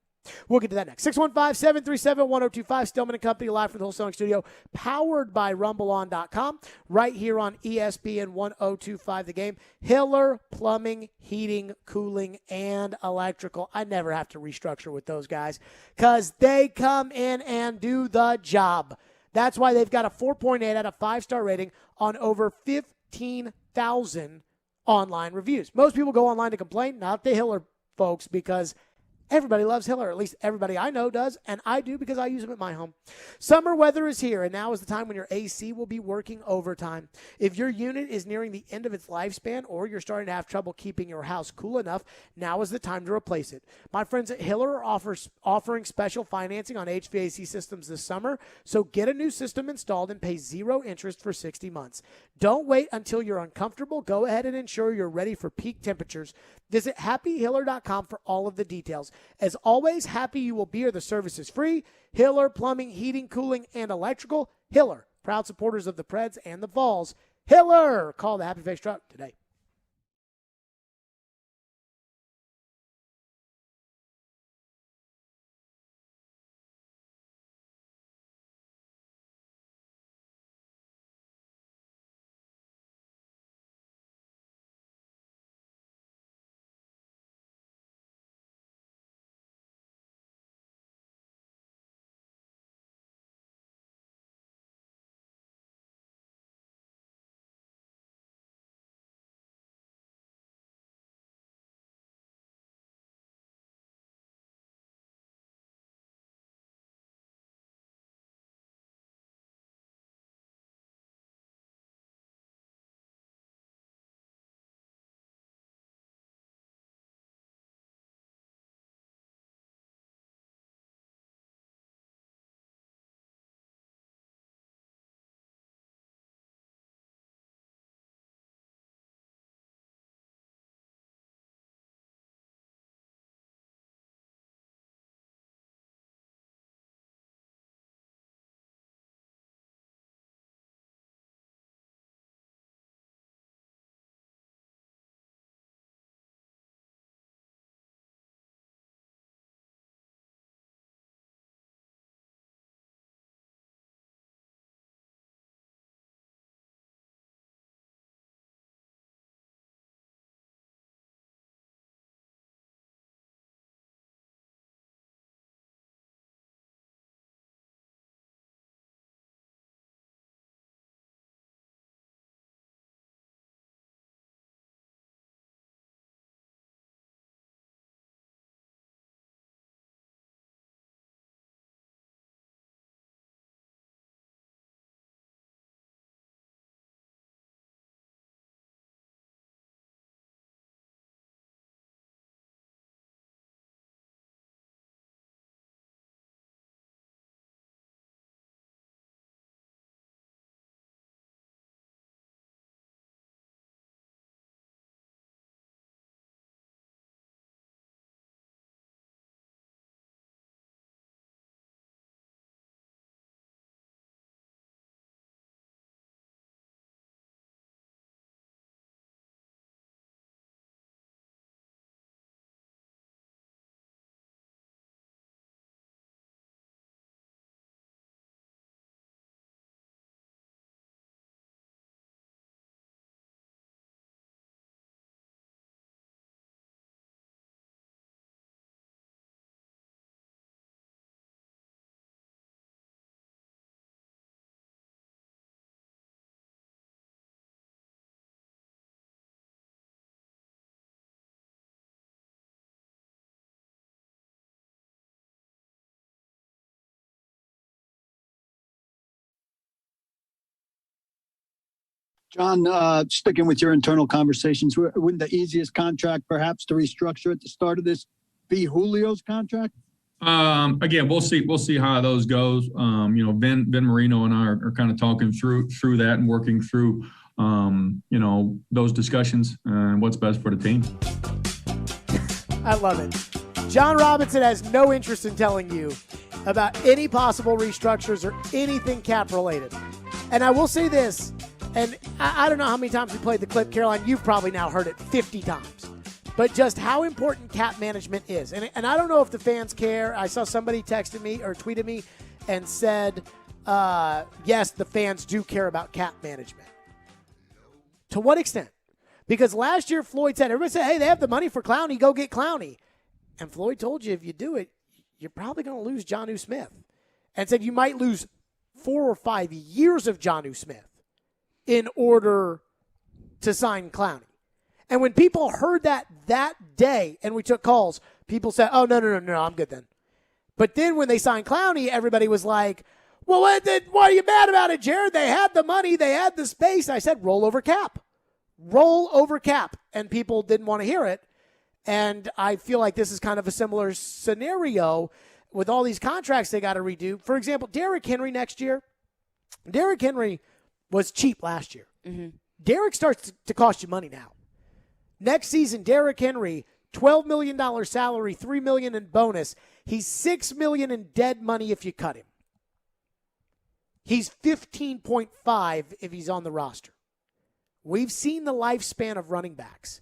We'll get to that next. 615-737-1025, Stillman Company, live from the wholesaling studio, powered by RumbleOn.com, right here on ESPN 1025 The Game. Hiller Plumbing, Heating, Cooling, and Electrical. I never have to restructure with those guys because they come in and do the job. That's why they've got a 4.8 out of 5-star rating on over 15,000 online reviews. Most people go online to complain, not the Hiller folks, because everybody loves Hiller. At least everybody I know does, and I do because I use them at my home. Summer weather is here, and now is the time when your AC will be working overtime. If your unit is nearing the end of its lifespan or you're starting to have trouble keeping your house cool enough, now is the time to replace it. My friends at Hiller are offering special financing on HVAC systems this summer, so get a new system installed and pay 0 interest for 60 months. Don't wait until you're uncomfortable. Go ahead and ensure you're ready for peak temperatures. Visit happyhiller.com for all of the details. As always, happy you will be, or the service is free. Hiller Plumbing, Heating, Cooling, and Electrical. Hiller, proud supporters of the Preds and the Vols. Hiller, call the Happy Face Truck today. John, sticking with your internal conversations, wouldn't the easiest contract perhaps to restructure at the start of this be Julio's contract? Again, we'll see how those goes. Ben Marino and I are kind of talking through that and working through, those discussions and what's best for the team. I love it. John Robinson has no interest in telling you about any possible restructures or anything cap related. And I will say this, and I don't know how many times we played the clip, Caroline, you've probably now heard it 50 times. But just how important cap management is. And I don't know if the fans care. I saw somebody texted me or tweeted me and said, yes, the fans do care about cap management. To what extent? Because last year Floyd said, everybody said, hey, they have the money for Clowney, go get Clowney. And Floyd told you if you do it, you're probably going to lose Jonnu Smith. And said you might lose 4 or 5 years of Jonnu Smith in order to sign Clowney. And when people heard that day and we took calls, people said, oh, no, I'm good then. But then when they signed Clowney, everybody was like, well, why are you mad about it, Jared? They had the money. They had the space. I said, roll over cap. Roll over cap. And people didn't want to hear it. And I feel like this is kind of a similar scenario with all these contracts they got to redo. For example, Derrick Henry next year. Derrick Henry was cheap last year. Mm-hmm. Derrick starts to cost you money now. Next season, Derrick Henry, $12 million salary, $3 million in bonus. He's $6 million in dead money if you cut him. He's 15.5 if he's on the roster. We've seen the lifespan of running backs.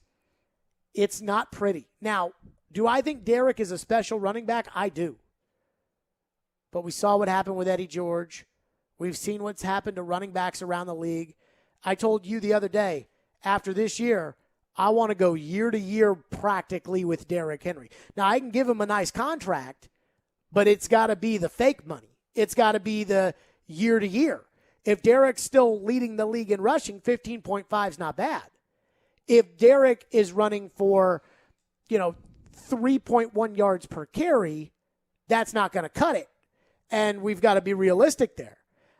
It's not pretty. Now, do I think Derrick is a special running back? I do. But we saw what happened with Eddie George. We've seen what's happened to running backs around the league. I told you the other day, after this year, I want to go year to year practically with Derrick Henry. Now, I can give him a nice contract, but it's got to be the fake money. It's got to be the year to year. If Derrick's still leading the league in rushing, 15.5 is not bad. If Derrick is running for, 3.1 yards per carry, that's not going to cut it. And we've got to be realistic there.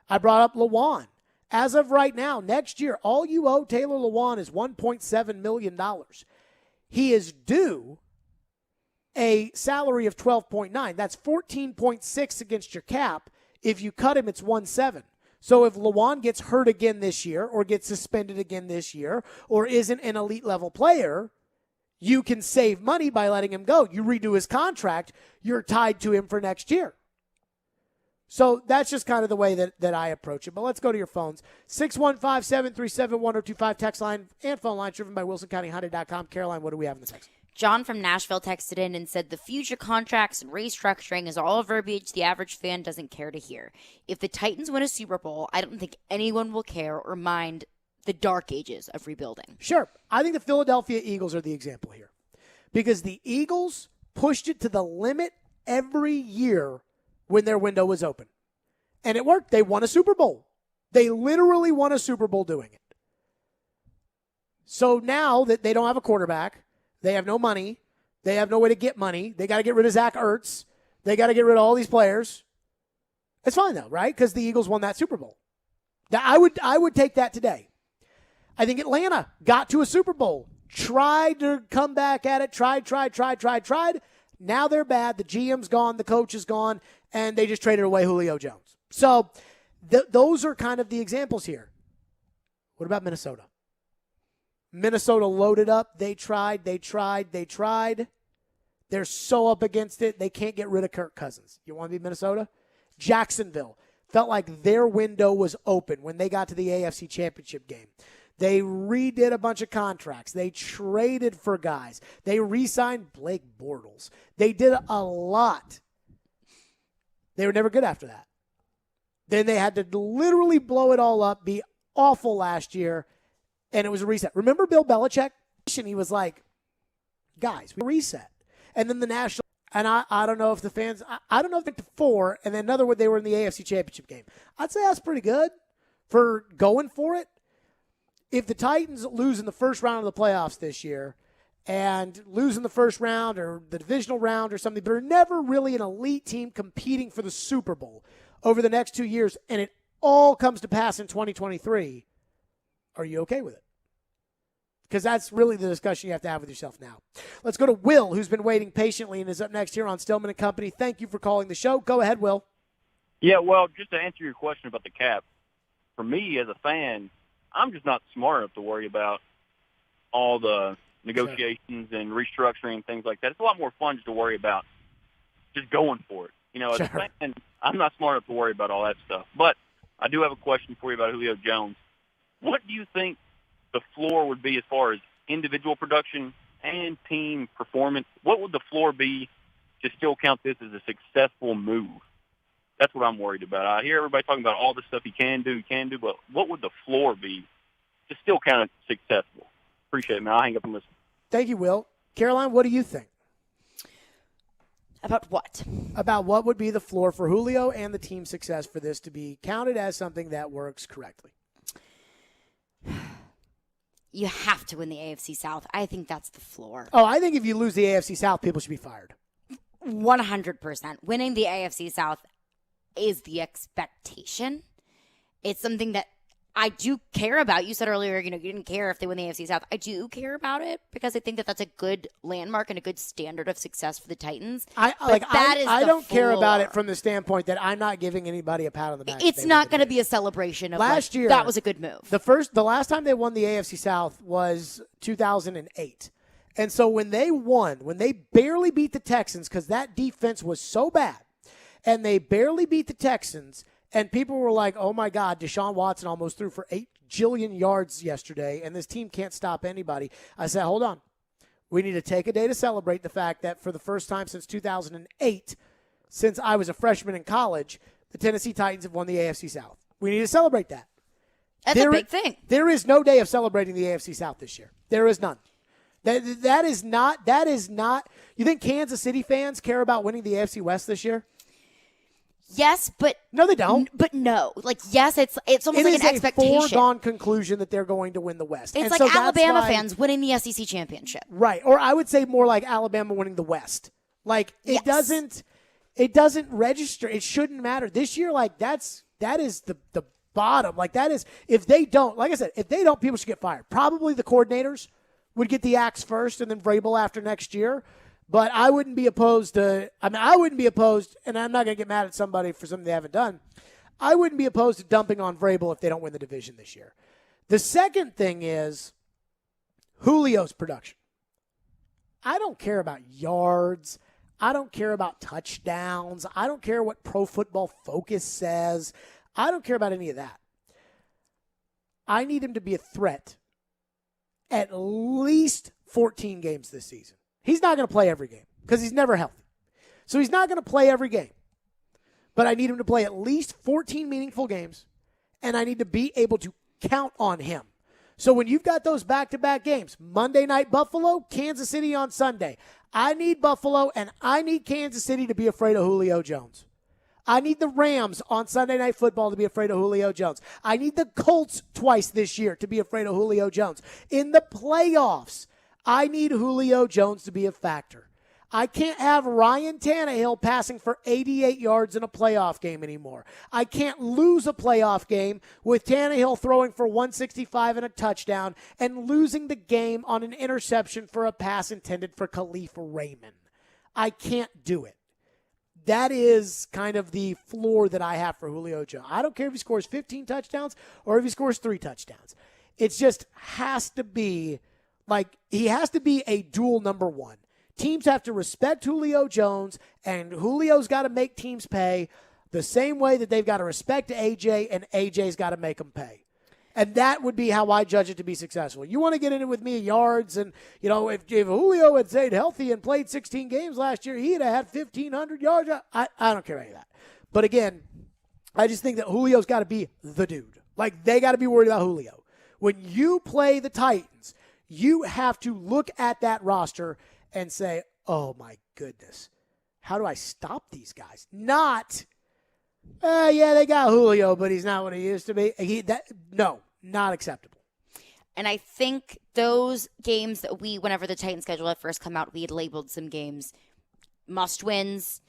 I brought up Lewan. As of right now, next year, all you owe Taylor Lewan is $1.7 million. He is due a salary of $12.9. That's $14.6 against your cap. If you cut him, it's $1.7. So if Lewan gets hurt again this year or gets suspended again this year or isn't an elite level player, you can save money by letting him go. You redo his contract, you're tied to him for next year. So that's just kind of the way that I approach it. But let's go to your phones. 615-737-1025 text line and phone line driven by WilsonCountyHonda.com. Caroline, what do we have in the text? John from Nashville texted in and said the future contracts and restructuring is all verbiage the average fan doesn't care to hear. If the Titans win a Super Bowl, I don't think anyone will care or mind the dark ages of rebuilding. Sure. I think the Philadelphia Eagles are the example here because the Eagles pushed it to the limit every year when their window was open. And it worked. They won a Super Bowl. They literally won a Super Bowl doing it. So now that they don't have a quarterback, they have no money, they have no way to get money, they got to get rid of Zach Ertz, they got to get rid of all these players. It's fine though, right? Because the Eagles won that Super Bowl. Now, I would take that today. I think Atlanta got to a Super Bowl, tried to come back at it, tried. Now they're bad. The GM's gone, the coach is gone, and they just traded away Julio Jones. So those are kind of the examples here. What about Minnesota? Minnesota loaded up. They tried. They're so up against it, they can't get rid of Kirk Cousins. You want to be Minnesota? Jacksonville felt like their window was open when they got to the AFC Championship game. They redid a bunch of contracts. They traded for guys. They re-signed Blake Bortles. They did a lot. They were never good after that. Then they had to literally blow it all up, be awful last year, and it was a reset. Remember Bill Belichick? He was like, guys, we reset. And then the national, and I don't know if the fans, I don't know if they're 4, and then another one, they were in the AFC Championship game. I'd say that's pretty good for going for it. If the Titans lose in the first round of the playoffs this year and lose in the first round or the divisional round or something, but are never really an elite team competing for the Super Bowl over the next 2 years, and it all comes to pass in 2023, Are you okay with it? Because that's really the discussion you have to have with yourself now. Let's go to Will, who's been waiting patiently and is up next here on Stillman Company. Thank you for calling the show. Go ahead, Will. Yeah, well, just to answer your question about the cap, for me as a fan, I'm just not smart enough to worry about all the negotiations and restructuring and things like that. It's a lot more fun just to worry about just going for it. You know, as a fan, I'm not smart enough to worry about all that stuff. But I do have a question for you about Julio Jones. What do you think the floor would be as far as individual production and team performance? What would the floor be to still count this as a successful move? That's what I'm worried about. I hear everybody talking about all the stuff he can do, but what would the floor be to still count it successful? Appreciate it, man. I'll hang up and listen. Thank you, Will. Caroline, what do you think? About what? About what would be the floor for Julio and the team's success for this to be counted as something that works correctly? You have to win the AFC South. I think that's the floor. Oh, I think if you lose the AFC South, people should be fired. 100%. Winning the AFC South is the expectation. It's something that I do care about. You said earlier, you didn't care if they win the AFC South. I do care about it because I think that that's a good landmark and a good standard of success for the Titans. I don't care about it from the standpoint that I'm not giving anybody a pat on the back. It's not going to be a celebration of last year. That was a good move. The last time they won the AFC South was 2008. And so when they barely beat the Texans because that defense was so bad, and they barely beat the Texans, and people were like, oh, my God, Deshaun Watson almost threw for 8 jillion yards yesterday, and this team can't stop anybody. I said, hold on. We need to take a day to celebrate the fact that for the first time since 2008, since I was a freshman in college, the Tennessee Titans have won the AFC South. We need to celebrate that. That's a big thing. There is no day of celebrating the AFC South this year. There is none. That is not. You think Kansas City fans care about winning the AFC West this year? Yes, but no, they don't. But no, yes, it's almost like an expectation. It is a foregone conclusion that they're going to win the West. It's like Alabama fans winning the SEC championship, right? Or I would say more like Alabama winning the West. Like it doesn't register. It shouldn't matter this year. Like that is the bottom. Like that is if they don't. Like I said, if they don't, people should get fired. Probably the coordinators would get the axe first, and then Vrabel after next year. But I wouldn't be opposed to – and I'm not going to get mad at somebody for something they haven't done. I wouldn't be opposed to dumping on Vrabel if they don't win the division this year. The second thing is Julio's production. I don't care about yards. I don't care about touchdowns. I don't care what Pro Football Focus says. I don't care about any of that. I need him to be a threat at least 14 games this season. He's not going to play every game because he's never healthy. So he's not going to play every game. But I need him to play at least 14 meaningful games, and I need to be able to count on him. So when you've got those back-to-back games, Monday Night Buffalo, Kansas City on Sunday, I need Buffalo and I need Kansas City to be afraid of Julio Jones. I need the Rams on Sunday Night Football to be afraid of Julio Jones. I need the Colts twice this year to be afraid of Julio Jones. In the playoffs, I need Julio Jones to be a factor. I can't have Ryan Tannehill passing for 88 yards in a playoff game anymore. I can't lose a playoff game with Tannehill throwing for 165 and a touchdown and losing the game on an interception for a pass intended for Khalif Raymond. I can't do it. That is kind of the floor that I have for Julio Jones. I don't care if he scores 15 touchdowns or if he scores 3 touchdowns. It just has to be he has to be a dual number one. Teams have to respect Julio Jones, and Julio's got to make teams pay the same way that they've got to respect AJ, and AJ's got to make them pay. And that would be how I judge it to be successful. You want to get into it with me yards, and, if Julio had stayed healthy and played 16 games last year, he'd have had 1,500 yards. I don't care about any of that. But, again, I just think that Julio's got to be the dude. They got to be worried about Julio. When you play the Titans, you have to look at that roster and say, oh, my goodness, how do I stop these guys? Not, they got Julio, but he's not what he used to be. No, not acceptable. And I think those games that whenever the Titans schedule had first come out, we had labeled some games must wins,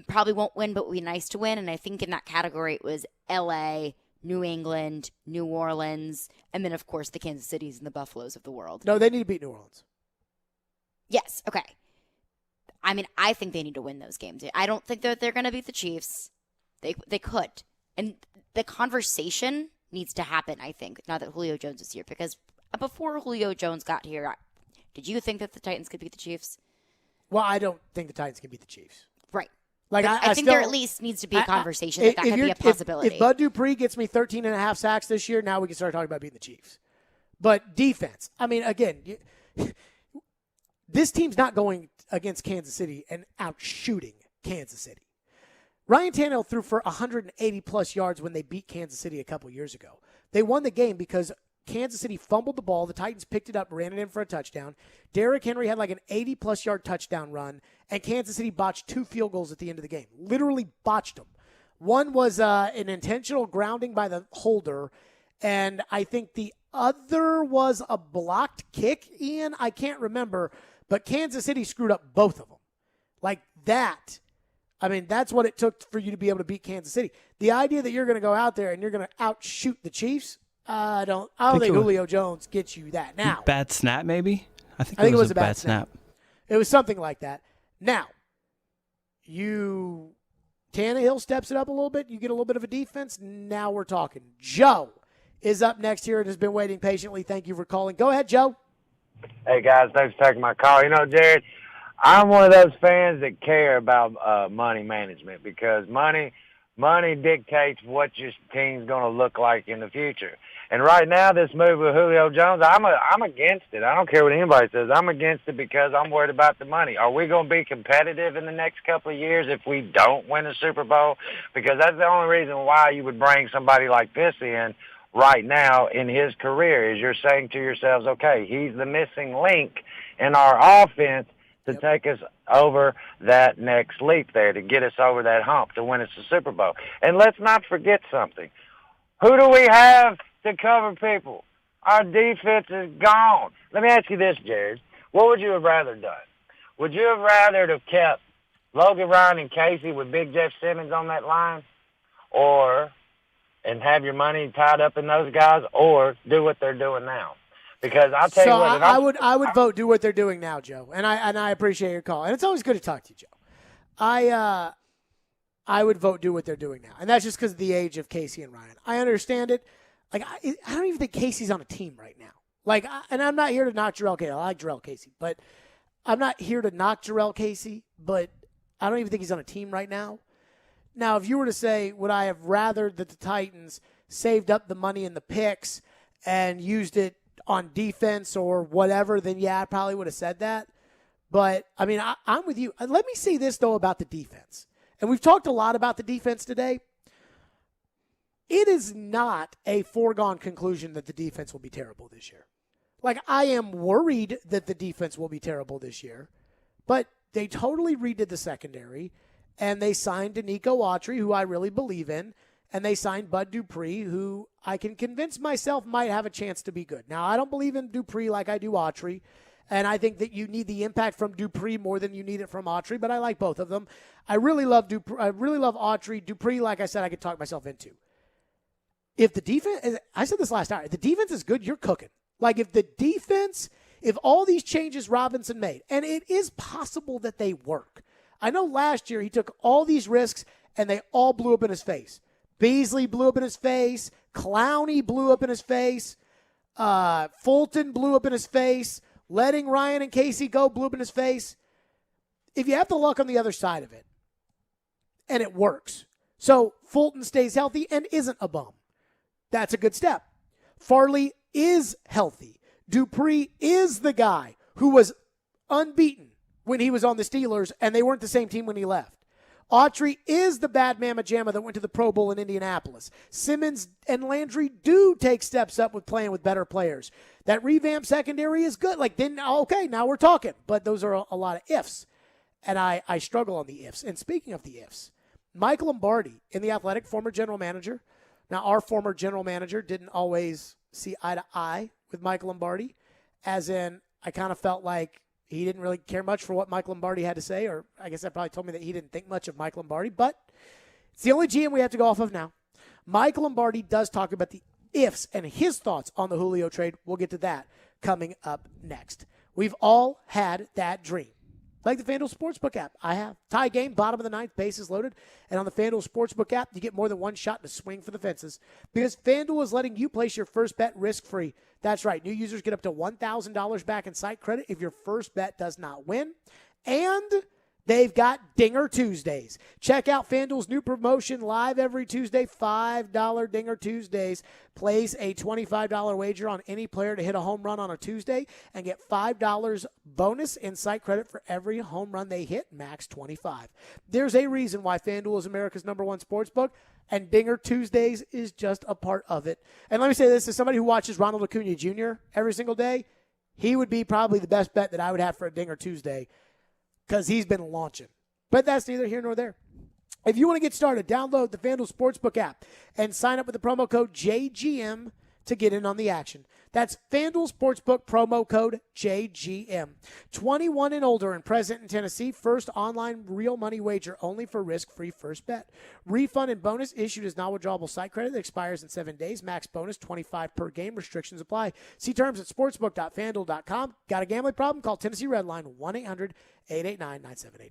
probably won't win, but would be nice to win. And I think in that category it was LA, New England, New Orleans, and then, of course, the Kansas Cities and the Buffaloes of the world. No, they need to beat New Orleans. Yes, okay. I mean, I think they need to win those games. I don't think that they're going to beat the Chiefs. They could. And the conversation needs to happen, I think, now that Julio Jones is here. Because before Julio Jones got here, did you think that the Titans could beat the Chiefs? Well, I don't think the Titans can beat the Chiefs. Right. Like I think there at least needs to be a conversation that could be a possibility. If Bud Dupree gets me 13 and a half sacks this year, now we can start talking about beating the Chiefs. But defense, I mean, again, this team's not going against Kansas City and out-shooting Kansas City. Ryan Tannehill threw for 180-plus yards when they beat Kansas City a couple years ago. They won the game because Kansas City fumbled the ball. The Titans picked it up, ran it in for a touchdown. Derrick Henry had like an 80-plus yard touchdown run, and Kansas City botched 2 field goals at the end of the game. Literally botched them. One was an intentional grounding by the holder, and I think the other was a blocked kick, Ian. I can't remember, but Kansas City screwed up both of them. Like that. I mean, that's what it took for you to be able to beat Kansas City. The idea that you're going to go out there and you're going to outshoot the Chiefs, I don't think Julio Jones gets you that. Now, bad snap maybe? I think it was a bad snap. It was something like that. Now, Tannehill steps it up a little bit. You get a little bit of a defense. Now we're talking. Joe is up next here and has been waiting patiently. Thank you for calling. Go ahead, Joe. Hey, guys. Thanks for taking my call. You know, Jared, I'm one of those fans that care about money management because money dictates what your team's going to look like in the future. And right now, this move with Julio Jones, I'm against it. I don't care what anybody says. I'm against it because I'm worried about the money. Are we going to be competitive in the next couple of years if we don't win a Super Bowl? Because that's the only reason why you would bring somebody like this in right now in his career is you're saying to yourselves, okay, he's the missing link in our offense to take us over that next leap there, to get us over that hump, to win us the Super Bowl. And let's not forget something. Who do we have to cover people? Our defense is gone. Let me ask you this, Jared. What would you have rather done? Would you have rather have kept Logan Ryan and Casey with Big Jeff Simmons on that line, and have your money tied up in those guys, or do what they're doing now? Because I'll tell you what, I would vote do what they're doing now, Joe. And I appreciate your call. And it's always good to talk to you, Joe. I would vote do what they're doing now. And that's just because of the age of Casey and Ryan. I understand it. Like, I don't even think Casey's on a team right now. Like, and I'm not here to knock Jarrell Casey. I like Jarrell Casey. But I'm not here to knock Jarrell Casey. But I don't even think he's on a team right now. Now, if you were to say, would I have rather that the Titans saved up the money in the picks and used it on defense or whatever, then yeah, I probably would have said that. But, I mean, I'm with you. Let me say this, though, about the defense. And we've talked a lot about the defense today. It is not a foregone conclusion that the defense will be terrible this year. Like, I am worried that the defense will be terrible this year. But they totally redid the secondary, and they signed Danico Autry, who I really believe in, and they signed Bud Dupree, who I can convince myself might have a chance to be good. Now, I don't believe in Dupree like I do Autry, and I think that you need the impact from Dupree more than you need it from Autry, but I like both of them. I really love Dupree. I really love Autry. Dupree, like I said, I could talk myself into. If the defense, I said this last hour, if the defense is good, you're cooking. Like if all these changes Robinson made, and it is possible that they work. I know last year he took all these risks, and they all blew up in his face. Beasley blew up in his face. Clowney blew up in his face. Fulton blew up in his face. Letting Ryan and Casey go blew up in his face. If you have the luck on the other side of it, and it works, so Fulton stays healthy and isn't a bum, that's a good step. Farley is healthy. Dupree is the guy who was unbeaten when he was on the Steelers, and they weren't the same team when he left. Autry is the bad mamma jamma that went to the Pro Bowl in Indianapolis. Simmons and Landry do take steps up with playing with better players. That revamped secondary is good. Like, then, okay, now we're talking. But those are a lot of ifs. And I struggle on the ifs. And speaking of the ifs, Mike Lombardi, in The Athletic, former general manager. Now, our former general manager didn't always see eye to eye with Mike Lombardi, as in I kind of felt like he didn't really care much for what Mike Lombardi had to say, or I guess that probably told me that he didn't think much of Mike Lombardi, but it's the only GM we have to go off of now. Mike Lombardi does talk about the ifs and his thoughts on the Julio trade. We'll get to that coming up next. We've all had that dream. Like the FanDuel Sportsbook app. I have. Tie game, bottom of the ninth, bases loaded. And on the FanDuel Sportsbook app, you get more than one shot to swing for the fences. Because FanDuel is letting you place your first bet risk-free. That's right. New users get up to $1,000 back in site credit if your first bet does not win. And they've got Dinger Tuesdays. Check out FanDuel's new promotion live every Tuesday, $5 Dinger Tuesdays. Place a $25 wager on any player to hit a home run on a Tuesday and get $5 bonus in site credit for every home run they hit, max 25. There's a reason why FanDuel is America's #1 sportsbook, and Dinger Tuesdays is just a part of it. And let me say this, as somebody who watches Ronald Acuna Jr. every single day, he would be probably the best bet that I would have for a Dinger Tuesday, because he's been launching. But that's neither here nor there. If you want to get started, download the FanDuel Sportsbook app and sign up with the promo code JGM to get in on the action. That's FanDuel Sportsbook promo code JGM. 21 and older and present in Tennessee. First online real money wager only for risk-free first bet. Refund and bonus issued as non-withdrawable site credit that expires in 7 days. Max bonus 25 per game. Restrictions apply. See terms at sportsbook.fanduel.com. Got a gambling problem? Call Tennessee Redline 1-800-889-9789.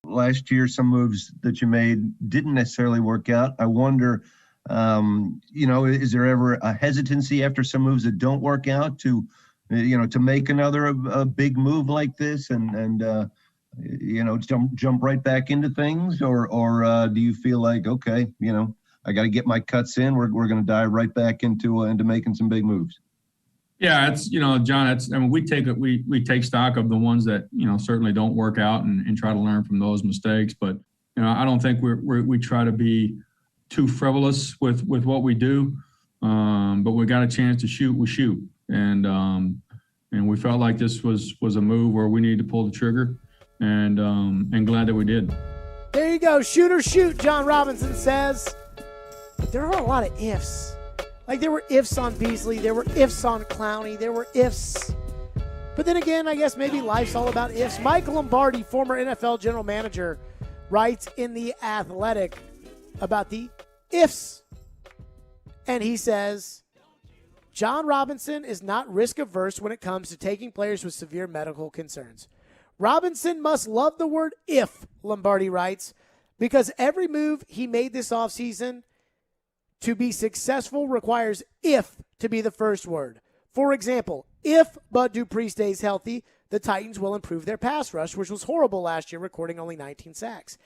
Last year, some moves that you made didn't necessarily work out. I wonder, is there ever a hesitancy after some moves that don't work out to make another a big move like this and jump right back into things, or do you feel like, okay, I got to get my cuts in. We're going to dive right back into making some big moves. Yeah, it's John. We take stock of the ones that certainly don't work out and try to learn from those mistakes. But I don't think we try to be too frivolous with what we do, but we got a chance to shoot, we shoot, and we felt like this was a move where we needed to pull the trigger, and glad that we did. There you go, shoot or shoot, John Robinson says. But there are a lot of ifs. Like there were ifs on Beasley, there were ifs on Clowney, there were ifs. But then again, I guess maybe life's all about ifs. Mike Lombardi, former NFL general manager, writes in The Athletic about the ifs. And he says, John Robinson is not risk-averse when it comes to taking players with severe medical concerns. Robinson must love the word if, Lombardi writes, because every move he made this offseason to be successful requires if to be the first word. For example, if Bud Dupree stays healthy, the Titans will improve their pass rush, which was horrible last year, recording only 19 sacks.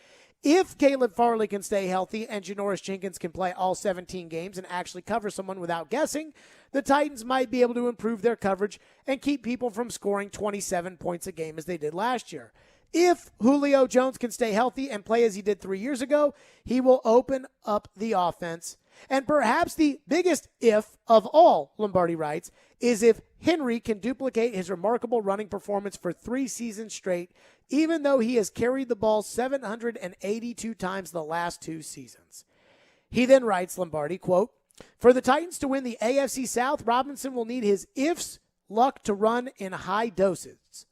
If Caleb Farley can stay healthy and Janoris Jenkins can play all 17 games and actually cover someone without guessing, the Titans might be able to improve their coverage and keep people from scoring 27 points a game as they did last year. If Julio Jones can stay healthy and play as he did 3 years ago, he will open up the offense. And perhaps the biggest if of all, Lombardi writes, is if Henry can duplicate his remarkable running performance for 3 seasons straight, even though he has carried the ball 782 times the last 2 seasons. He then writes, Lombardi, quote, for the Titans to win the AFC South, Robinson will need his ifs luck to run in high dosages.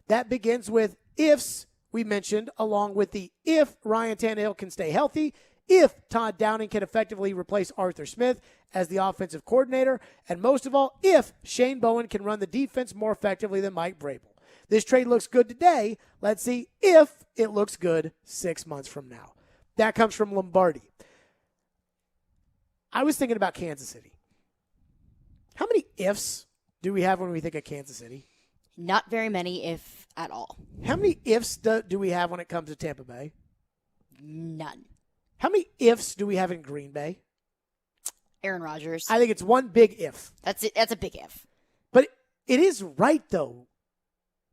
That begins with ifs we mentioned, along with the if Ryan Tannehill can stay healthy, if Todd Downing can effectively replace Arthur Smith as the offensive coordinator, and most of all, if Shane Bowen can run the defense more effectively than Mike Vrabel. This trade looks good today. Let's see if it looks good 6 months from now. That comes from Lombardi. I was thinking about Kansas City. How many ifs do we have when we think of Kansas City? Not very many, if at all. How many ifs do we have when it comes to Tampa Bay? None. How many ifs do we have in Green Bay? Aaron Rodgers. I think it's one big if. That's it. That's a big if. But it is right, though.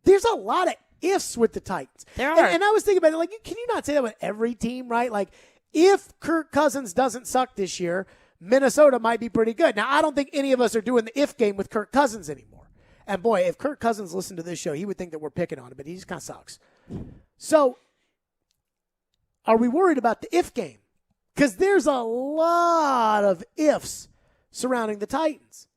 There's a lot of ifs with the Titans. There are. And I was thinking about it, like, can you not say that with every team, right? Like, if Kirk Cousins doesn't suck this year, Minnesota might be pretty good. Now, I don't think any of us are doing the if game with Kirk Cousins anymore. And, boy, if Kirk Cousins listened to this show, he would think that we're picking on him, but he just kind of sucks. So, are we worried about the if game? Because there's a lot of ifs surrounding the Titans.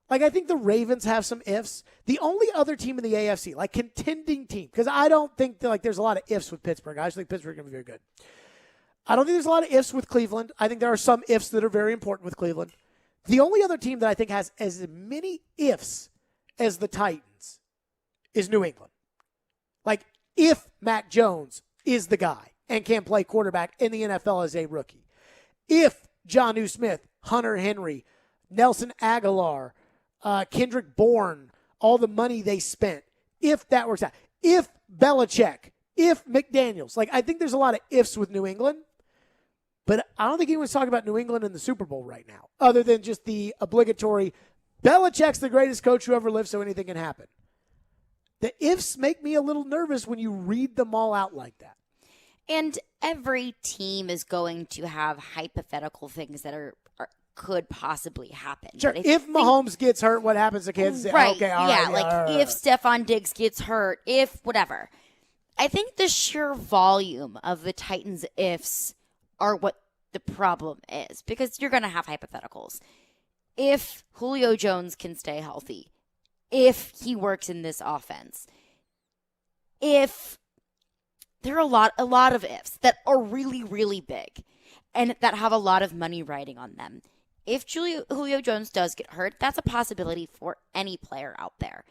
Like, I think the Ravens have some ifs. The only other team in the AFC, like contending team, because I don't think that, like, there's a lot of ifs with Pittsburgh. I just think Pittsburgh is going to be very good. I don't think there's a lot of ifs with Cleveland. I think there are some ifs that are very important with Cleveland. The only other team that I think has as many ifs as the Titans is New England. Like, if Mac Jones is the guy and can play quarterback in the NFL as a rookie. If Jonnu Smith, Hunter Henry, Nelson Aguilar, Kendrick Bourne, all the money they spent, if that works out. If Belichick, if McDaniels. Like, I think there's a lot of ifs with New England, but I don't think anyone's talking about New England in the Super Bowl right now, other than just the obligatory, Belichick's the greatest coach who ever lived, so anything can happen. The ifs make me a little nervous when you read them all out like that. And every team is going to have hypothetical things that could possibly happen. Sure. If Mahomes gets hurt, what happens to Kansas City? Right. Okay, all yeah, right. like all right. if Stephon Diggs gets hurt, if whatever. I think the sheer volume of the Titans' ifs are what the problem is, because you're going to have hypotheticals. If Julio Jones can stay healthy, if he works in this offense, if there are a lot of ifs that are really, really big and that have a lot of money riding on them. If Julio Jones does get hurt, that's a possibility for any player out there.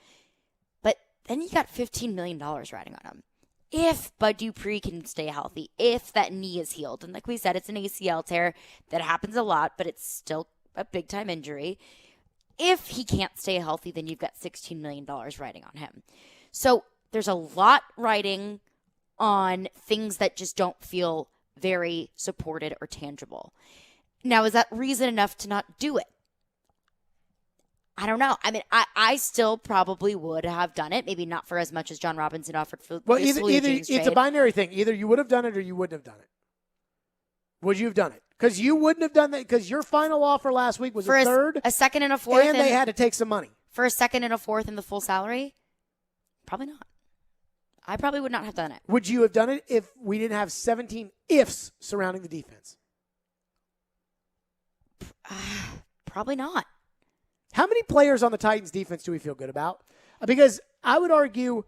But then you got $15 million riding on him. If Bud Dupree can stay healthy, if that knee is healed, and like we said, it's an ACL tear that happens a lot, but it's still a big-time injury. If he can't stay healthy, then you've got $16 million riding on him. So there's a lot riding on things that just don't feel very supported or tangible. Now, is that reason enough to not do it? I don't know. I mean, I still probably would have done it. Maybe not for as much as John Robinson offered for Well, this either James it's a trade. binary thing. Either you would have done it or you wouldn't have done it. Would you have done it? Because you wouldn't have done that because your final offer last week was For a third, a second and a fourth, and they had to take some money. For a second and a fourth and the full salary? Probably not. I probably would not have done it. Would you have done it if we didn't have 17 ifs surrounding the defense? Probably not. How many players on the Titans defense do we feel good about? Because I would argue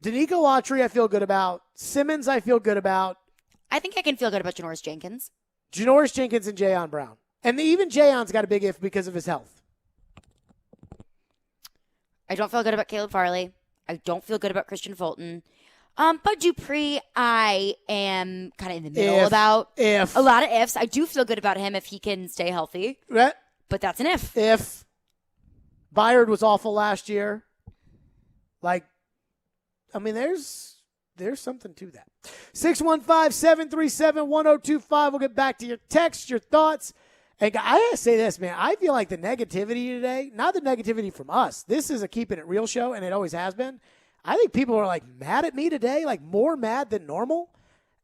Danico Autry I feel good about. Simmons I feel good about. I think I can feel good about Janoris Jenkins. Janoris Jenkins and Jayon Brown. And even Jayon's got a big if because of his health. I don't feel good about Caleb Farley. I don't feel good about Christian Fulton. But Dupree, I am kind of in the middle about. If. A lot of ifs. I do feel good about him if he can stay healthy. Right. But that's an if. If. Byard was awful last year. Like, I mean, there's something to that. 615-737-1025. We'll get back to your text, your thoughts. And I gotta say this, man. I feel like the negativity today, not the negativity from us. This is a keeping it real show, and it always has been. I think people are like mad at me today, like more mad than normal.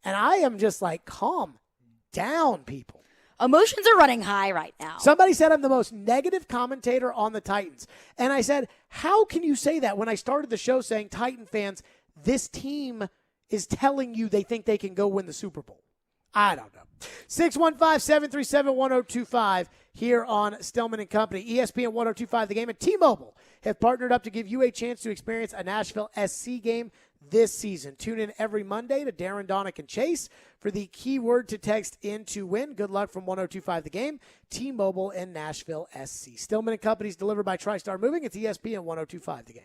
And I am just like, calm down, people. Emotions are running high right now. Somebody said I'm the most negative commentator on the Titans. And I said, how can you say that when I started the show saying, Titan fans, this team is telling you they think they can go win the Super Bowl? I don't know. 615-737-1025 here on Stillman Company. ESPN 1025 The Game and T-Mobile have partnered up to give you a chance to experience a Nashville SC game this season. Tune in every Monday to Darren, Donick, and Chase for the keyword to text in to win. Good luck from 1025 The Game, T-Mobile, and Nashville SC. Stillman Company is delivered by TriStar Moving. It's ESPN 1025 The Game.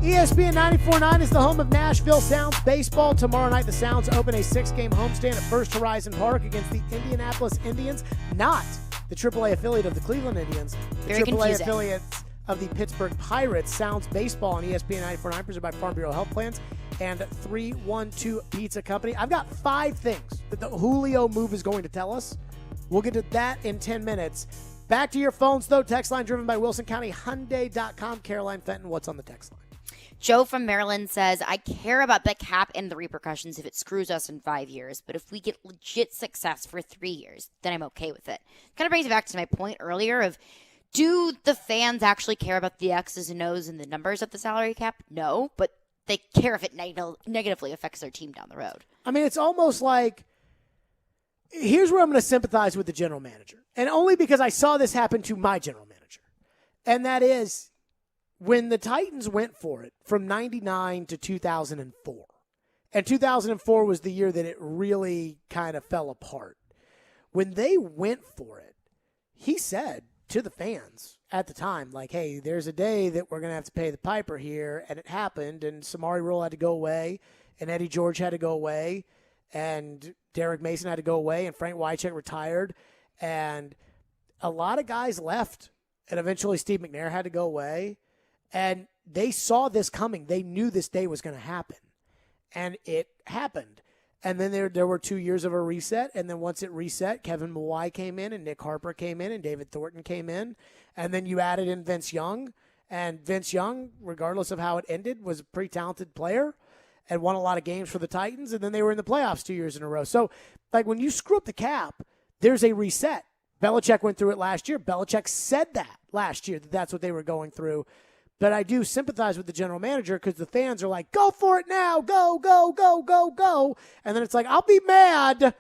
ESPN 94.9 is the home of Nashville Sounds baseball. Tomorrow night, the Sounds open a 6-game homestand at First Horizon Park against the Indianapolis Indians, not the AAA affiliate of the Cleveland Indians, the Very AAA confusing. affiliates of the Pittsburgh Pirates. Sounds baseball on ESPN 94.9, presented by Farm Bureau Health Plans and 312 Pizza Company. I've got 5 things that the Julio move is going to tell us. We'll get to that in 10 minutes. Back to your phones, though. Text line driven by WilsonCountyHyundai.com. Caroline Fenton, what's on the text line? Joe from Maryland says, I care about the cap and the repercussions if it screws us in 5 years, but if we get legit success for 3 years, then I'm okay with it. Kind of brings me back to my point earlier of, do the fans actually care about the X's and O's and the numbers of the salary cap? No, but they care if it negatively affects their team down the road. I mean, it's almost like, here's where I'm going to sympathize with the general manager, and only because I saw this happen to my general manager, and that is, when the Titans went for it from 99 to 2004, and 2004 was the year that it really kind of fell apart. When they went for it, he said to the fans at the time, like, hey, there's a day that we're going to have to pay the piper here, and it happened, and Samari Rolle had to go away, and Eddie George had to go away, and Derek Mason had to go away, and Frank Wycheck retired, and a lot of guys left, and eventually Steve McNair had to go away. And they saw this coming. They knew this day was going to happen. And it happened. And then there were 2 years of a reset. And then once it reset, Kevin Mawai came in and Nick Harper came in and David Thornton came in. And then you added in Vince Young. And Vince Young, regardless of how it ended, was a pretty talented player and won a lot of games for the Titans. And then they were in the playoffs 2 years in a row. So, like, when you screw up the cap, there's a reset. Belichick went through it last year. Belichick said that last year, that that's what they were going through. But I do sympathize with the general manager because the fans are like, go for it now, go, go, go, go, go. And then it's like, I'll be mad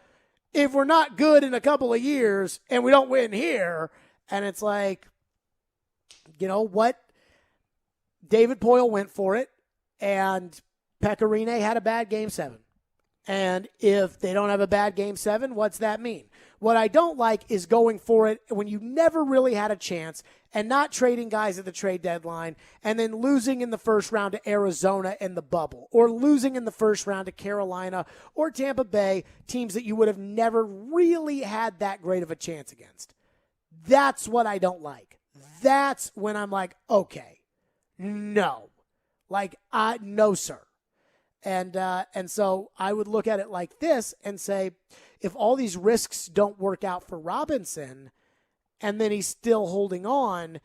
if we're not good in a couple of years and we don't win here. And it's like, you know what? David Poyle went for it, and Pecorine had a bad Game 7. And if they don't have a bad Game 7, what's that mean? What I don't like is going for it when you never really had a chance and not trading guys at the trade deadline and then losing in the first round to Arizona in the bubble, or losing in the first round to Carolina or Tampa Bay, teams that you would have never really had that great of a chance against. That's what I don't like. That's when I'm like, okay, no. Like, no, sir. And so I would look at it like this and say, if all these risks don't work out for Robinson and then he's still holding on,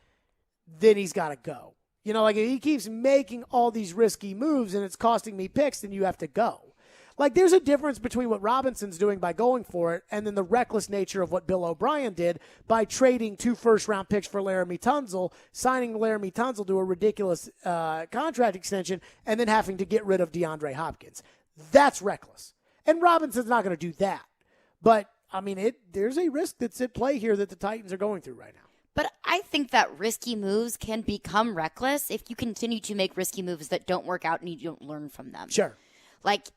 then he's got to go. You know, like, if he keeps making all these risky moves and it's costing me picks, then you have to go. Like, there's a difference between what Robinson's doing by going for it and then the reckless nature of what Bill O'Brien did by trading 2 first-round picks for Laramie Tunsil, signing Laramie Tunsil to a ridiculous contract extension, and then having to get rid of DeAndre Hopkins. That's reckless. And Robinson's not going to do that. But, I mean, there's a risk that's at play here that the Titans are going through right now. But I think that risky moves can become reckless if you continue to make risky moves that don't work out and you don't learn from them. Sure. Like,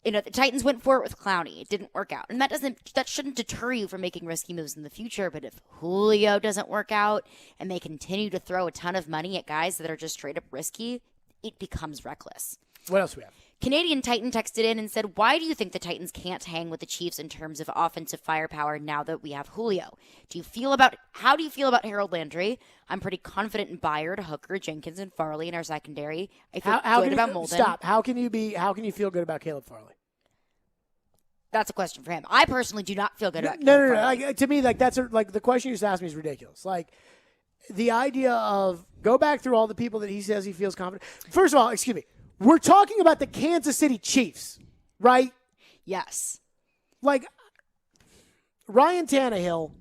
you know, the Titans went for it with Clowney. It didn't work out. And that shouldn't deter you from making risky moves in the future. But if Julio doesn't work out and they continue to throw a ton of money at guys that are just straight up risky, it becomes reckless. What else we have? Canadian Titan texted in and said, why do you think the Titans can't hang with the Chiefs in terms of offensive firepower now that we have Julio? How do you feel about Harold Landry? I'm pretty confident in Byard, Hooker, Jenkins, and Farley in our secondary. I feel good about Molden. Stop. How can you feel good about Caleb Farley? That's a question for him. I personally do not feel good about No. Caleb Farley. Like, to me, like, the question you just asked me is ridiculous. Like, the idea of go back through all the people that he says he feels confident. First of all, excuse me. We're talking about the Kansas City Chiefs, right? Yes. Like, Ryan Tannehill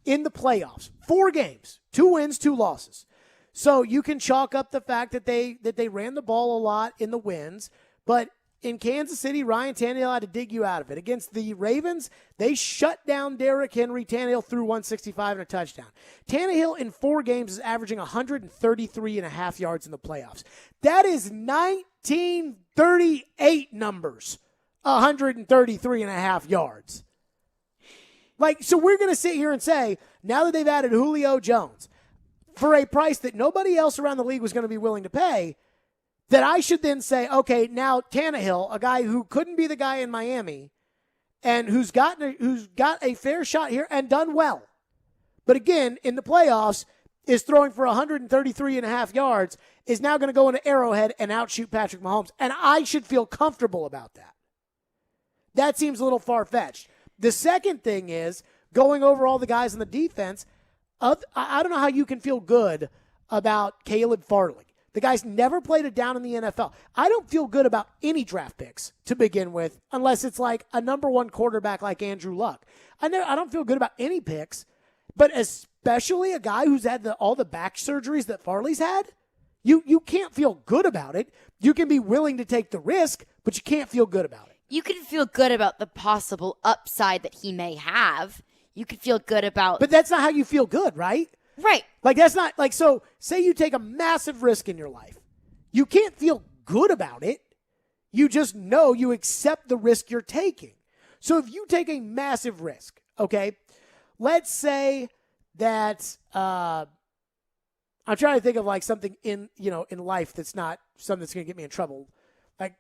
in the playoffs, 4 games, 2 wins, 2 losses. So you can chalk up the fact that they ran the ball a lot in the wins, but in Kansas City, Ryan Tannehill had to dig you out of it. Against the Ravens, they shut down Derrick Henry. Tannehill threw 165 and a touchdown. Tannehill in 4 games is averaging 133.5 yards in the playoffs. That is 1938 numbers, 133.5 yards. Like, so we're going to sit here and say, now that they've added Julio Jones for a price that nobody else around the league was going to be willing to pay, that I should then say, okay, now Tannehill, a guy who couldn't be the guy in Miami and who's got a fair shot here and done well, but again, in the playoffs, is throwing for 133.5 yards, is now going to go into Arrowhead and outshoot Patrick Mahomes. And I should feel comfortable about that. That seems a little far-fetched. The second thing is, going over all the guys in the defense, I don't know how you can feel good about Caleb Farley. The guy's never played a down in the NFL. I don't feel good about any draft picks to begin with, unless it's like a number one quarterback like Andrew Luck. I don't feel good about any picks, but especially a guy who's had all the back surgeries that Farley's had. You can't feel good about it. You can be willing to take the risk, but you can't feel good about it. You can feel good about the possible upside that he may have. You can feel good about... But that's not how you feel good, right? Right. Like, that's not... Like, so, say you take a massive risk in your life. You can't feel good about it. You just know you accept the risk you're taking. So, if you take a massive risk, okay, let's say that... I'm trying to think of, like, something in life that's not something that's going to get me in trouble. Like,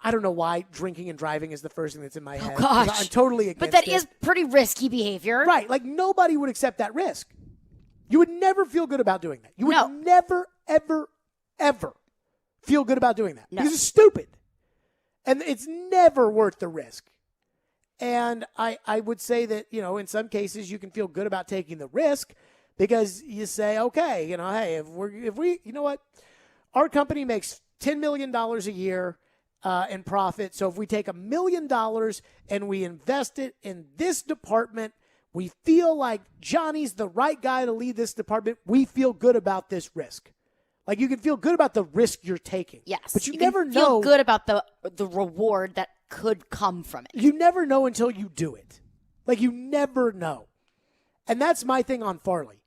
I don't know why drinking and driving is the first thing that's in my head. Oh, gosh. I'm totally against it. But that is pretty risky behavior. Right. Like, nobody would accept that risk. You would never feel good about doing that. You would never, ever, ever feel good about doing that. No. Because it's stupid. And it's never worth the risk. And I would say that, in some cases you can feel good about taking the risk because you say, okay, hey, if we, you know what? Our company makes $10 million a year in profit. So if we take $1 million and we invest it in this department, we feel like Johnny's the right guy to lead this department. We feel good about this risk. Like, you can feel good about the risk you're taking. Yes. But you can never feel know. good about the reward that could come from it. You never know until you do it. Like, you never know. And that's my thing on Farley.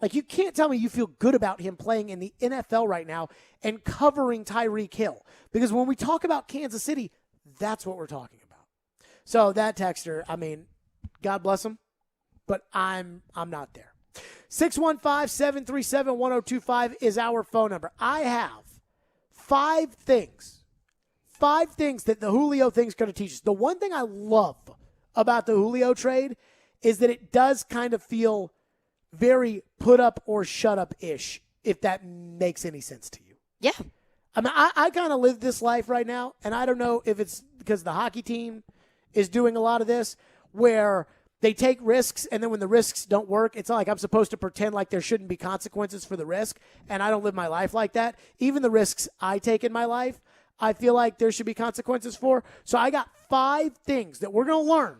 Like, you can't tell me you feel good about him playing in the NFL right now and covering Tyreek Hill. Because when we talk about Kansas City, that's what we're talking about. So that texter, I mean, God bless him, but I'm not there. 615-737-1025 is our phone number. I have five things that the Julio thing's going to teach us. The one thing I love about the Julio trade is that it does kind of feel very put up or shut up-ish, if that makes any sense to you. Yeah. I mean, I kind of live this life right now, and I don't know if it's because the hockey team is doing a lot of this, where they take risks, and then when the risks don't work, it's not like I'm supposed to pretend like there shouldn't be consequences for the risk, and I don't live my life like that. Even the risks I take in my life, I feel like there should be consequences for. So I got 5 things that we're going to learn.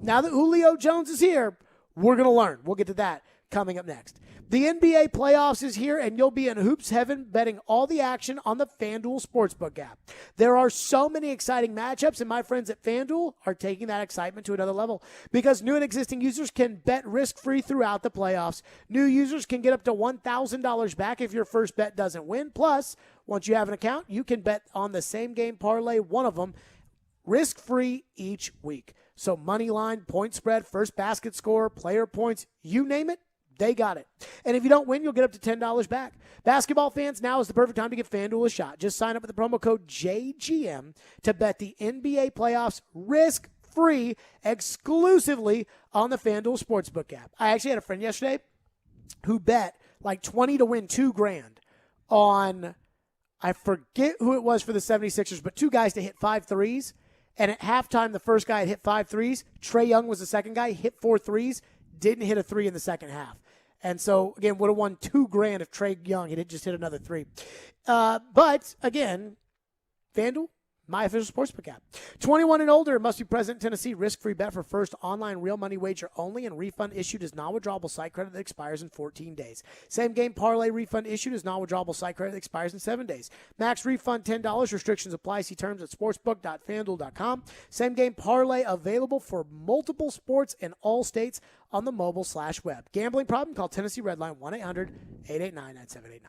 Now that Julio Jones is here, we're going to learn. We'll get to that coming up next. The NBA playoffs is here, and you'll be in hoops heaven betting all the action on the FanDuel Sportsbook app. There are so many exciting matchups, and my friends at FanDuel are taking that excitement to another level because new and existing users can bet risk-free throughout the playoffs. New users can get up to $1,000 back if your first bet doesn't win. Plus, once you have an account, you can bet on the same game parlay, one of them, risk-free each week. So money line, point spread, first basket score, player points, you name it, they got it. And if you don't win, you'll get up to $10 back. Basketball fans, now is the perfect time to give FanDuel a shot. Just sign up with the promo code JGM to bet the NBA playoffs risk-free exclusively on the FanDuel Sportsbook app. I actually had a friend yesterday who bet like 20 to win $2,000 on, I forget who it was for the 76ers, but 2 guys to hit 5 threes. And at halftime, the first guy had hit 5 threes. Trae Young was the second guy, hit 4 threes, didn't hit a 3 in the second half. And so, again, would have won $2,000 if Trae Young had just hit another 3. But, again, FanDuel, my official sportsbook app. 21 and older, must be present in Tennessee. Risk-free bet for first online real money wager only, and refund issued as non-withdrawable site credit that expires in 14 days. Same game parlay refund issued as non-withdrawable site credit that expires in 7 days. Max refund $10. Restrictions apply. See terms at sportsbook.fanduel.com. Same game parlay available for multiple sports in all states on the mobile/web. Gambling problem? Call Tennessee Redline 1-800-889-9789.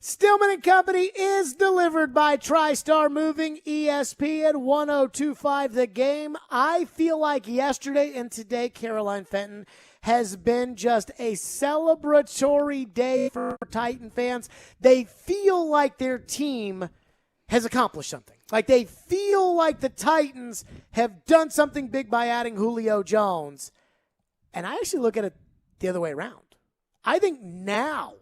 Stillman Company is delivered by TriStar Moving, ESPN 102.5 The Game. I feel like yesterday and today, Caroline Fenton, has been just a celebratory day for Titan fans. They feel like their team has accomplished something. Like they feel like the Titans have done something big by adding Julio Jones. And I actually look at it the other way around. I think now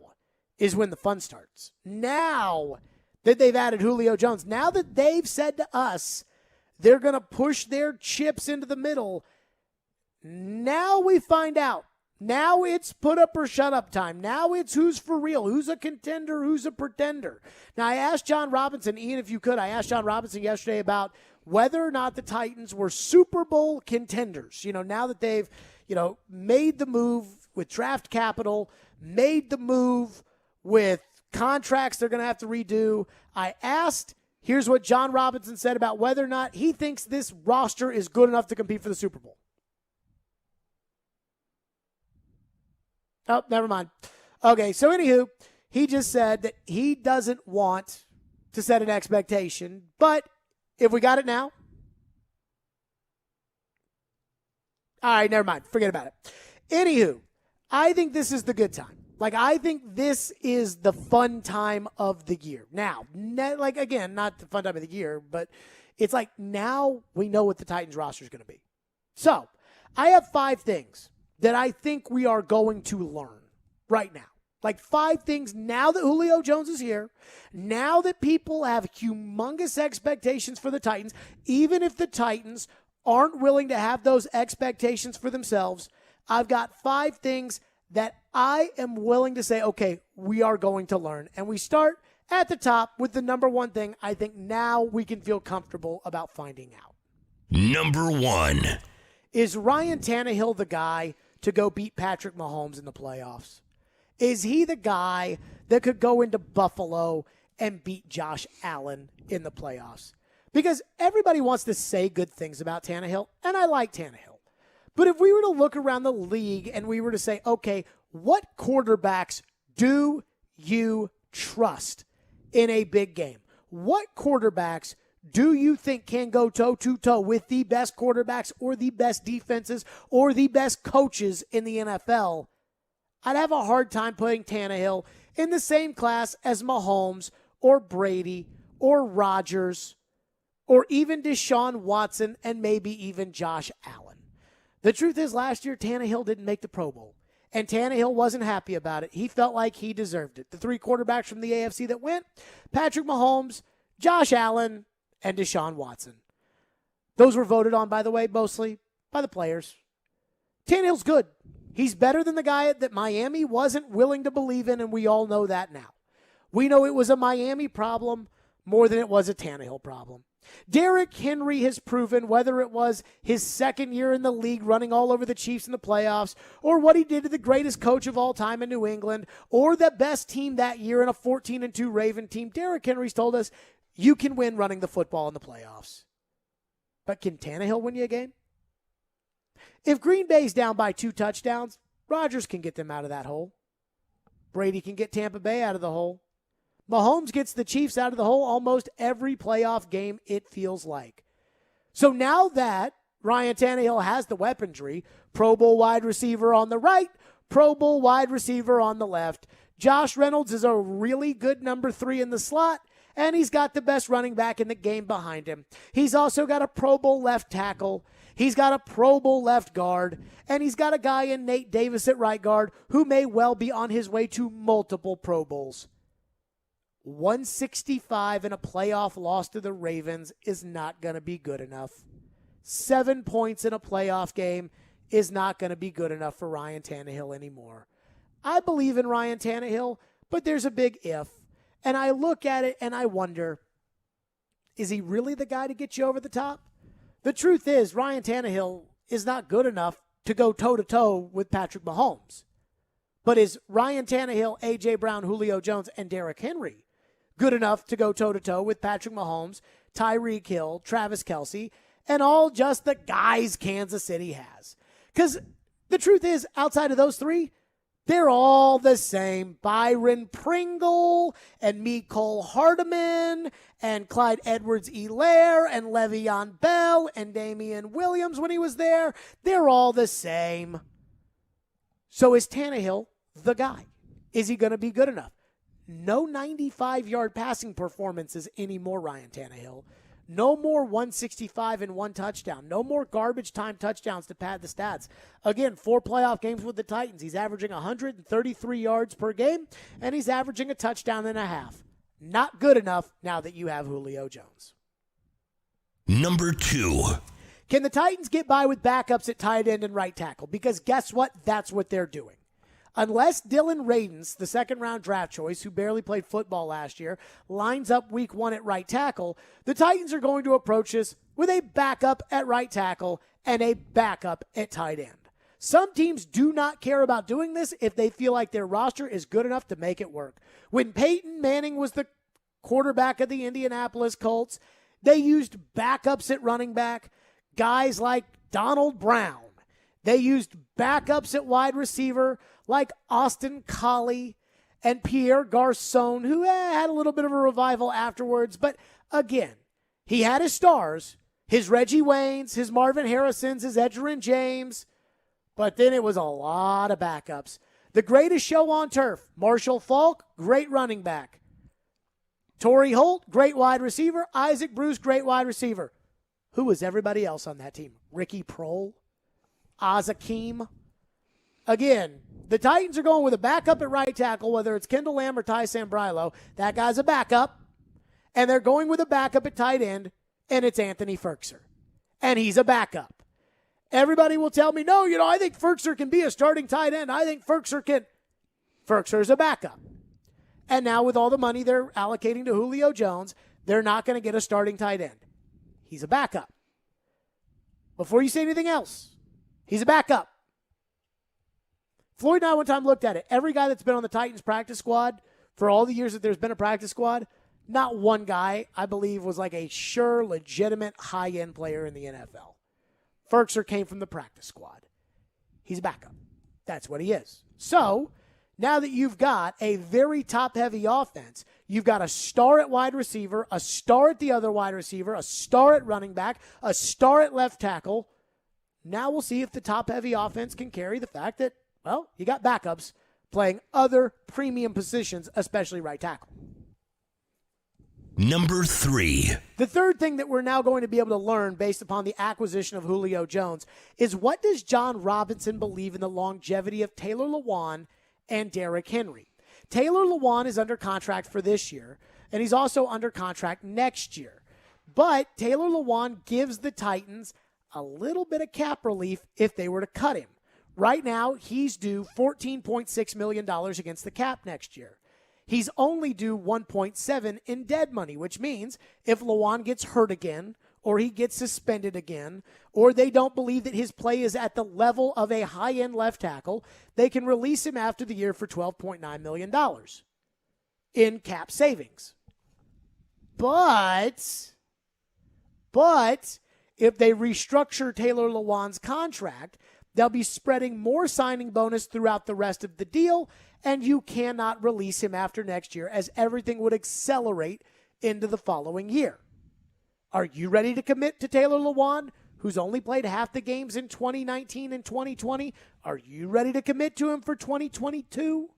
is when the fun starts. Now that they've added Julio Jones, now that they've said to us they're going to push their chips into the middle, now we find out. Now it's put up or shut up time. Now it's who's for real, who's a contender, who's a pretender. Now, I asked John Robinson, Ian, if you could, I asked John Robinson yesterday about whether or not the Titans were Super Bowl contenders. You know, now that they've, made the move with draft capital, made the move with contracts they're going to have to redo. I asked, here's what John Robinson said about whether or not he thinks this roster is good enough to compete for the Super Bowl. Oh, never mind. Okay, so anywho, he just said that he doesn't want to set an expectation, but if we got it now, all right, never mind. Forget about it. Anywho, I think this is the good time. Like, I think this is the fun time of the year. Now, again, not the fun time of the year, but it's like now we know what the Titans roster is going to be. So, I have 5 things that I think we are going to learn right now. Like 5 things now that Julio Jones is here, now that people have humongous expectations for the Titans, even if the Titans aren't willing to have those expectations for themselves, I've got 5 things that I am willing to say, okay, we are going to learn. And we start at the top with the number 1 thing I think now we can feel comfortable about finding out. Number 1. Is Ryan Tannehill the guy to go beat Patrick Mahomes in the playoffs? Is he the guy that could go into Buffalo and beat Josh Allen in the playoffs? Because everybody wants to say good things about Tannehill, and I like Tannehill. But if we were to look around the league and we were to say, okay, what quarterbacks do you trust in a big game? What quarterbacks do you think can go toe-to-toe with the best quarterbacks or the best defenses or the best coaches in the NFL? I'd have a hard time putting Tannehill in the same class as Mahomes or Brady or Rodgers or even Deshaun Watson and maybe even Josh Allen. The truth is, last year, Tannehill didn't make the Pro Bowl, and Tannehill wasn't happy about it. He felt like he deserved it. The 3 quarterbacks from the AFC that went, Patrick Mahomes, Josh Allen, and Deshaun Watson. Those were voted on, by the way, mostly by the players. Tannehill's good. He's better than the guy that Miami wasn't willing to believe in, and we all know that now. We know it was a Miami problem more than it was a Tannehill problem. Derrick Henry has proven, whether it was his second year in the league running all over the Chiefs in the playoffs, or what he did to the greatest coach of all time in New England, or the best team that year in a 14-2 Raven team, Derrick Henry's told us you can win running the football in the playoffs. But can Tannehill win you a game? If Green Bay's down by 2 touchdowns, Rodgers can get them out of that hole. Brady can get Tampa Bay out of the hole. Mahomes gets the Chiefs out of the hole almost every playoff game, it feels like. So now that Ryan Tannehill has the weaponry, Pro Bowl wide receiver on the right, Pro Bowl wide receiver on the left, Josh Reynolds is a really good number 3 in the slot, and he's got the best running back in the game behind him. He's also got a Pro Bowl left tackle. He's got a Pro Bowl left guard, and he's got a guy in Nate Davis at right guard who may well be on his way to multiple Pro Bowls. 165 in a playoff loss to the Ravens is not going to be good enough. 7 points in a playoff game is not going to be good enough for Ryan Tannehill anymore. I believe in Ryan Tannehill, but there's a big if. And I look at it and I wonder, is he really the guy to get you over the top? The truth is, Ryan Tannehill is not good enough to go toe-to-toe with Patrick Mahomes. But is Ryan Tannehill, A.J. Brown, Julio Jones, and Derrick Henry good enough to go toe-to-toe with Patrick Mahomes, Tyreek Hill, Travis Kelce, and all just the guys Kansas City has? Because the truth is, outside of those 3, They're all the same. Byron Pringle and Mecole Hardman and Clyde Edwards-Helaire and Le'Veon Bell and Damian Williams when he was there. They're all the same. So is Tannehill the guy? Is he going to be good enough? No 95-yard passing performances anymore, Ryan Tannehill. No more 165 and 1 touchdown. No more garbage time touchdowns to pad the stats. Again, 4 playoff games with the Titans. He's averaging 133 yards per game, and he's averaging a touchdown and a half. Not good enough now that you have Julio Jones. Number 2. Can the Titans get by with backups at tight end and right tackle? Because guess what? That's what they're doing. Unless Dylan Radins, the second-round draft choice, who barely played football last year, lines up week 1 at right tackle, the Titans are going to approach this with a backup at right tackle and a backup at tight end. Some teams do not care about doing this if they feel like their roster is good enough to make it work. When Peyton Manning was the quarterback of the Indianapolis Colts, they used backups at running back, guys like Donald Brown. They used backups at wide receiver like Austin Collie and Pierre Garçon, who had a little bit of a revival afterwards. But again, he had his stars, his Reggie Waynes, his Marvin Harrisons, his Edgerrin James. But then it was a lot of backups. The greatest show on turf, Marshall Faulk, great running back. Torrey Holt, great wide receiver. Isaac Bruce, great wide receiver. Who was everybody else on that team? Ricky Prohl? Azakim? Again, the Titans are going with a backup at right tackle, whether it's Kendall Lamb or Ty Sambrailo. That guy's a backup. And they're going with a backup at tight end, and it's Anthony Ferkser. And he's a backup. Everybody will tell me, no, I think Ferkser can be a starting tight end. I think Ferkser can. Ferkser's a backup. And now with all the money they're allocating to Julio Jones, they're not going to get a starting tight end. He's a backup. Before you say anything else, he's a backup. Floyd and I one time looked at it. Every guy that's been on the Titans practice squad, for all the years that there's been a practice squad, not one guy, I believe, was like a sure, legitimate, high-end player in the NFL. Ferkser came from the practice squad. He's a backup. That's what he is. So, now that you've got a very top-heavy offense, you've got a star at wide receiver, a star at the other wide receiver, a star at running back, a star at left tackle. Now we'll see if the top-heavy offense can carry the fact that, well, you got backups playing other premium positions, especially right tackle. Number 3. The third thing that we're now going to be able to learn based upon the acquisition of Julio Jones is, what does John Robinson believe in the longevity of Taylor Lewan and Derrick Henry? Taylor Lewan is under contract for this year, and he's also under contract next year. But Taylor Lewan gives the Titans a little bit of cap relief if they were to cut him. Right now, he's due $14.6 million against the cap next year. He's only due $1.7 in dead money, which means if Lewan gets hurt again, or he gets suspended again, or they don't believe that his play is at the level of a high-end left tackle, they can release him after the year for $12.9 million in cap savings. But if they restructure Taylor Lewan's contract, they'll be spreading more signing bonus throughout the rest of the deal, and you cannot release him after next year, as everything would accelerate into the following year. Are you ready to commit to Taylor Lewan, who's only played half the games in 2019 and 2020? Are you ready to commit to him for 2022?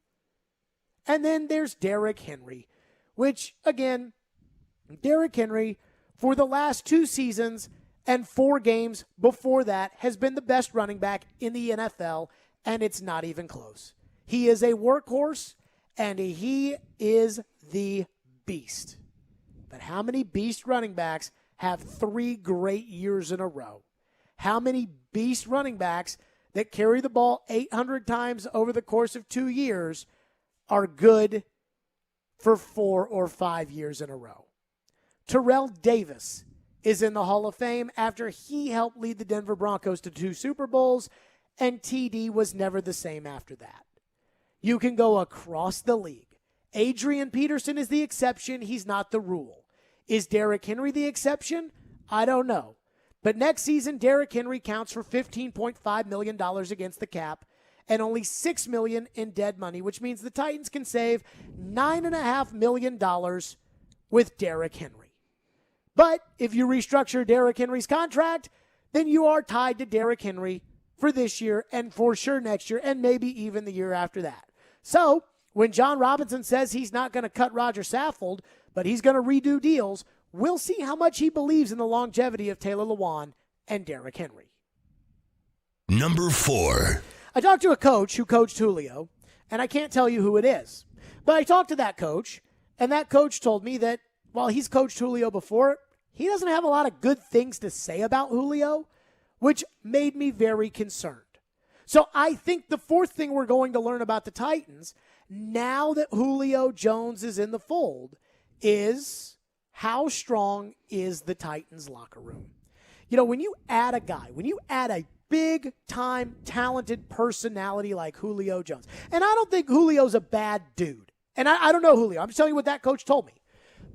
And then there's Derrick Henry, which, again, Derrick Henry, for the last 2 seasons and 4 games before that, has been the best running back in the NFL, and it's not even close. He is a workhorse, and he is the beast. But how many beast running backs have 3 great years in a row? How many beast running backs that carry the ball 800 times over the course of 2 years are good for 4 or 5 years in a row? Terrell Davis is in the Hall of Fame after he helped lead the Denver Broncos to 2 Super Bowls, and TD was never the same after that. You can go across the league. Adrian Peterson is the exception. He's not the rule. Is Derrick Henry the exception? I don't know. But next season, Derrick Henry counts for $15.5 million against the cap, and only $6 million in dead money, which means the Titans can save $9.5 million with Derrick Henry. But if you restructure Derrick Henry's contract, then you are tied to Derrick Henry for this year and for sure next year and maybe even the year after that. So when John Robinson says he's not going to cut Roger Saffold, but he's going to redo deals, we'll see how much he believes in the longevity of Taylor Lewan and Derrick Henry. Number 4. I talked to a coach who coached Julio, and I can't tell you who it is. But I talked to that coach, and that coach told me that while he's coached Julio before, he doesn't have a lot of good things to say about Julio, which made me very concerned. So I think the fourth thing we're going to learn about the Titans, now that Julio Jones is in the fold, is how strong is the Titans locker room? You know, when you add a guy, when you add a big-time, talented personality like Julio Jones, and I don't think Julio's a bad dude, and I don't know Julio. I'm just telling you what that coach told me.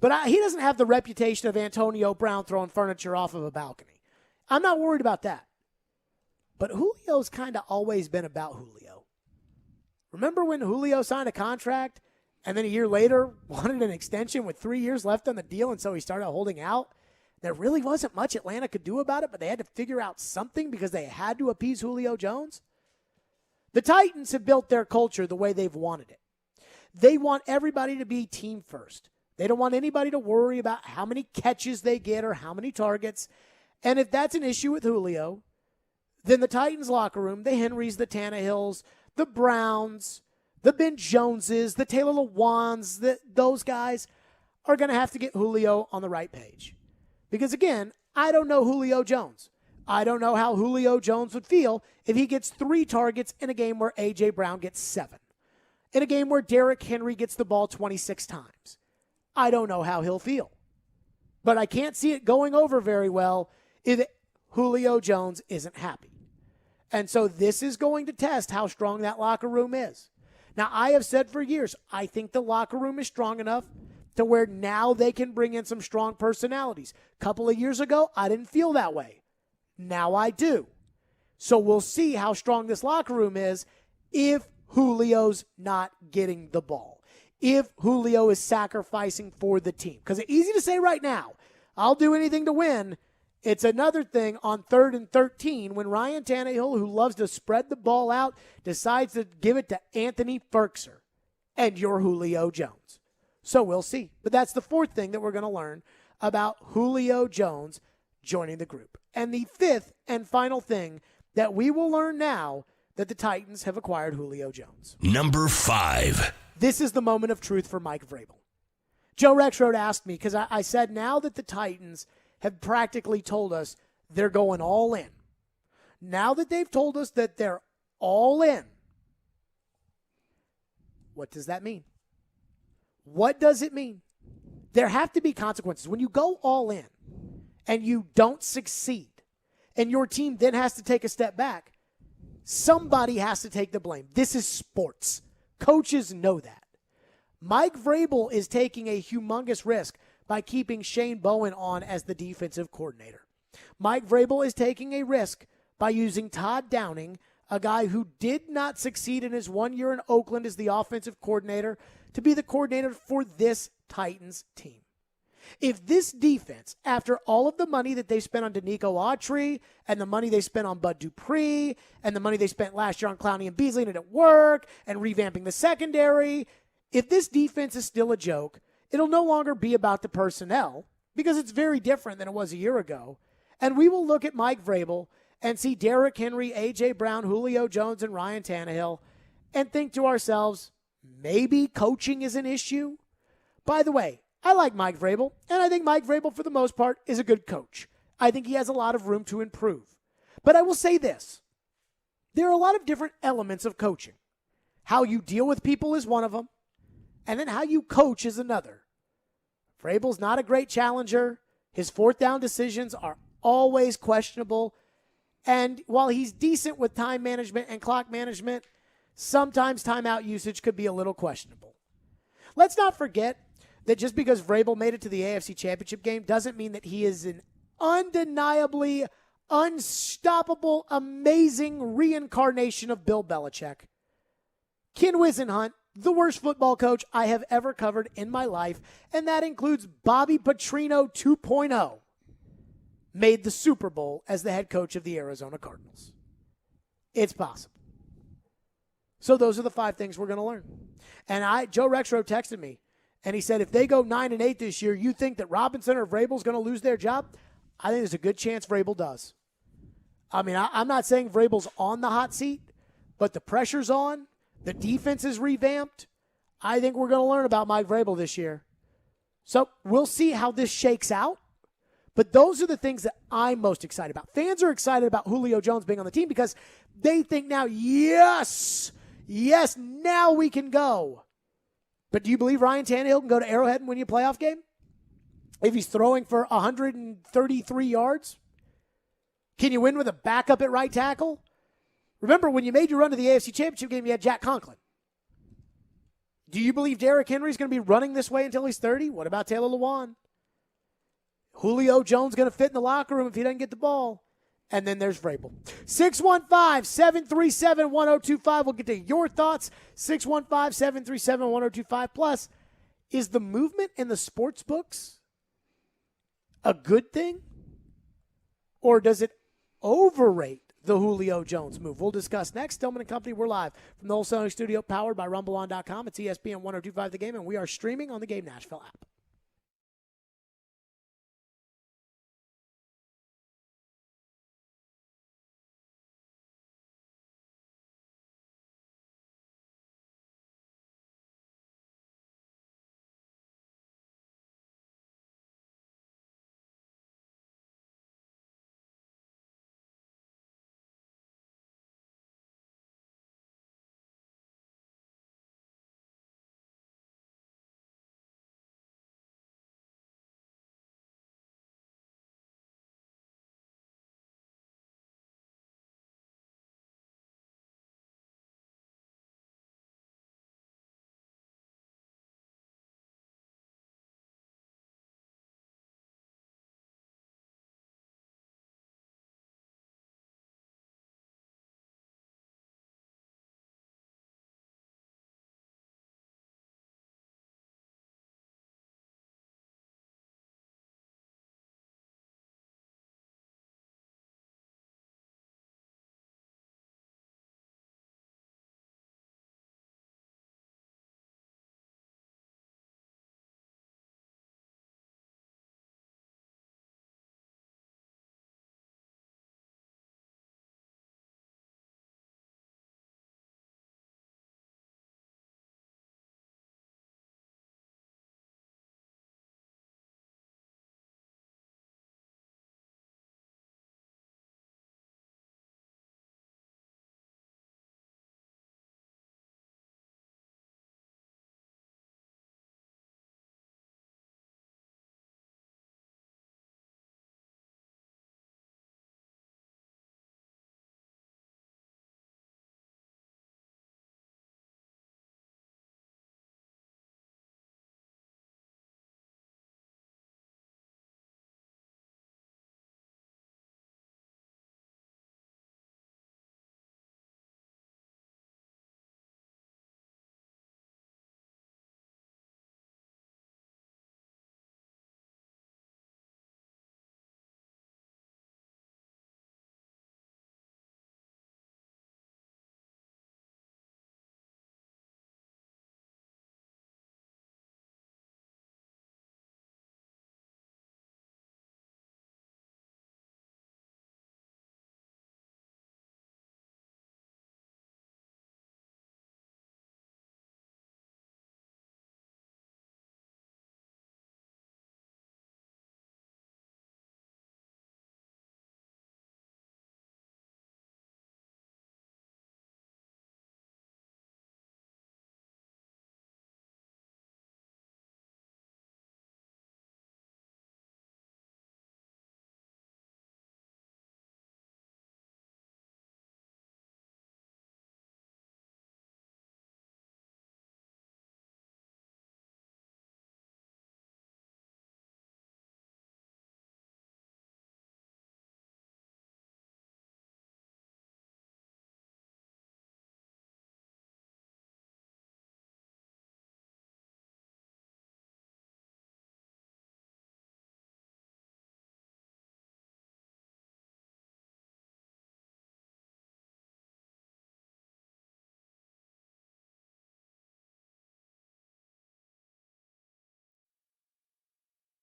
But he doesn't have the reputation of Antonio Brown throwing furniture off of a balcony. I'm not worried about that. But Julio's kind of always been about Julio. Remember when Julio signed a contract and then a year later wanted an extension with 3 years left on the deal, and so he started holding out? There really wasn't much Atlanta could do about it, but they had to figure out something because they had to appease Julio Jones. The Titans have built their culture the way they've wanted it. They want everybody to be team first. They don't want anybody to worry about how many catches they get or how many targets. And if that's an issue with Julio, then the Titans locker room, the Henrys, the Tannehills, the Browns, the Ben Joneses, the Taylor Lewans, those guys are going to have to get Julio on the right page. Because, again, I don't know Julio Jones. I don't know how Julio Jones would feel if he gets 3 targets in a game where A.J. Brown gets 7. In a game where Derrick Henry gets the ball 26 times. I don't know how he'll feel. But I can't see it going over very well if Julio Jones isn't happy. And so this is going to test how strong that locker room is. Now, I have said for years, I think the locker room is strong enough to where now they can bring in some strong personalities. A couple of years ago, I didn't feel that way. Now I do. So we'll see how strong this locker room is if Julio's not getting the ball. If Julio is sacrificing for the team. Because it's easy to say right now, I'll do anything to win. It's another thing on 3rd and 13 when Ryan Tannehill, who loves to spread the ball out, decides to give it to Anthony Ferkser. And you're Julio Jones. So we'll see. But that's the fourth thing that we're going to learn about Julio Jones joining the group. And the fifth and final thing that we will learn now that the Titans have acquired Julio Jones. Number 5. This is the moment of truth for Mike Vrabel. Joe Rexrode asked me, because I said now that the Titans have practically told us they're going all in. Now that they've told us that they're all in, what does that mean? What does it mean? There have to be consequences. When you go all in and you don't succeed and your team then has to take a step back, somebody has to take the blame. This is sports. Coaches know that. Mike Vrabel is taking a humongous risk by keeping Shane Bowen on as the defensive coordinator. Mike Vrabel is taking a risk by using Todd Downing, a guy who did not succeed in his 1 year in Oakland as the offensive coordinator, to be the coordinator for this Titans team. If this defense, after all of the money that they spent on Danico Autry and the money they spent on Bud Dupree and the money they spent last year on Clowney and Beasley and it at work and revamping the secondary, if this defense is still a joke, it'll no longer be about the personnel because it's very different than it was a year ago. And we will look at Mike Vrabel and see Derrick Henry, A.J. Brown, Julio Jones, and Ryan Tannehill and think to ourselves, maybe coaching is an issue? By the way, I like Mike Vrabel, and I think Mike Vrabel, for the most part, is a good coach. I think he has a lot of room to improve. But I will say this. There are a lot of different elements of coaching. How you deal with people is one of them, and then how you coach is another. Vrabel's not a great challenger. His fourth down decisions are always questionable. And while he's decent with time management and clock management, sometimes timeout usage could be a little questionable. Let's not forget that just because Vrabel made it to the AFC Championship game doesn't mean that he is an undeniably unstoppable, amazing reincarnation of Bill Belichick. Ken Wisenhunt, the worst football coach I have ever covered in my life, and that includes Bobby Petrino 2.0, made the Super Bowl as the head coach of the Arizona Cardinals. It's possible. So those are the 5 things we're going to learn. And Joe Rexrow texted me, and he said, if they go 9-8 this year, you think that Robinson or Vrabel's going to lose their job? I think there's a good chance Vrabel does. I mean, I'm not saying Vrabel's on the hot seat, but the pressure's on. The defense is revamped. I think we're going to learn about Mike Vrabel this year. So we'll see how this shakes out. But those are the things that I'm most excited about. Fans are excited about Julio Jones being on the team because they think now, yes, now we can go. But do you believe Ryan Tannehill can go to Arrowhead and win you a playoff game? If he's throwing for 133 yards? Can you win with a backup at right tackle? Remember, when you made your run to the AFC Championship game, you had Jack Conklin. Do you believe Derrick Henry's going to be running this way until he's 30? What about Taylor Lewan? Julio Jones going to fit in the locker room if he doesn't get the ball. And then there's Vrabel. 615-737-1025. We'll get to your thoughts. 615-737-1025. Plus, is the movement in the sports books a good thing? Or does it overrate the Julio Jones move? We'll discuss next. Stillman Company, we're live from the Wholesaling Studio, powered by RumbleOn.com. It's ESPN 1025 The Game, and we are streaming on the Game Nashville app.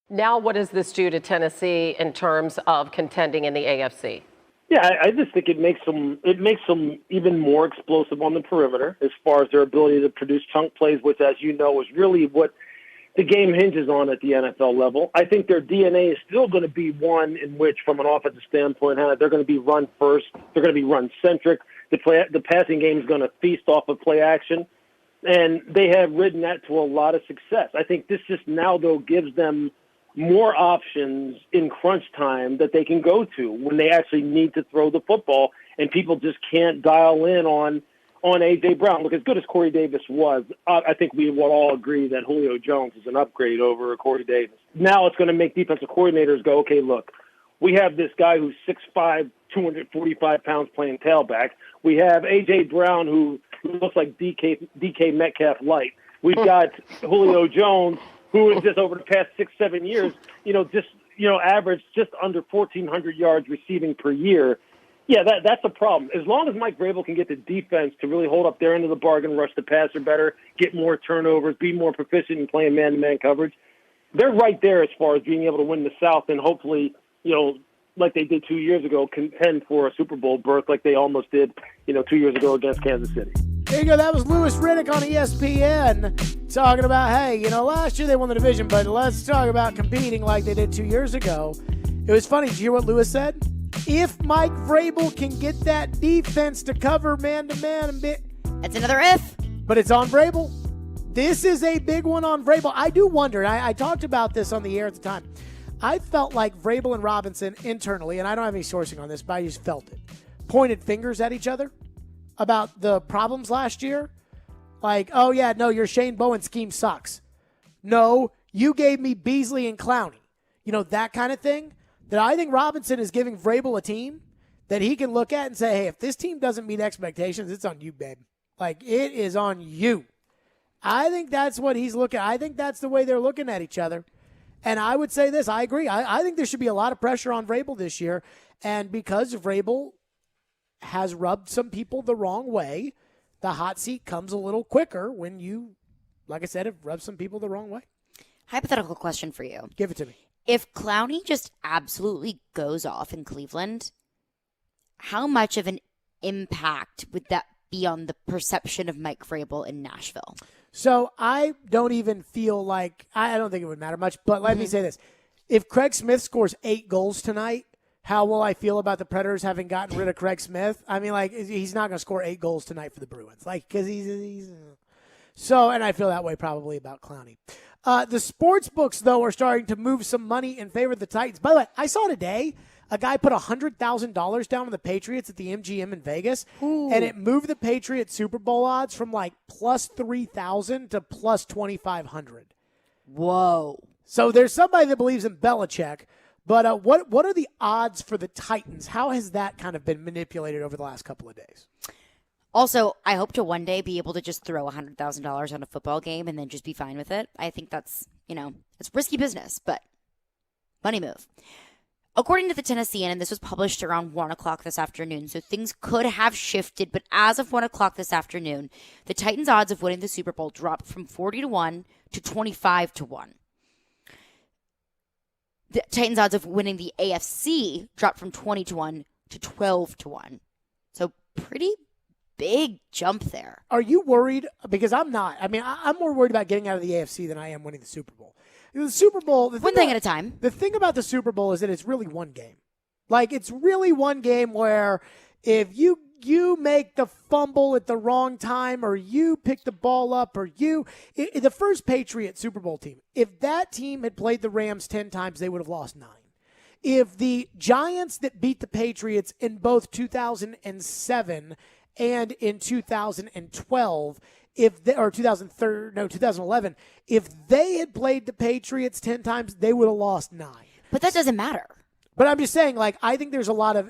Now, what does this do to Tennessee in terms of contending in the AFC? Yeah, I just think it makes them even more explosive on the perimeter as far as their ability to produce chunk plays, which, as you know, is really what the game hinges on at the NFL level. I think their DNA is still going to be one in which, from an offensive standpoint, they're going to be run first. They're going to be run centric. The passing game is going to feast off of play action, and they have ridden that to a lot of success. I think this just now, though, gives them more options in crunch time that they can go to when they actually need to throw the football, and people just can't dial in on A.J. Brown. Look, as good as Corey Davis was, I think we will all agree that Julio Jones is an upgrade over Corey Davis. Now it's going to make defensive coordinators go, okay, look, we have this guy who's 6'5", 245 pounds playing tailback. We have A.J. Brown who looks like DK Metcalf light. We've got Julio Jones, who is just over the past 6-7 years, averaged just under 1,400 yards receiving per year. Yeah, that's a problem. As long as Mike Vrabel can get the defense to really hold up their end of the bargain, rush the passer better, get more turnovers, be more proficient in playing man-to-man coverage, they're right there as far as being able to win the South and hopefully, like they did 2 years ago, contend for a Super Bowl berth like they almost did, 2 years ago against Kansas City. There you go. That was Louis Riddick on ESPN talking about, hey, last year they won the division, but let's talk about competing like they did 2 years ago. It was funny. Did you hear what Louis said? If Mike Vrabel can get that defense to cover man-to-man, that's another if. But it's on Vrabel. This is a big one on Vrabel. I do wonder, I talked about this on the air at the time. I felt like Vrabel and Robinson internally, and I don't have any sourcing on this, but I just felt it, pointed fingers at each other about the problems last year. Like, oh, yeah, no, your Shane Bowen scheme sucks. No, you gave me Beasley and Clowney. That kind of thing. That I think Robinson is giving Vrabel a team that he can look at and say, hey, if this team doesn't meet expectations, it's on you, babe. Like, it is on you. I think that's what he's looking at. I think that's the way they're looking at each other. And I would say this, I agree. I think there should be a lot of pressure on Vrabel this year. And because Vrabel has rubbed some people the wrong way, the hot seat comes a little quicker when you, like I said, have rubbed some people the wrong way. Hypothetical question for you. Give it to me. If Clowney just absolutely goes off in Cleveland, how much of an impact would that be on the perception of Mike Vrabel in Nashville? So I don't even feel like, I don't think it would matter much, but let me say this. If Craig Smith scores 8 goals tonight, how will I feel about the Predators having gotten rid of Craig Smith? I mean, he's not going to score 8 goals tonight for the Bruins. Because he's so, and I feel that way probably about Clowney. The sports books, though, are starting to move some money in favor of the Titans. By the way, I saw today a guy put $100,000 down on the Patriots at the MGM in Vegas, and it moved the Patriots Super Bowl odds from plus 3,000 to plus 2,500. Whoa. So there's somebody that believes in Belichick. But what are the odds for the Titans? How has that kind of been manipulated over the last couple of days? Also, I hope to one day be able to just throw $100,000 on a football game and then just be fine with it. I think that's, it's risky business, but money move. According to the Tennessean, and this was published around 1 o'clock this afternoon, so things could have shifted, but as of 1 o'clock this afternoon, the Titans' odds of winning the Super Bowl dropped from 40-1 to 25-1. The Titans' odds of winning the AFC dropped from 20-1 to 12-1. So pretty big jump there. Are you worried? Because I'm not. I mean, I'm more worried about getting out of the AFC than I am winning the Super Bowl. The Super Bowl, one thing at a time. The thing about the Super Bowl is that it's really one game. It's really one game where if you make the fumble at the wrong time or you pick the ball up or the first Patriot Super Bowl team, if that team had played the Rams 10 times, they would have lost 9. If the Giants that beat the Patriots in both 2007 and in 2012, 2011, if they had played the Patriots 10 times, they would have lost 9. But that doesn't matter. But I'm just saying, I think there's a lot of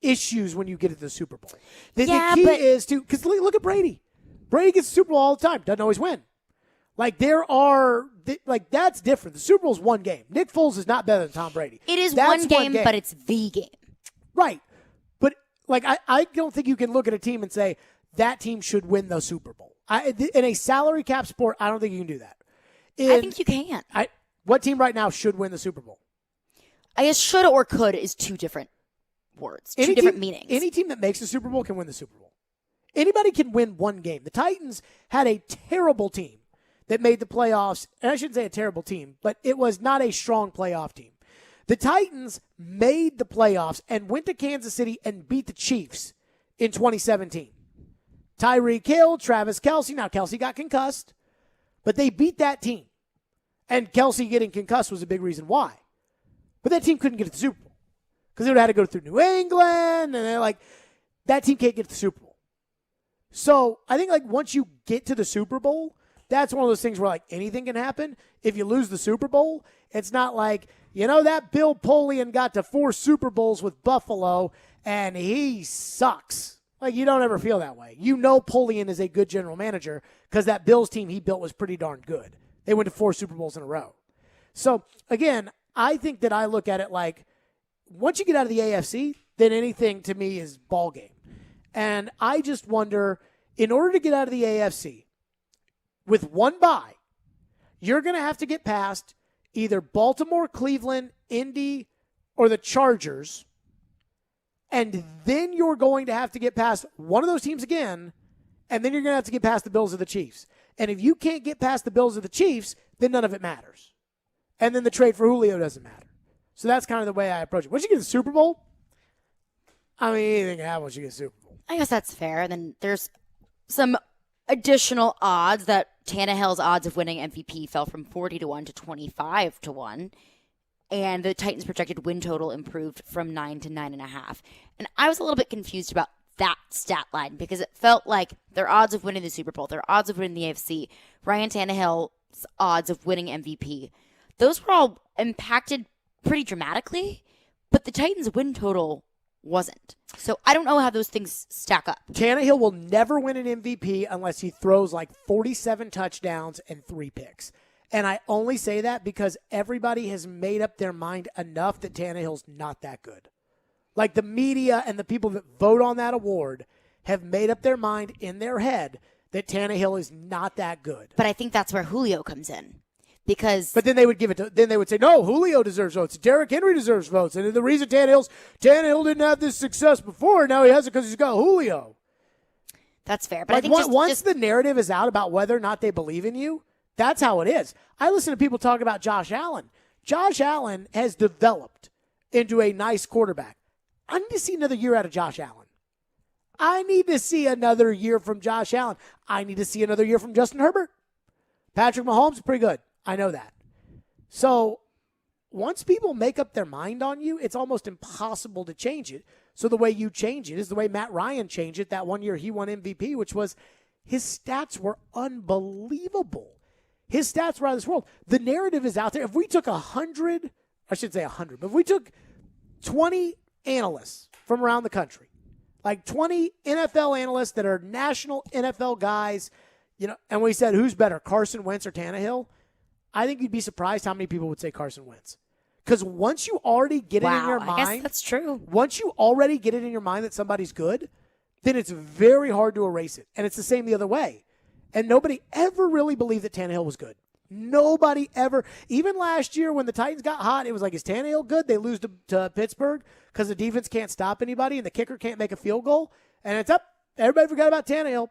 issues when you get to the Super Bowl. The key is to, because look at Brady. Brady gets the Super Bowl all the time, doesn't always win. That's different. The Super Bowl is one game. Nick Foles is not better than Tom Brady. It is one game, but it's the game. Right. But, I don't think you can look at a team and say, that team should win the Super Bowl. In a salary cap sport, I don't think you can do that. I think you can. What team right now should win the Super Bowl? I guess should or could is two different words, two different meanings. Any team that makes the Super Bowl can win the Super Bowl. Anybody can win one game. The Titans had a terrible team that made the playoffs. And I shouldn't say a terrible team, but it was not a strong playoff team. The Titans made the playoffs and went to Kansas City and beat the Chiefs in 2017. Tyreek Hill, Travis Kelce. Now, Kelce got concussed, but they beat that team. And Kelce getting concussed was a big reason why. But that team couldn't get to the Super Bowl because they would have had to go through New England, and they're like, that team can't get to the Super Bowl. So I think like once you get to the Super Bowl, that's one of those things where like anything can happen. If you lose the Super Bowl, it's not like, that Bill Polian got to 4 Super Bowls with Buffalo and he sucks. Like you don't ever feel that way. Polian is a good general manager because that Bills team he built was pretty darn good. They went to 4 Super Bowls in a row. So again, I think that I look at it like once you get out of the AFC, then anything to me is ball game. And I just wonder, in order to get out of the AFC, with one bye, you're going to have to get past either Baltimore, Cleveland, Indy, or the Chargers. And then you're going to have to get past one of those teams again, and then you're going to have to get past the Bills or the Chiefs. And if you can't get past the Bills or the Chiefs, then none of it matters. And then the trade for Julio doesn't matter. So that's kind of the way I approach it. Once you get to the Super Bowl, I mean, anything can happen once you get to the Super Bowl. I guess that's fair. And then there's some additional odds that Tannehill's odds of winning MVP fell from 40-1 to 25-1. And the Titans' projected win total improved from 9 to 9.5. And I was a little bit confused about that stat line because it felt like their odds of winning the Super Bowl, their odds of winning the AFC, Ryan Tannehill's odds of winning MVP, those were all impacted pretty dramatically, but the Titans' win total wasn't. So I don't know how those things stack up. Tannehill will never win an MVP unless he throws like 47 touchdowns and 3 picks. And I only say that because everybody has made up their mind enough that Tannehill's not that good. Like the media and the people that vote on that award have made up their mind in their head that Tannehill is not that good. But I think that's where Julio comes in. But then they would they would say, no, Julio deserves votes. Derrick Henry deserves votes. And the reason Tannehill didn't have this success before, now he has it because he's got Julio. That's fair. But like I think once the narrative is out about whether or not they believe in you, that's how it is. I listen to people talk about Josh Allen. Josh Allen has developed into a nice quarterback. I need to see another year out of Josh Allen. I need to see another year from Josh Allen. I need to see another year from Justin Herbert. Patrick Mahomes is pretty good. I know that. So once people make up their mind on you, it's almost impossible to change it. So the way you change it is the way Matt Ryan changed it that one year he won MVP, which was his stats were unbelievable. His stats were out of this world. The narrative is out there. If we took 100, but if we took 20 analysts from around the country, like 20 NFL analysts that are national NFL guys, and we said, who's better, Carson Wentz or Tannehill? I think you'd be surprised how many people would say Carson Wentz. Because once you already get it in your mind. I guess that's true. Once you already get it in your mind that somebody's good, then it's very hard to erase it. And it's the same the other way. And nobody ever really believed that Tannehill was good. Nobody ever. Even last year when the Titans got hot, it was like, is Tannehill good? They lose to Pittsburgh because the defense can't stop anybody and the kicker can't make a field goal. And it's up. Everybody forgot about Tannehill.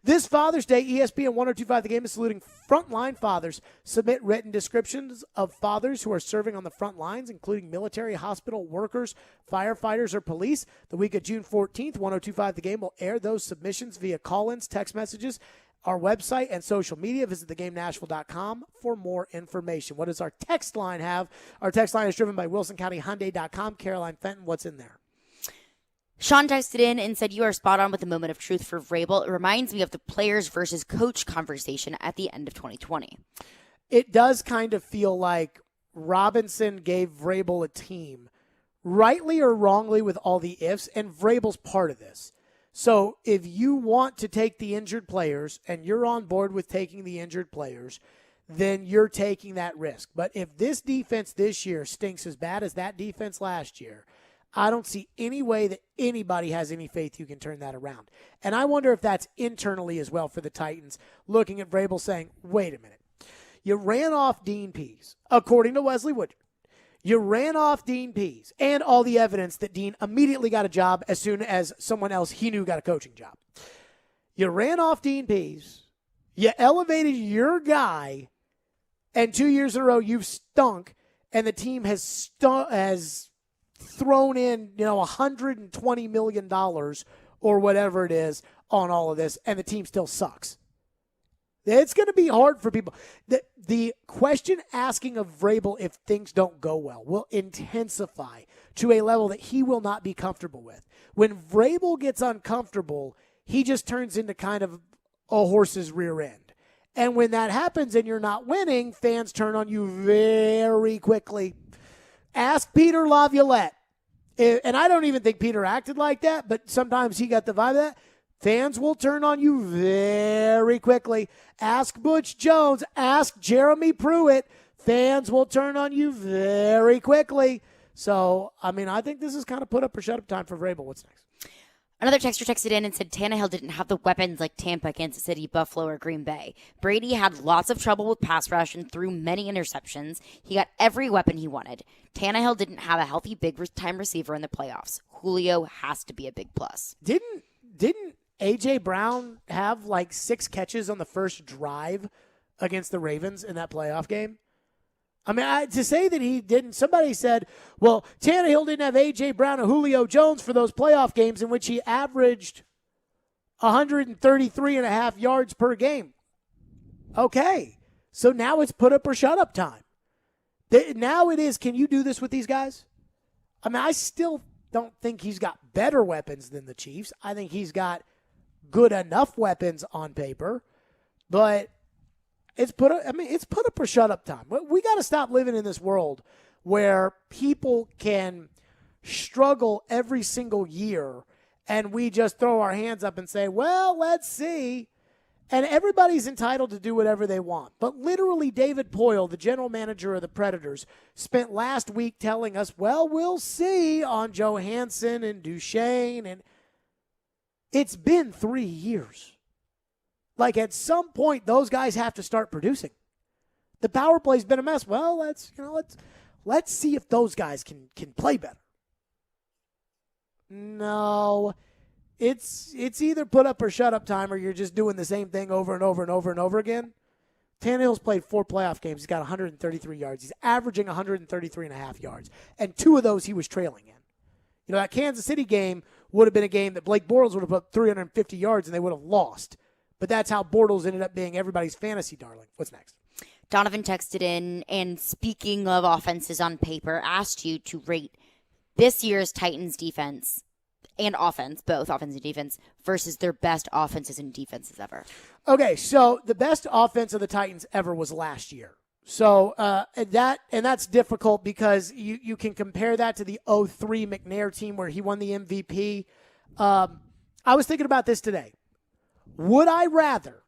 This Father's Day, ESPN 102.5 The Game is saluting frontline fathers. Submit written descriptions of fathers who are serving on the front lines, including military, hospital workers, firefighters, or police. The week of June 14th, 102.5 The Game will air those submissions via call-ins, text messages, our website, and social media. Visit thegamenashville.com for more information. What does our text line have? Our text line is driven by WilsonCountyHyundai.com. Caroline Fenton, what's in there? Sean texted in and said, you are spot on with the moment of truth for Vrabel. It reminds me of the players versus coach conversation at the end of 2020. It does kind of feel like Robinson gave Vrabel a team, rightly or wrongly with all the ifs, and Vrabel's part of this. So if you want to take the injured players and you're on board with taking the injured players, then you're taking that risk. But if this defense this year stinks as bad as that defense last year, I don't see any way that anybody has any faith you can turn that around. And I wonder if that's internally as well for the Titans, looking at Vrabel saying, wait a minute. You ran off Dean Pease, according to Wesley Woodard. You ran off Dean Pease and all the evidence that Dean immediately got a job as soon as someone else he knew got a coaching job. You ran off Dean Pease. You elevated your guy, and 2 years in a row you've stunk, and the team has thrown in, $120 million or whatever it is on all of this, and the team still sucks. It's going to be hard for people. The question asking of Vrabel if things don't go well will intensify to a level that he will not be comfortable with. When Vrabel gets uncomfortable, he just turns into kind of a horse's rear end. And when that happens and you're not winning, fans turn on you very quickly. Ask Peter Laviolette. And I don't even think Peter acted like that, but sometimes he got the vibe of that. Fans will turn on you very quickly. Ask Butch Jones. Ask Jeremy Pruitt. Fans will turn on you very quickly. So, I think this is kind of put up or shut up time for Vrabel. What's next? Another texter texted in and said Tannehill didn't have the weapons like Tampa, Kansas City, Buffalo, or Green Bay. Brady had lots of trouble with pass rush and threw many interceptions. He got every weapon he wanted. Tannehill didn't have a healthy big-time receiver in the playoffs. Julio has to be a big plus. Didn't A.J. Brown have 6 catches on the first drive against the Ravens in that playoff game? To say that he didn't, somebody said, well, Tannehill didn't have A.J. Brown and Julio Jones for those playoff games in which he averaged 133.5 yards per game. Okay, so now it's put up or shut up time. Now it is, can you do this with these guys? I still don't think he's got better weapons than the Chiefs. I think he's got good enough weapons on paper, but it's put up or shut up time. We got to stop living in this world where people can struggle every single year and we just throw our hands up and say, well, let's see. And everybody's entitled to do whatever they want. But literally David Poyle, the general manager of the Predators, spent last week telling us, well, we'll see on Johansson and Duchesne. And it's been 3 years. At some point, those guys have to start producing. The power play's been a mess. Well, let's see if those guys can play better. No, it's either put up or shut up time, or you're just doing the same thing over and over and over and over again. Tannehill's played 4 playoff games. He's got 133 yards. He's averaging 133.5 yards, and 2 of those he was trailing in. That Kansas City game would have been a game that Blake Bortles would have put 350 yards and they would have lost. But that's how Bortles ended up being everybody's fantasy darling. What's next? Donovan texted in, and speaking of offenses on paper, asked you to rate this year's Titans defense and offense, both offense and defense, versus their best offenses and defenses ever. Okay, so the best offense of the Titans ever was last year. So that's difficult because you can compare that to the 2003 McNair team where he won the MVP. I was thinking about this today. Would I rather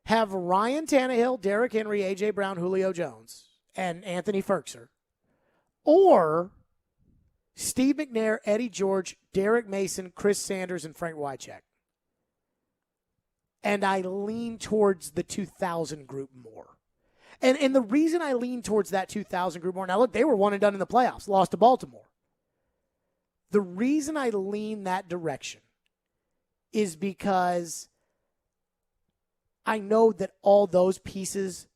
have Ryan Tannehill, Derrick Henry, A.J. Brown, Julio Jones, and Anthony Ferkser, or Steve McNair, Eddie George, Derek Mason, Chris Sanders, and Frank Wycheck? And I lean towards the 2000 group more. And the reason I lean towards that 2000 group more, now look, they were one and done in the playoffs, lost to Baltimore. The reason I lean that direction is because I know that all those pieces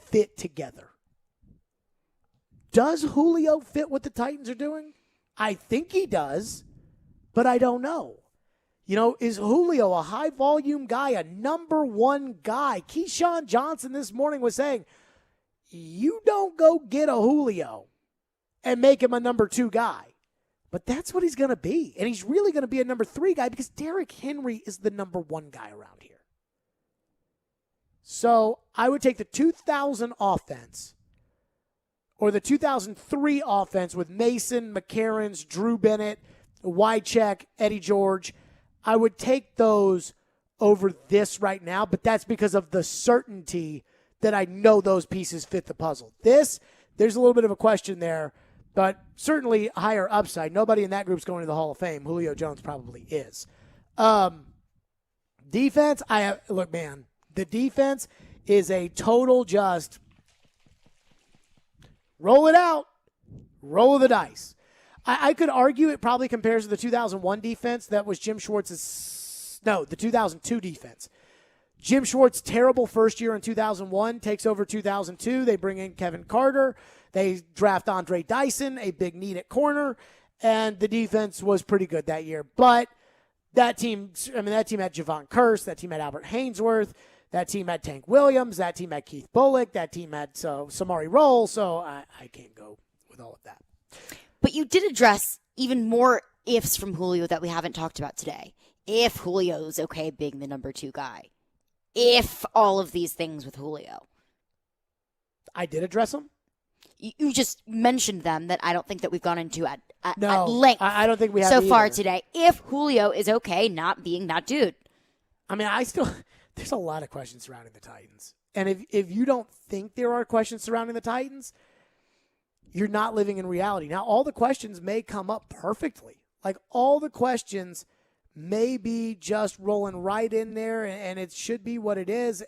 fit together. Does Julio fit what the Titans are doing? I think he does, but I don't know. Is Julio a high-volume guy, a number one guy? Keyshawn Johnson this morning was saying, you don't go get a Julio and make him a number 2 guy. But that's what he's going to be. And he's really going to be a number 3 guy because Derrick Henry is the number 1 guy around here. So I would take the 2000 offense or the 2003 offense with Mason, McCarrons, Drew Bennett, Wycheck, Eddie George. I would take those over this right now, but that's because of the certainty that I know those pieces fit the puzzle. There's a little bit of a question there, but certainly higher upside. Nobody in that group's going to the Hall of Fame. Julio Jones probably is. Defense, look, man, the defense is a total just Roll it out. Roll the dice. I could argue it probably compares to the 2001 defense that was Jim Schwartz's – no, the 2002 defense. Jim Schwartz, terrible first year in 2001, takes over 2002. They bring in Kevin Carter. They draft Andre Dyson, a big need at corner, and the defense was pretty good that year. But that team had Javon Curse. That team had Albert Hainsworth. That team had Tank Williams. That team had Keith Bullock. That team had Samari Roll. So I can't go with all of that. But you did address even more ifs from Julio that we haven't talked about today. If Julio's okay being the number 2 guy. If all of these things with Julio. I did address them. You just mentioned them that I don't think that we've gone into at length. I don't think we have so far either. today. If Julio is okay not being that dude. I mean, there's a lot of questions surrounding the Titans. And if you don't think there are questions surrounding the Titans, you're not living in reality. Now, all the questions may come up perfectly. Like, all the questions may be just rolling right in there, and it should be what it is.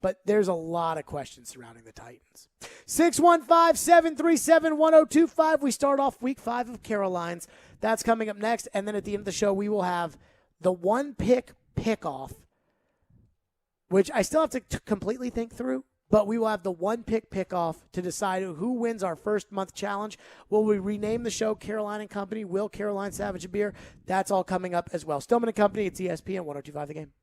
But there's a lot of questions surrounding the Titans. 615-737-1025. We start off week 5 of Caroline's. That's coming up next. And then at the end of the show, we will have the one pick pickoff, which I still have to completely think through. But we will have the one pick pickoff to decide who wins our first month challenge. Will we rename the show Caroline and Company? Will Caroline Savage a beer? That's all coming up as well. Stillman Company, it's ESPN 102.5 The Game.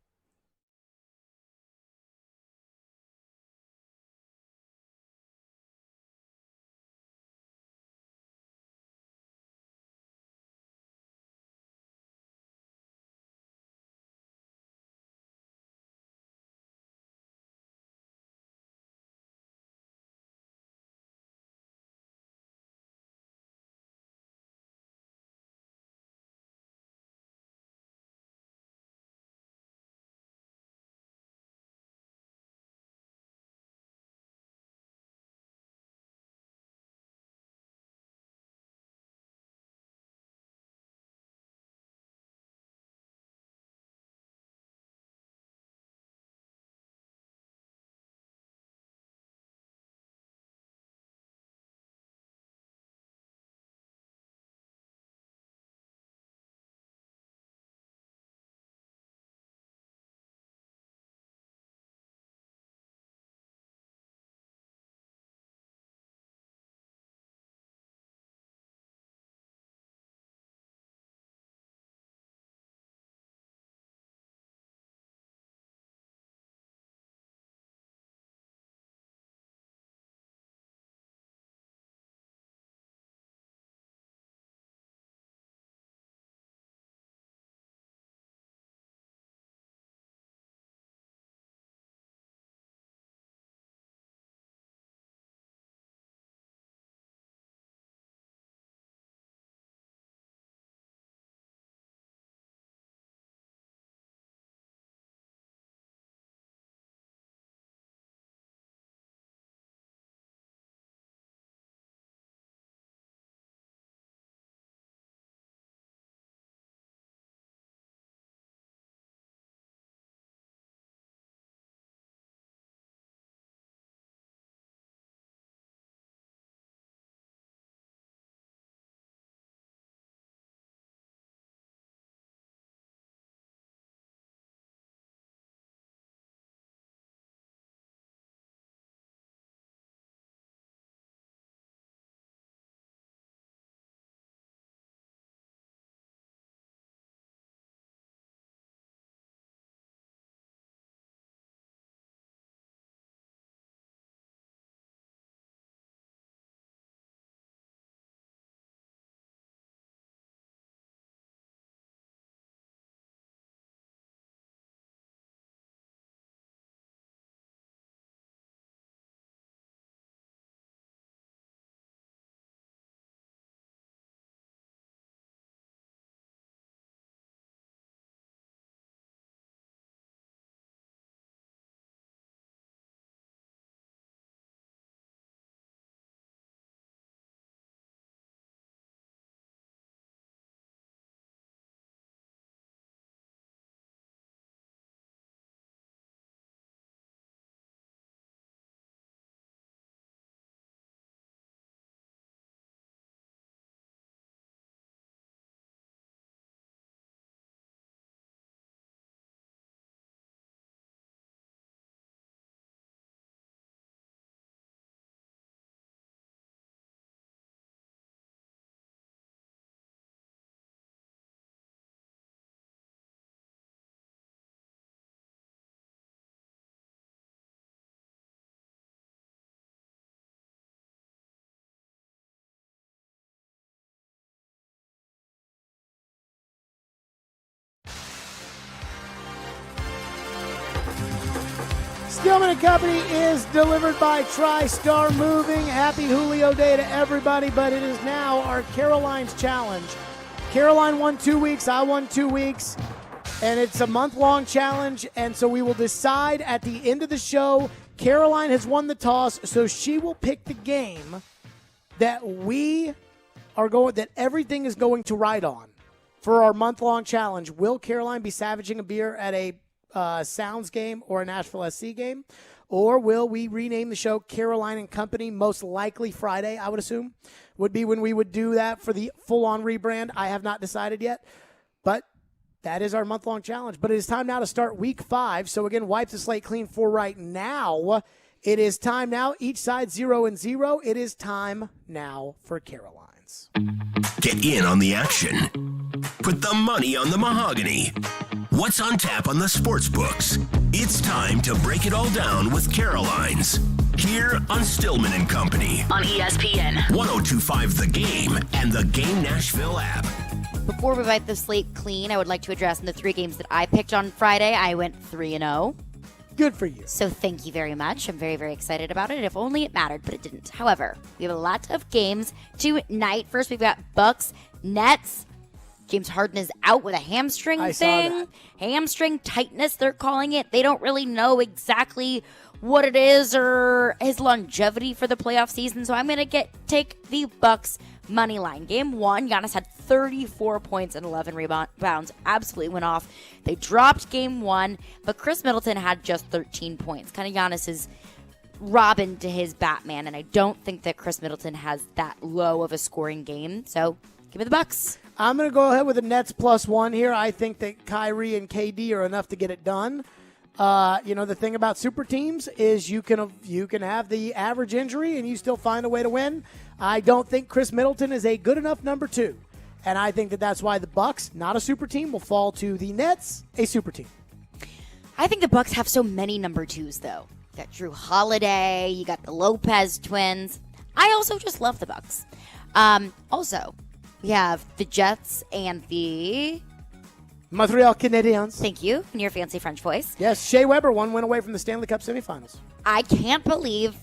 Stillman Company is delivered by TriStar Moving. Happy Julio Day to everybody, but it is now our Caroline's Challenge. Caroline won 2 weeks, I won 2 weeks, and it's a month-long challenge, and so we will decide at the end of the show. Caroline has won the toss, so she will pick the game that that everything is going to ride on for our month-long challenge. Will Caroline be savaging a beer at a Sounds game or a Nashville SC game, or will we rename the show Caroline and Company? Most likely Friday, I would assume, would be when we would do that for the full-on rebrand. I have not decided yet, but that is our month-long challenge. But it is time now to start week 5. So again, wipe the slate clean for right now. It is time now. Each side 0-0. It is time now for Caroline's. Get in on the action. Put the money on the mahogany. What's on tap on the sports books? It's time to break it all down with Caroline's. Here on Stillman Company. On ESPN. 102.5 The Game and the Game Nashville app. Before we wipe the slate clean, I would like to address in the 3 games that I picked on Friday, I went 3-0. Good for you. So thank you very much. I'm very, very excited about it. If only it mattered, but it didn't. However, we have a lot of games tonight. First, we've got Bucks, Nets. James Harden is out with a hamstring thing. Hamstring tightness, they're calling it. They don't really know exactly what it is or his longevity for the playoff season. So I'm going to take the Bucks money line. Game 1, Giannis had 34 points and 11 rebounds. Absolutely went off. They dropped game 1, but Chris Middleton had just 13 points. Kind of Giannis's Robin to his Batman, and I don't think that Chris Middleton has that low of a scoring game. So give me the Bucks. I'm going to go ahead with the Nets +1 here. I think that Kyrie and KD are enough to get it done. The thing about super teams is you can have the average injury and you still find a way to win. I don't think Chris Middleton is a good enough number 2. And I think that that's why the Bucks, not a super team, will fall to the Nets, a super team. I think the Bucks have so many number 2s, though. You got Drew Holiday, you got the Lopez twins. I also just love the Bucks. Also, we have the Jets and the Montreal Canadiens. Thank you, in your fancy French voice. Yes, Shea Weber, 1 win away from the Stanley Cup semifinals. I can't believe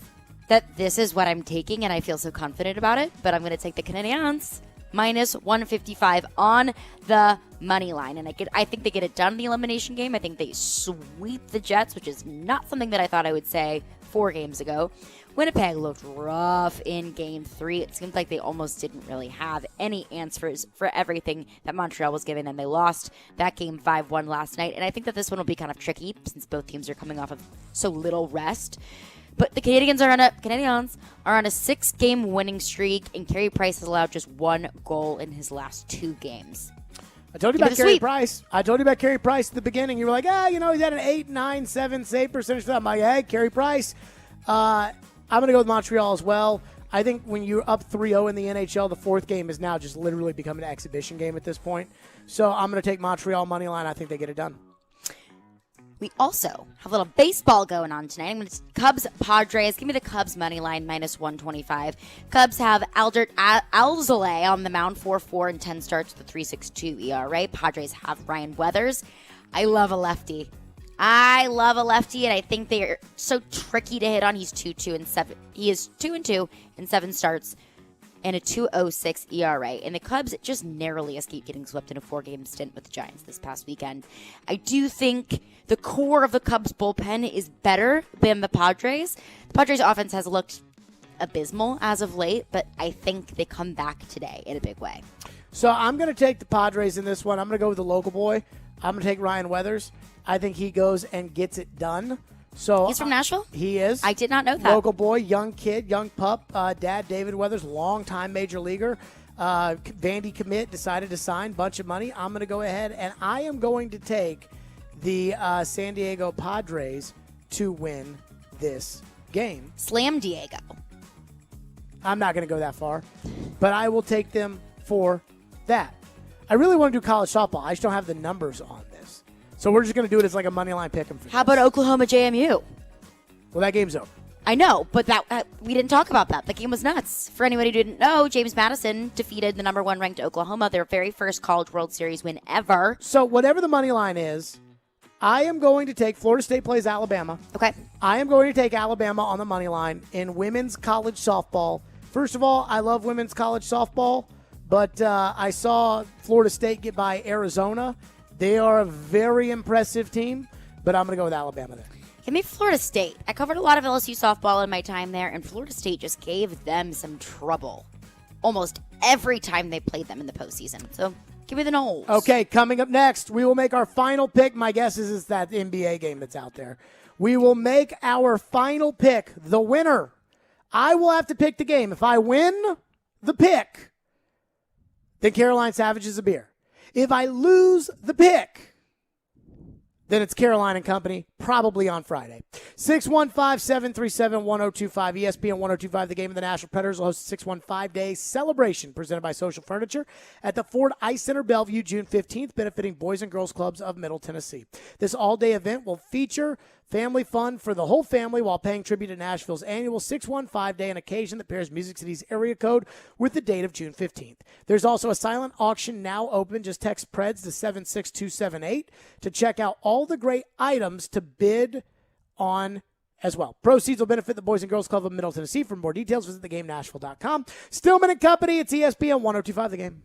that this is what I'm taking, and I feel so confident about it, but I'm going to take the Canadiens -155 on the money line. And I think they get it done in the elimination game. I think they sweep the Jets, which is not something that I thought I would say 4 games ago. Winnipeg looked rough in game 3. It seemed like they almost didn't really have any answers for everything that Montreal was giving them. They lost that game 5-1 last night, and I think that this one will be kind of tricky since both teams are coming off of so little rest. But the Canadiens are on a 6-game winning streak, and Carey Price has allowed just 1 goal in his last 2 games. I told you about Carey Price. I told you about Carey Price at the beginning. You were like, he's at an 8, 9, 7 save percentage. I'm like, hey, Carey Price. I'm going to go with Montreal as well. I think when you're up 3-0 in the NHL, the 4th game is now just literally become an exhibition game at this point. So I'm going to take Montreal money line. I think they get it done. We also have a little baseball going on tonight. I'm going to Cubs-Padres. Give me the Cubs money line -125. Cubs have Albert Alzolay on the mound, 4-4 and 10 starts with a 3.62 ERA. Padres have Ryan Weathers. I love a lefty, and I think they are so tricky to hit on. He's 2-2 and 7. He is 2-2 in 7 starts and a 2.06 ERA. And the Cubs just narrowly escaped getting swept in a 4-game stint with the Giants this past weekend. I do think the core of the Cubs bullpen is better than the Padres. The Padres offense has looked abysmal as of late, but I think they come back today in a big way. So I'm going to take the Padres in this one. I'm going to go with the local boy. I'm going to take Ryan Weathers. I think he goes and gets it done. So he's from Nashville? He is. I did not know that. Local boy, young kid, young pup. Dad, David Weathers, longtime major leaguer. Vandy commit, decided to sign, bunch of money. I'm going to go ahead, and I am going to take the San Diego Padres to win this game. Slam Diego. I'm not going to go that far, but I will take them for that. I really want to do college softball. I just don't have the numbers on this. So we're just going to do it as like a money line pick 'em. How about Oklahoma JMU? Well, that game's over. I know, but that we didn't talk about that. The game was nuts. For anybody who didn't know, James Madison defeated the number 1 ranked Oklahoma, their very first College World Series win ever. So whatever the money line is, I am going to take Florida State plays Alabama. Okay. I am going to take Alabama on the money line in women's college softball. First of all, I love women's college softball, but I saw Florida State get by Arizona. They are a very impressive team, but I'm going to go with Alabama there. Give me Florida State. I covered a lot of LSU softball in my time there, and Florida State just gave them some trouble almost every time they played them in the postseason. So give me the Noles. Okay, coming up next, we will make our final pick. My guess is it's that NBA game that's out there. We will make our final pick, the winner. I will have to pick the game. If I win the pick, then Caroline Savages a beer. If I lose the pick, then it's Caroline and Company, probably on Friday. 615-737-1025, ESPN 1025, the Game of the National Predators will host a 615 Day celebration presented by Social Furniture at the Ford Ice Center, Bellevue, June 15th, benefiting Boys and Girls Clubs of Middle Tennessee. This all-day event will feature family fun for the whole family while paying tribute to Nashville's annual 615 Day, an occasion that pairs Music City's area code with the date of June 15th. There's also a silent auction now open. Just text Preds to 76278 to check out all the great items to bid on as well. Proceeds will benefit the Boys and Girls Club of Middle Tennessee. For more details, visit thegamenashville.com. Stillman Company, it's ESPN 1025 The Game.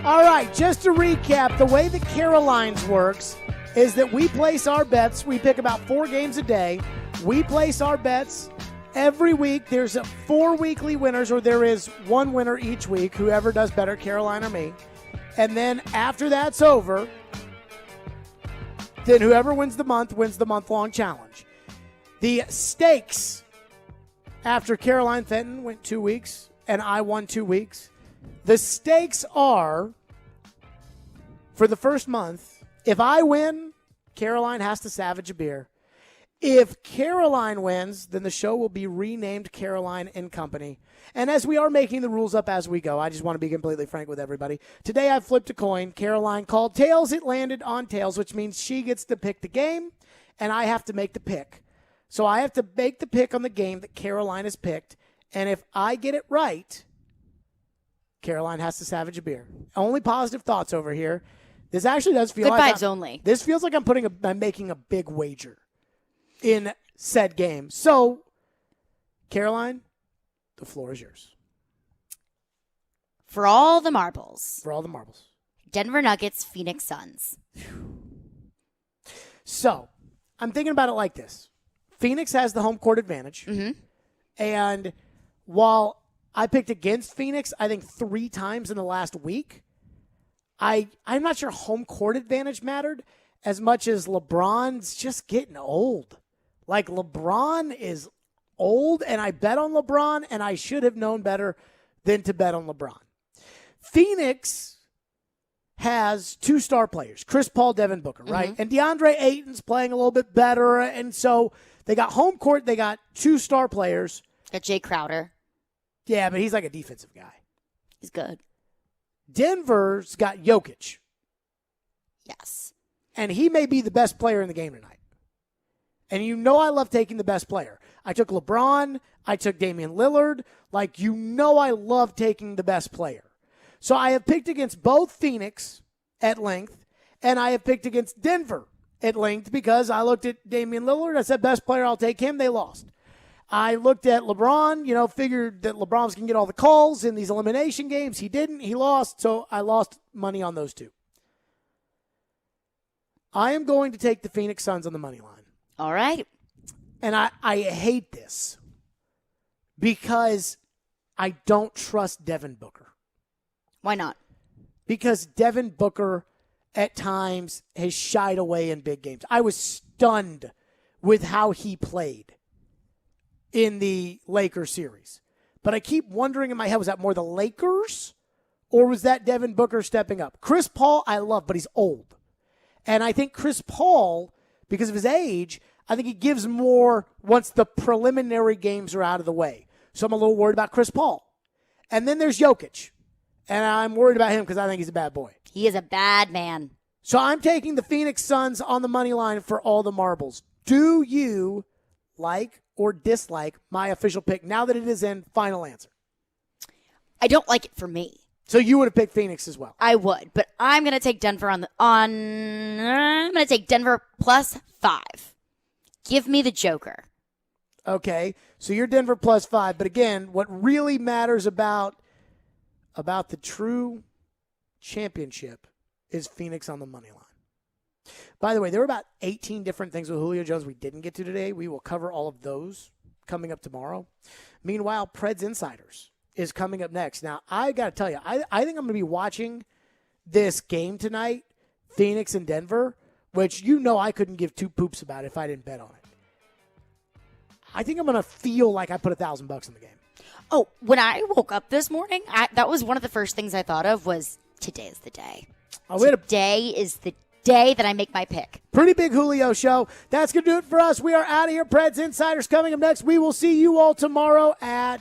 All right, just to recap, the way the Carolines works is that we place our bets. We pick about 4 games a day. We place our bets every week. There's 4 weekly winners, or there is 1 winner each week, whoever does better, Caroline or me. And then after that's over, then whoever wins the month-long challenge. The stakes after Caroline Fenton went 2 weeks and I won 2 weeks, the stakes are, for the first month, if I win, Caroline has to savage a beer. If Caroline wins, then the show will be renamed Caroline and Company. And as we are making the rules up as we go, I just want to be completely frank with everybody. Today I flipped a coin. Caroline called tails. It landed on tails, which means she gets to pick the game, and I have to make the pick. So I have to make the pick on the game that Caroline has picked, and if I get it right, Caroline has to savage a beer. Only positive thoughts over here. This actually does feel Good like vibes only. This feels like I'm making a big wager in said game. So, Caroline, the floor is yours. For all the marbles. For all the marbles. Denver Nuggets, Phoenix Suns. So, I'm thinking about it like this. Phoenix has the home court advantage. Mm-hmm. And while I picked against Phoenix, I think 3 times in the last week, I'm not sure home court advantage mattered as much as LeBron's just getting old. Like, LeBron is old, and I bet on LeBron, and I should have known better than to bet on LeBron. Phoenix has 2 star players, Chris Paul, Devin Booker, right? Mm-hmm. And DeAndre Ayton's playing a little bit better, and so they got home court, they got 2 star players. Got Jay Crowder. Yeah, but he's like a defensive guy. He's good. Denver's got Jokic. Yes. And he may be the best player in the game tonight. And you know I love taking the best player. I took LeBron. I took Damian Lillard. Like, you know I love taking the best player. So I have picked against both Phoenix at length, and I have picked against Denver at length because I looked at Damian Lillard. I said, best player, I'll take him. They lost. I looked at LeBron, figured that LeBron was going to get all the calls in these elimination games. He didn't. He lost, so I lost money on those 2. I am going to take the Phoenix Suns on the money line. All right. And I hate this because I don't trust Devin Booker. Why not? Because Devin Booker at times has shied away in big games. I was stunned with how he played in the Lakers series. But I keep wondering in my head, was that more the Lakers or was that Devin Booker stepping up? Chris Paul, I love, but he's old. And I think Chris Paul, because of his age, I think he gives more once the preliminary games are out of the way. So I'm a little worried about Chris Paul. And then there's Jokic. And I'm worried about him because I think he's a bad boy. He is a bad man. So I'm taking the Phoenix Suns on the money line for all the marbles. Do you like or dislike my official pick now that it is in? Final answer. I don't like it for me. So you would have picked Phoenix as well. I would, but I'm going to take Denver I'm going to take Denver +5. Give me the Joker. Okay. So you're Denver +5, but again, what really matters about the true championship is Phoenix on the money line. By the way, there were about 18 different things with Julio Jones we didn't get to today. We will cover all of those coming up tomorrow. Meanwhile, Preds Insiders is coming up next. Now, I got to tell you, I think I'm going to be watching this game tonight, Phoenix and Denver, which I couldn't give 2 poops about if I didn't bet on it. I think I'm going to feel like I put $1,000 in the game. Oh, when I woke up this morning, that was one of the first things I thought of was today is the day. Today is the day that I make my pick. Pretty big Julio show. That's going to do it for us. We are out of here. Preds Insiders coming up next. We will see you all tomorrow at